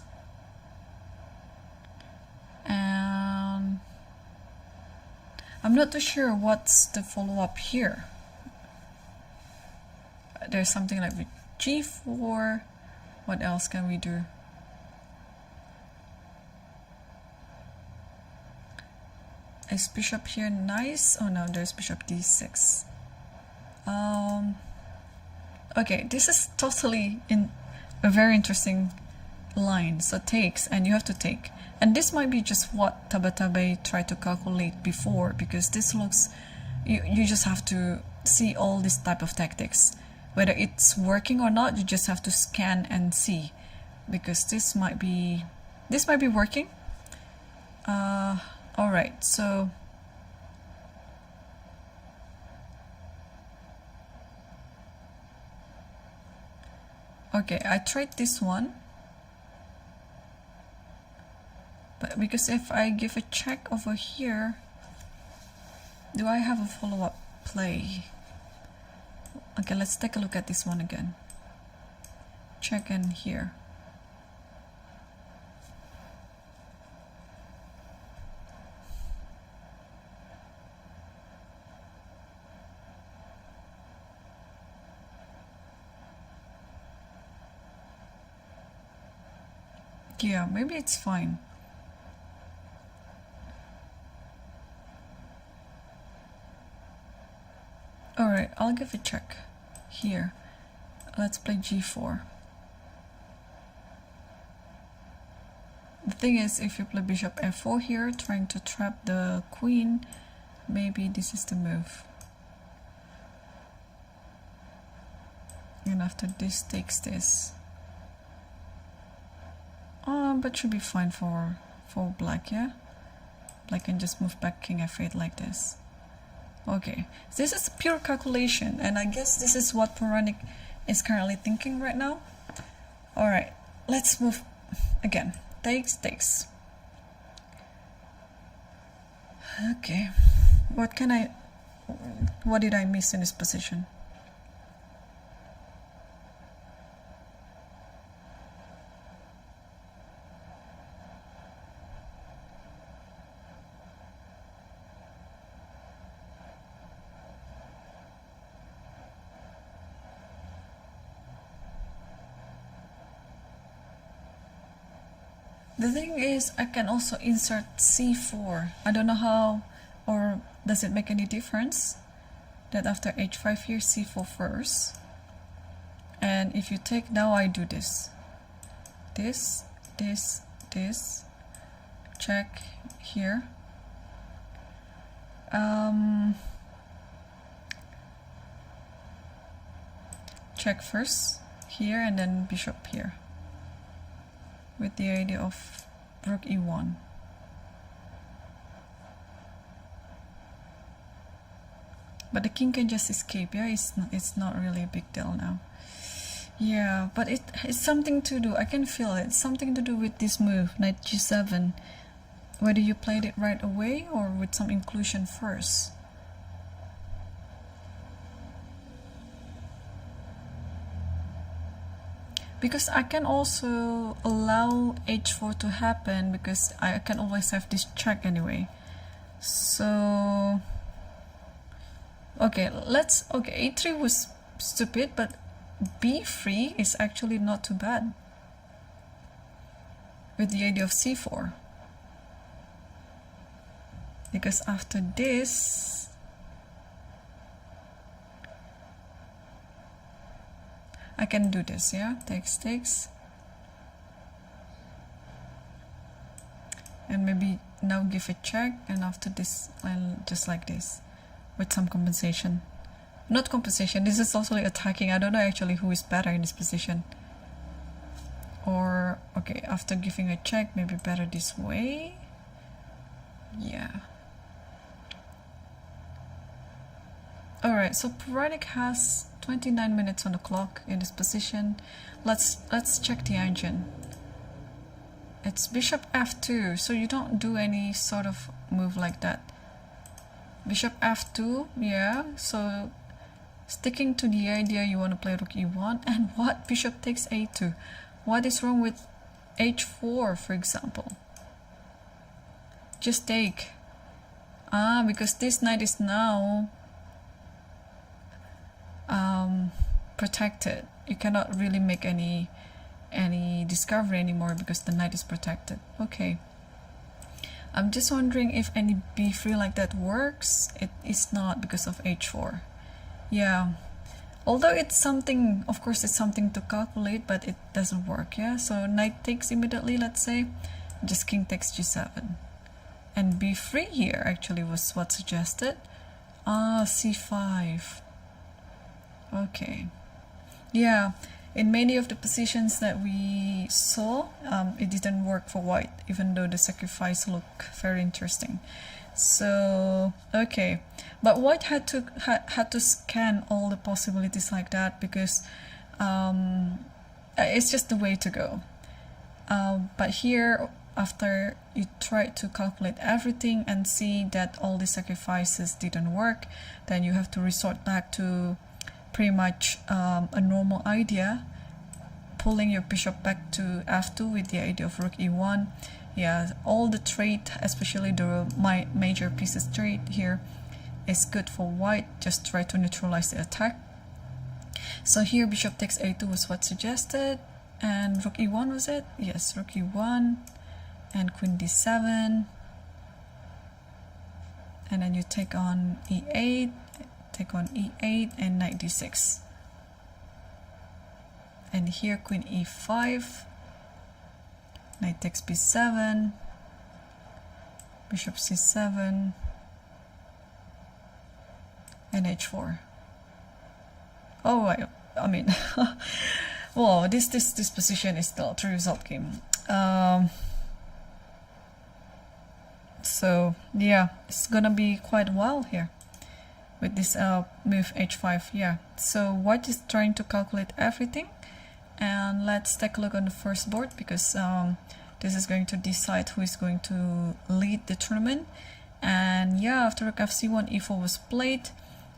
and I'm not too sure what's the follow-up here. There's something like with g4. What else can we do? Is bishop here nice? Oh no, there's bishop d6. Okay, this is totally in a very interesting line. So takes, and you have to take. And this might be just what Tabatabai tried to calculate before, because this looks, you just have to see all this type of tactics. Whether it's working or not, you just have to scan and see, because this might be working. All right, so okay, I tried this one, but because if I give a check over here, do I have a follow-up play? Okay, let's take a look at this one again. Check in here. Yeah, maybe it's fine. Alright, I'll give a check here. Let's play g4. The thing is, if you play bishop f4 here, trying to trap the queen, maybe this is the move. And after this takes this. But should be fine for black, yeah? Black can just move back king f8 like this. Okay, this is pure calculation, and I guess this is what Puranik is currently thinking right now. Alright, let's move again. Takes. Okay, what did I miss in this position? The thing is, I can also insert c4. I don't know how, or does it make any difference that after h5 here, c4 first? And if you take, now I do this. This, check here. Check first here, and then bishop here, with the idea of rook e1. But the king can just escape. Yeah, it's not really a big deal now. Yeah, but it's something to do. I can feel it. It's something to do with this move, knight g7. Whether you played it right away or with some inclusion first. Because I can also allow h4 to happen, because I can always have this check anyway. So okay, a3 was stupid, but b3 is actually not too bad with the idea of c4, because after this I can do this. Yeah, takes, and maybe now give a check, and after this I'll just like this with some compensation. Not compensation, this is also like attacking. I don't know actually who is better in this position. Or okay, after giving a check, maybe better this way. Yeah. Alright, so Puranik has 29 minutes on the clock in this position. Let's check the engine. It's bishop f2, so you don't do any sort of move like that. Bishop f2, yeah, so sticking to the idea you want to play rook e1, and what? Bishop takes a2. What is wrong with h4, for example? Just take. Because this knight is now protected. You cannot really make any discovery anymore because the knight is protected. Okay. I'm just wondering if any b3 like that works. It is not because of h4. Yeah. Although it's something, of course it's something to calculate, but it doesn't work. Yeah. So knight takes immediately, let's say. Just king takes g7. And b3 here actually was what suggested. c5. Okay. Yeah, in many of the positions that we saw, it didn't work for white, even though the sacrifice looked very interesting. So okay, but white had to scan all the possibilities like that, because it's just the way to go. But here, after you try to calculate everything and see that all the sacrifices didn't work, then you have to resort back to pretty much a normal idea, pulling your bishop back to f2 with the idea of rook e1. Yeah, all the trade, especially the major pieces trade here, is good for white. Just try to neutralize the attack. So here bishop takes a2 was what suggested, and rook e1 was it? Yes, rook e1 and queen d7, and then you take on e8, take on e8 and knight d6, and here queen e5, knight takes b7, bishop c7, and h4. Oh, I mean, well, this position is still a 3-result game. So yeah, it's gonna be quite a while here with this move h5. Yeah, so white is trying to calculate everything, and let's take a look on the first board, because this is going to decide who is going to lead the tournament. And yeah, after rook fc1, e4 was played.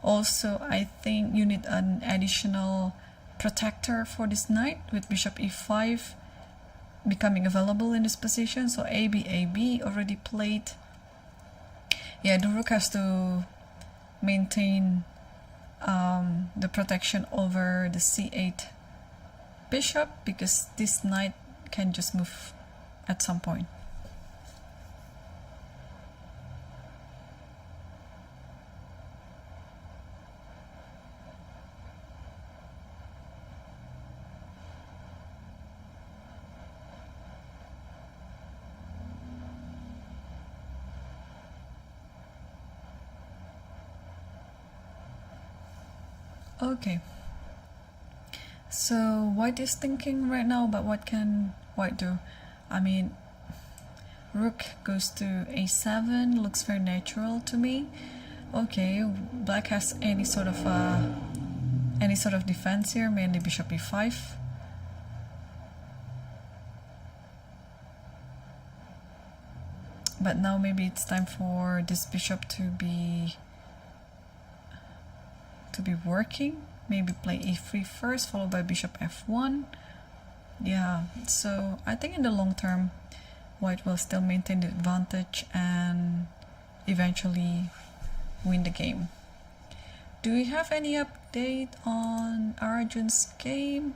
Also, I think you need an additional protector for this knight, with bishop e5 becoming available in this position. So AB already played. Yeah, the rook has to maintain the protection over the c8 bishop, because this knight can just move at some point. Okay, so white is thinking right now, but what can white do? I mean, rook goes to a7, looks very natural to me. Okay, black has any sort of defense here, mainly bishop e5. But now maybe it's time for this bishop to be working. Maybe play e3 first, followed by bishop f1. Yeah, so I think in the long term, white will still maintain the advantage and eventually win the game. Do we have any update on Arjun's game?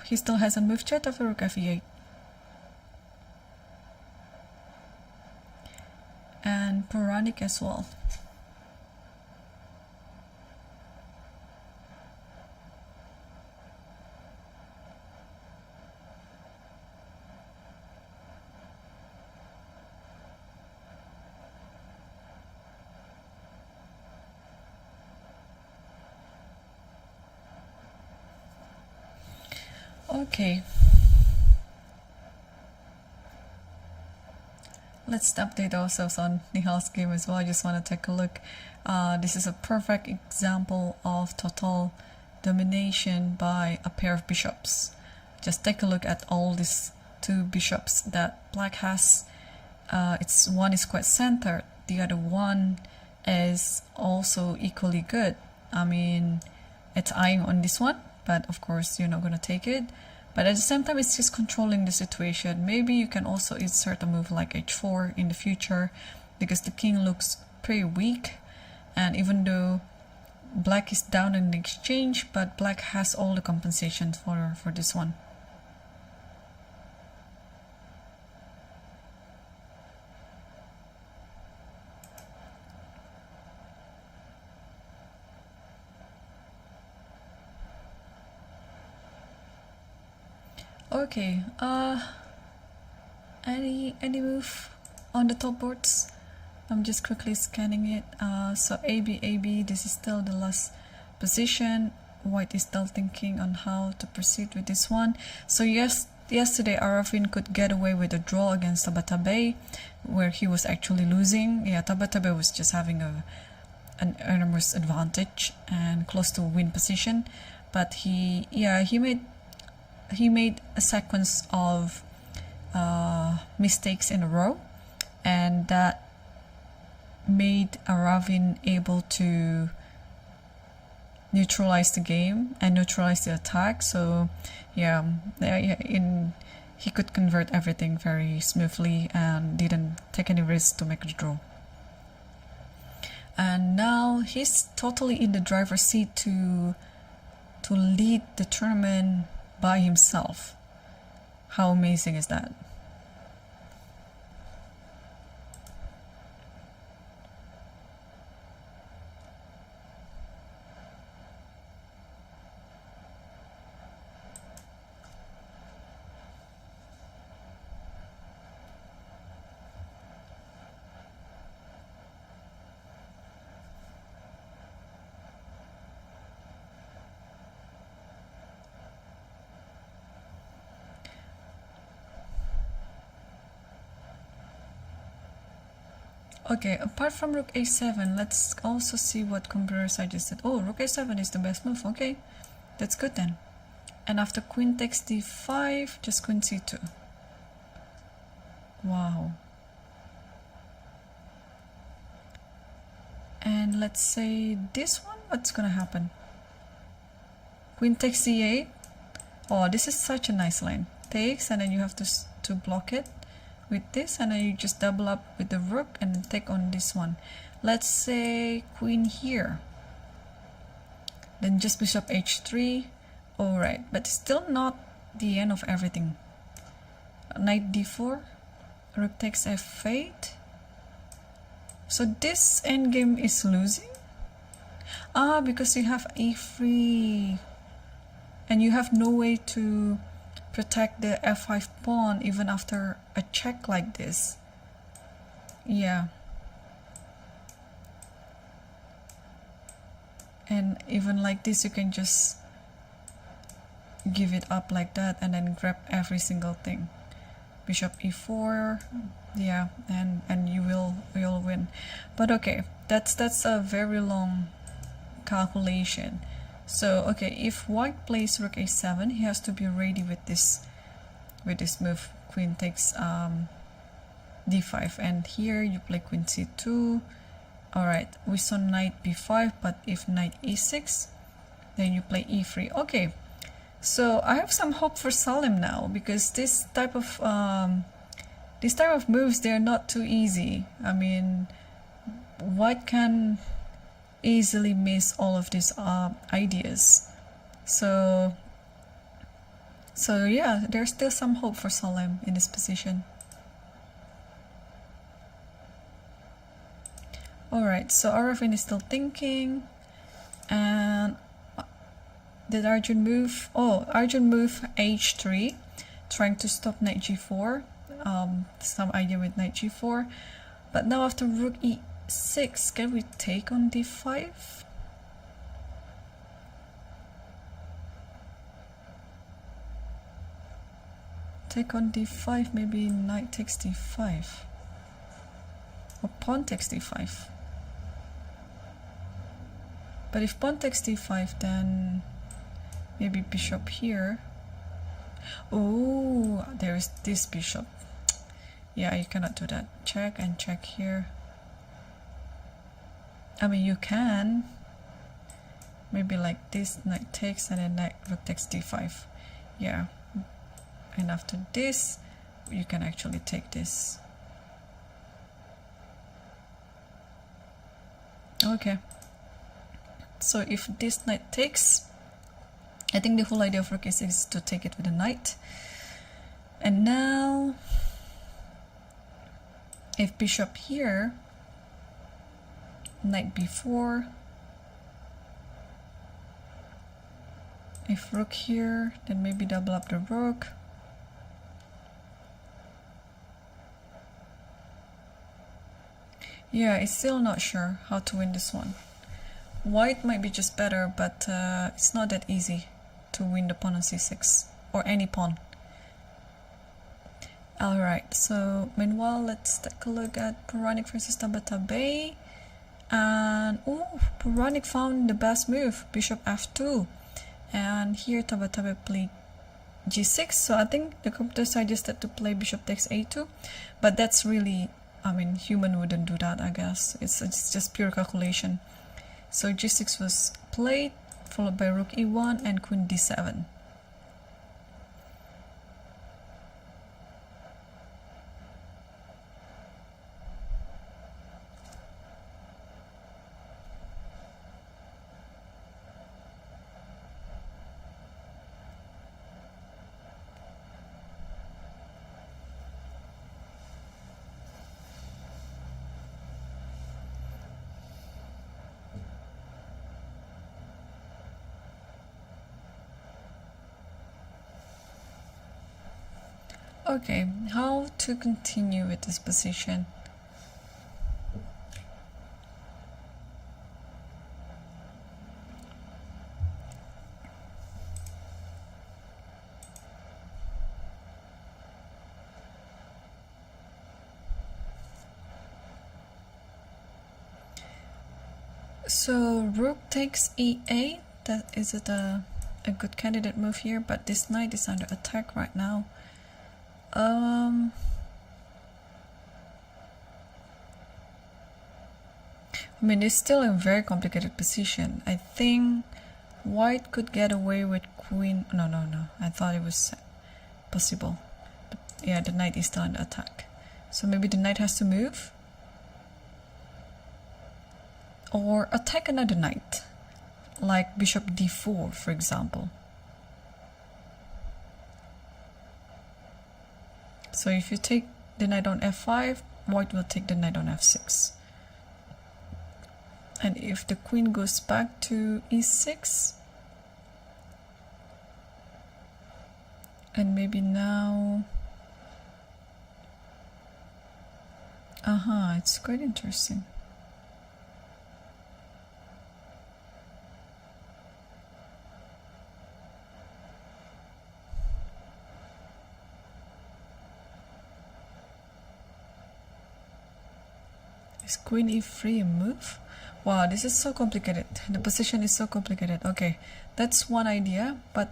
He still hasn't moved yet after rook f8. And Puranik as well. Okay, let's update ourselves on Nihal's game as well. I just want to take a look. This is a perfect example of total domination by a pair of bishops. Just take a look at all these two bishops that black has. It's one is quite centered, the other one is also equally good. I mean, it's eyeing on this one, but of course you're not going to take it. But at the same time, it's just controlling the situation. Maybe you can also insert a move like h4 in the future, because the king looks pretty weak. And even though black is down in the exchange, but black has all the compensations for this one. Okay, any move on the top boards? I'm just quickly scanning it. So AB, this is still the last position. White is still thinking on how to proceed with this one. So yesterday Arafin could get away with a draw against Tabatabai, where he was actually losing. Yeah, Tabatabai was just having an enormous advantage and close to win position, but he made a sequence of mistakes in a row, and that made Aravin able to neutralize the game and neutralize the attack. So yeah, he could convert everything very smoothly and didn't take any risk to make the draw. And now he's totally in the driver's seat to lead the tournament by himself. How amazing is that? Okay, apart from rook a7, let's also see what computer suggested. Oh, rook a7 is the best move. Okay, that's good then. And after queen takes d5, just queen c2. Wow. And let's say this one, what's gonna happen? Queen takes c8. Oh, this is such a nice line. Takes, and then you have to block it with this, and then you just double up with the rook and then take on this one. Let's say queen here, then just bishop h3. All right, but still not the end of everything. Knight d4, rook takes f8. So this endgame is losing. Because you have e3 and you have no way to protect the f5 pawn even after a check like this. Yeah. And even like this, you can just give it up like that and then grab every single thing. bishop e4. Yeah, and you'll win. But okay, that's a very long calculation. So okay, if white plays rook a7, he has to be ready with this move. Queen takes d5, and here you play queen c2. All right, we saw knight b5, but if knight e6, then you play e3. Okay, so I have some hope for Salim now, because this type of moves, they're not too easy. I mean, white can easily miss all of these ideas. So yeah, there's still some hope for Salim in this position. Alright, so Arafin is still thinking. And did Arjun move? Oh, Arjun moved h3, trying to stop knight g4. Some idea with knight g4. But now after rook e6, can we take on d5? Take on d5, maybe knight takes d5. Or pawn takes d5. But if pawn takes d5, then maybe bishop here. Oh, there is this bishop. Yeah, you cannot do that. Check and check here. I mean, you can. Maybe like this, knight takes, and then knight rook takes d5. Yeah. And after this, you can actually take this. Okay. So if this knight takes, I think the whole idea of rook e6 is to take it with a knight. And now, if bishop here, knight b4. If rook here, then maybe double up the rook. Yeah, it's still not sure how to win this one. White might be just better, but it's not that easy to win the pawn on c6, or any pawn. Alright, so meanwhile, let's take a look at Puranik versus Tabatabai. And Puranik found the best move, bishop f2. And here Tabatabai played g6, so I think the computer suggested to play bishop takes a2, but that's really, I mean, human wouldn't do that, I guess. It's just pure calculation. So g6 was played, followed by rook e1 and queen d7. Okay, how to continue with this position? So rook takes e8. That is it a good candidate move here, but this knight is under attack right now. I mean, it's still a very complicated position. I think white could get away with queen. No. I thought it was possible. But yeah, the knight is still under attack. So maybe the knight has to move. Or attack another knight. Like bishop d4, for example. So if you take the knight on f5, white will take the knight on f6. And if the queen goes back to e6, and maybe now, it's quite interesting. e6, queen e3 move. Wow, this is so complicated. The position is so complicated. Okay, that's one idea, but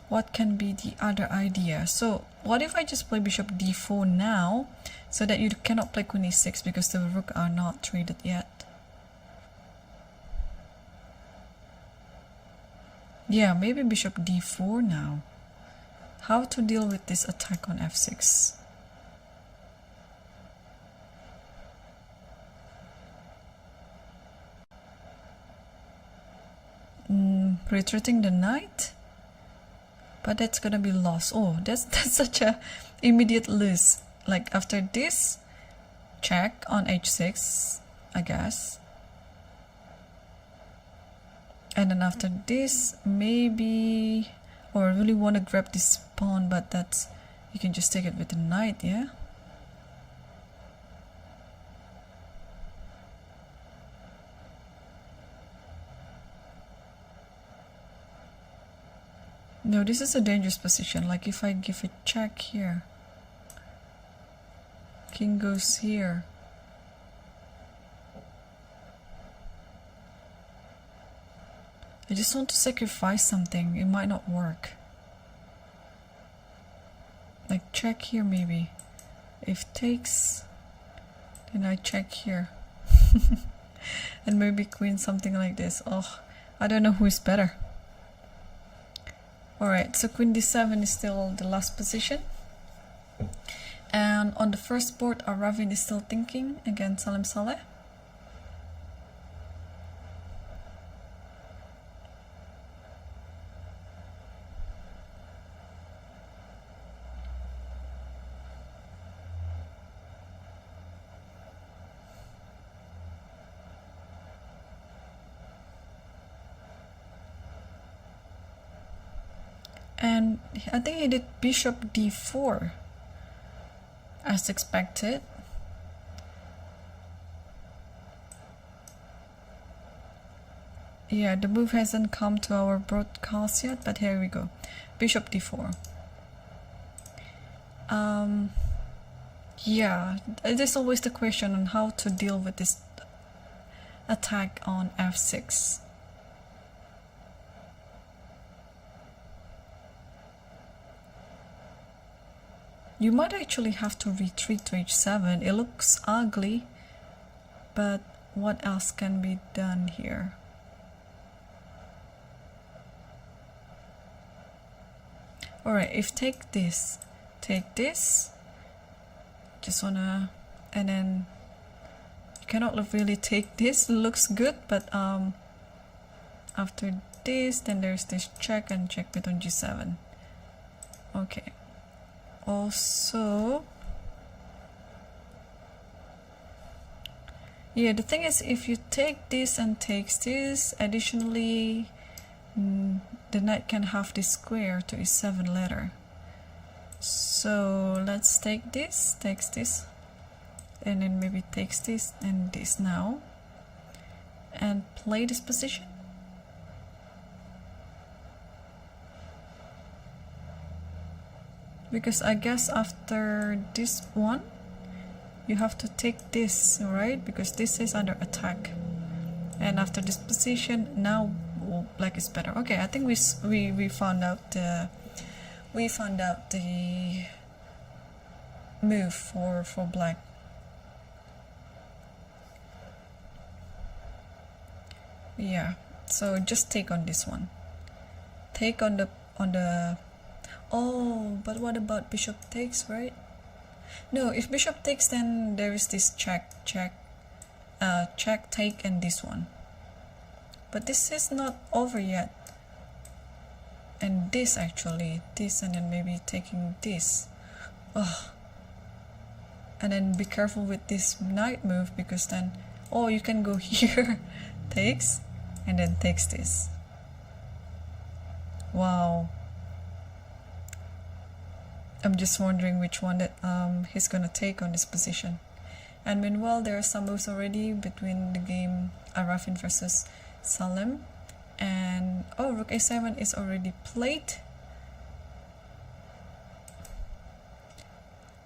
what can be the other idea? So what if I just play bishop d4 now, so that you cannot play queen e6 because the rook are not traded yet? Yeah, maybe bishop d4 now. How to deal with this attack on f6? Retreating the knight, but that's gonna be lost. Oh, that's such a immediate lose. Like after this, check on h6, I guess, and then after this, maybe, or I really want to grab this pawn, but that's, you can just take it with the knight, yeah. No, this is a dangerous position. Like if I give a check here, king goes here. I just want to sacrifice something. It might not work. Like check here maybe. If takes, then I check here. And maybe queen, something like this. Oh, I don't know who is better. Alright, so queen d7 is still the last position. And on the first board, Aravin is still thinking against Salim Saleh. And I think he did bishop d4 as expected. Yeah, the move hasn't come to our broadcast yet, but here we go. Bishop d4. Yeah, there's always the question on how to deal with this attack on f6. You might actually have to retreat to h7. It looks ugly, but what else can be done here? Alright, if take this, just wanna, and then you cannot really take this. It looks good, but after this, then there's this check and checkmate on g7. Okay. Also, yeah, the thing is, if you take this and takes this, additionally, the knight can have this square to e7 later. So let's take this, takes this, and then maybe takes this and this now, and play this position. Because I guess after this one, you have to take this, right? Because this is under attack. And after this position, now black is better. Okay, I think we found out the move for black. Yeah. So just take on this one. Take on the oh, but what about bishop takes, right? No, if bishop takes, then there is this check, take, and this one. But this is not over yet. And this actually, this, and then maybe taking this. Oh. And then be careful with this knight move, because then, oh, you can go here, takes, and then takes this. Wow. I'm just wondering which one that he's gonna take on this position. And meanwhile, there are some moves already between the game Arafin versus Salim. And oh, rook a7 is already played.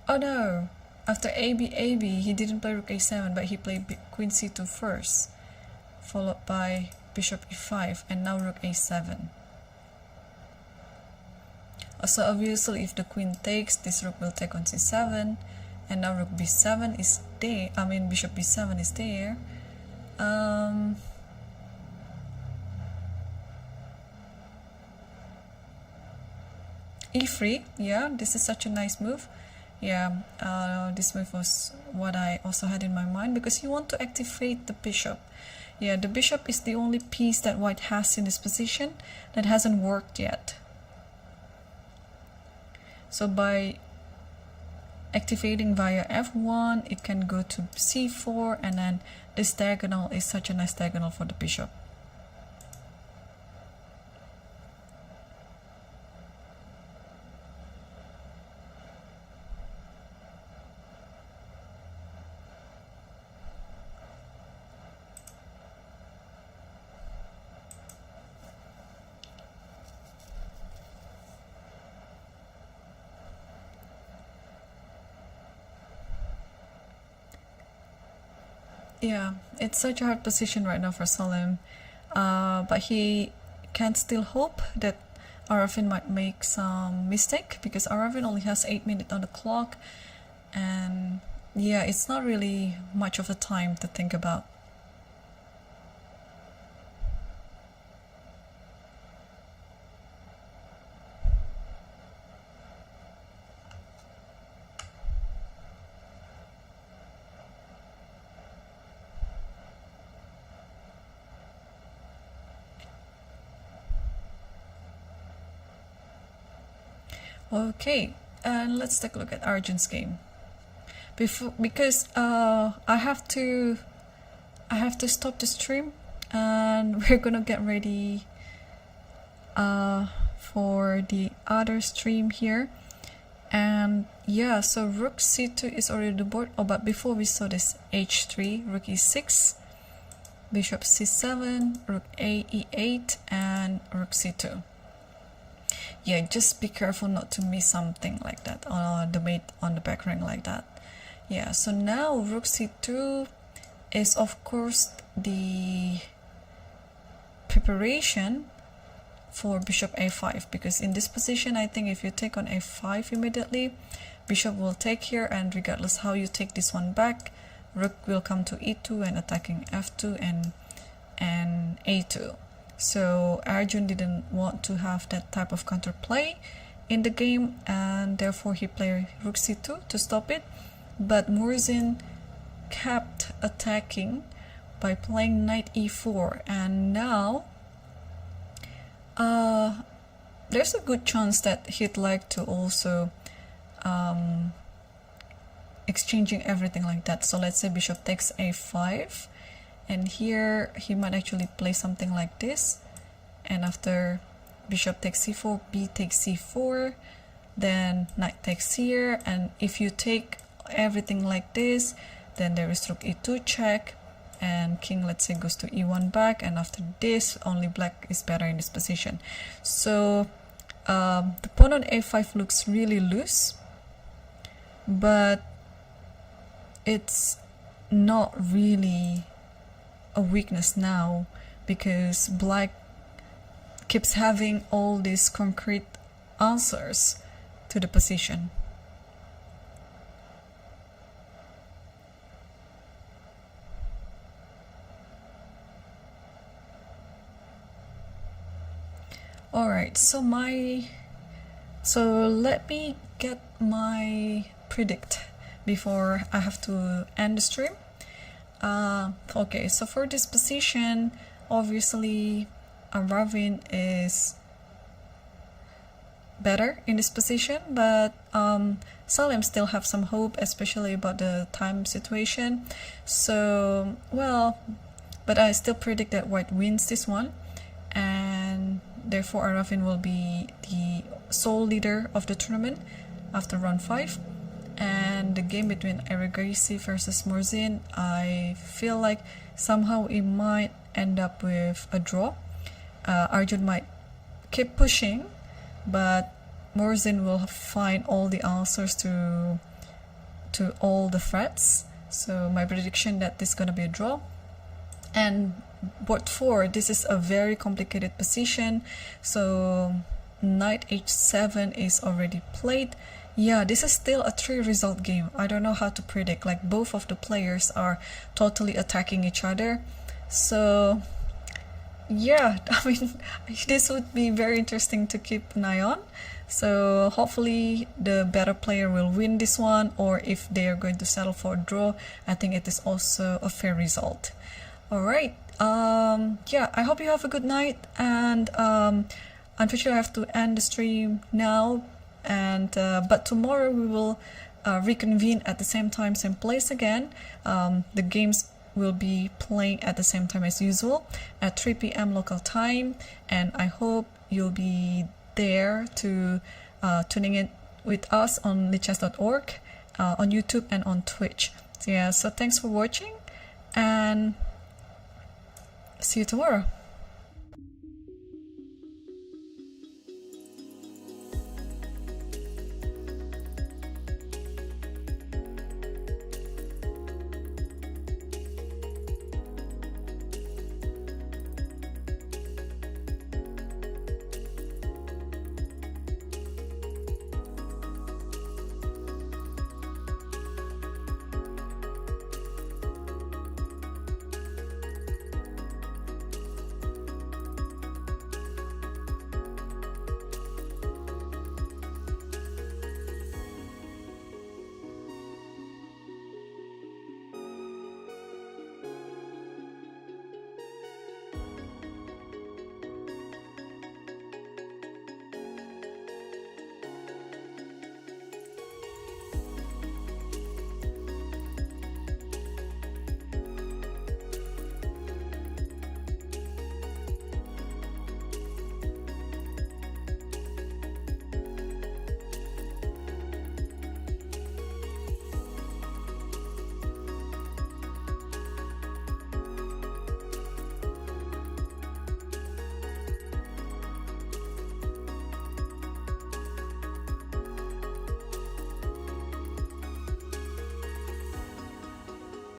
Oh no, after AB, he didn't play rook a7, but he played queen c2 first, followed by bishop e5, and now rook a7. So obviously if the queen takes, this rook will take on c7, and now rook b7 is there, bishop b7 is there. e3, yeah, this is such a nice move. Yeah, this move was what I also had in my mind, because you want to activate the bishop. Yeah, the bishop is the only piece that white has in this position that hasn't worked yet. So by activating via f1, it can go to c4, and then this diagonal is such a nice diagonal for the bishop. Yeah, it's such a hard position right now for Salim, but he can still hope that Arafin might make some mistake, because Arafin only has 8 minutes on the clock, and yeah, it's not really much of a time to think about. Okay, and let's take a look at Arjun's game. Because I have to stop the stream, and we're gonna get ready for the other stream here. And yeah, so rook c2 is already on the board. Oh, but before we saw this h3, rook e6, bishop c7, rook a e8, and rook c2. Yeah, just be careful not to miss something like that, the mate on the back rank like that. Yeah, so now rook c2 is of course the preparation for bishop a5, because in this position I think if you take on a5 immediately, bishop will take here, and regardless how you take this one back, rook will come to e2 and attacking f2 and a2. So Arjun didn't want to have that type of counterplay in the game, and therefore he played rook c2 to stop it. But Murzin kept attacking by playing knight e4, and now there's a good chance that he'd like to also exchanging everything like that. So let's say bishop takes a5, and here he might actually play something like this, and after bishop takes c4, b takes c4, then knight takes here, and if you take everything like this, then there is rook e2 check, and king, let's say, goes to e1 back, and after this only black is better in this position. So the pawn on a5 looks really loose, but it's not really a weakness now, because black keeps having all these concrete answers to the position. Alright, so let me get my predict before I have to end the stream. Okay, so for this position, obviously Ravin is better in this position, but Salim still have some hope, especially about the time situation. So, well, but I still predict that white wins this one, and therefore Arafin will be the sole leader of the tournament after round 5. And the game between Erigaisi versus Murzin, I feel like somehow it might end up with a draw. Arjun might keep pushing, but Murzin will find all the answers to to all the threats. So my prediction that this is gonna be a draw. And board 4, this is a very complicated position. So knight h7 is already played. Yeah, this is still a 3-result game. I don't know how to predict. Like, both of the players are totally attacking each other. So yeah, I mean, this would be very interesting to keep an eye on. So hopefully the better player will win this one, or if they are going to settle for a draw, I think it is also a fair result. All right. Yeah, I hope you have a good night, and unfortunately I have to end the stream now, and but tomorrow we will reconvene at the same time, same place again. The games will be playing at the same time as usual at 3 p.m. local time, and I hope you'll be there to tuning in with us on lichess.org, on YouTube and on Twitch. So yeah, so thanks for watching, and see you tomorrow.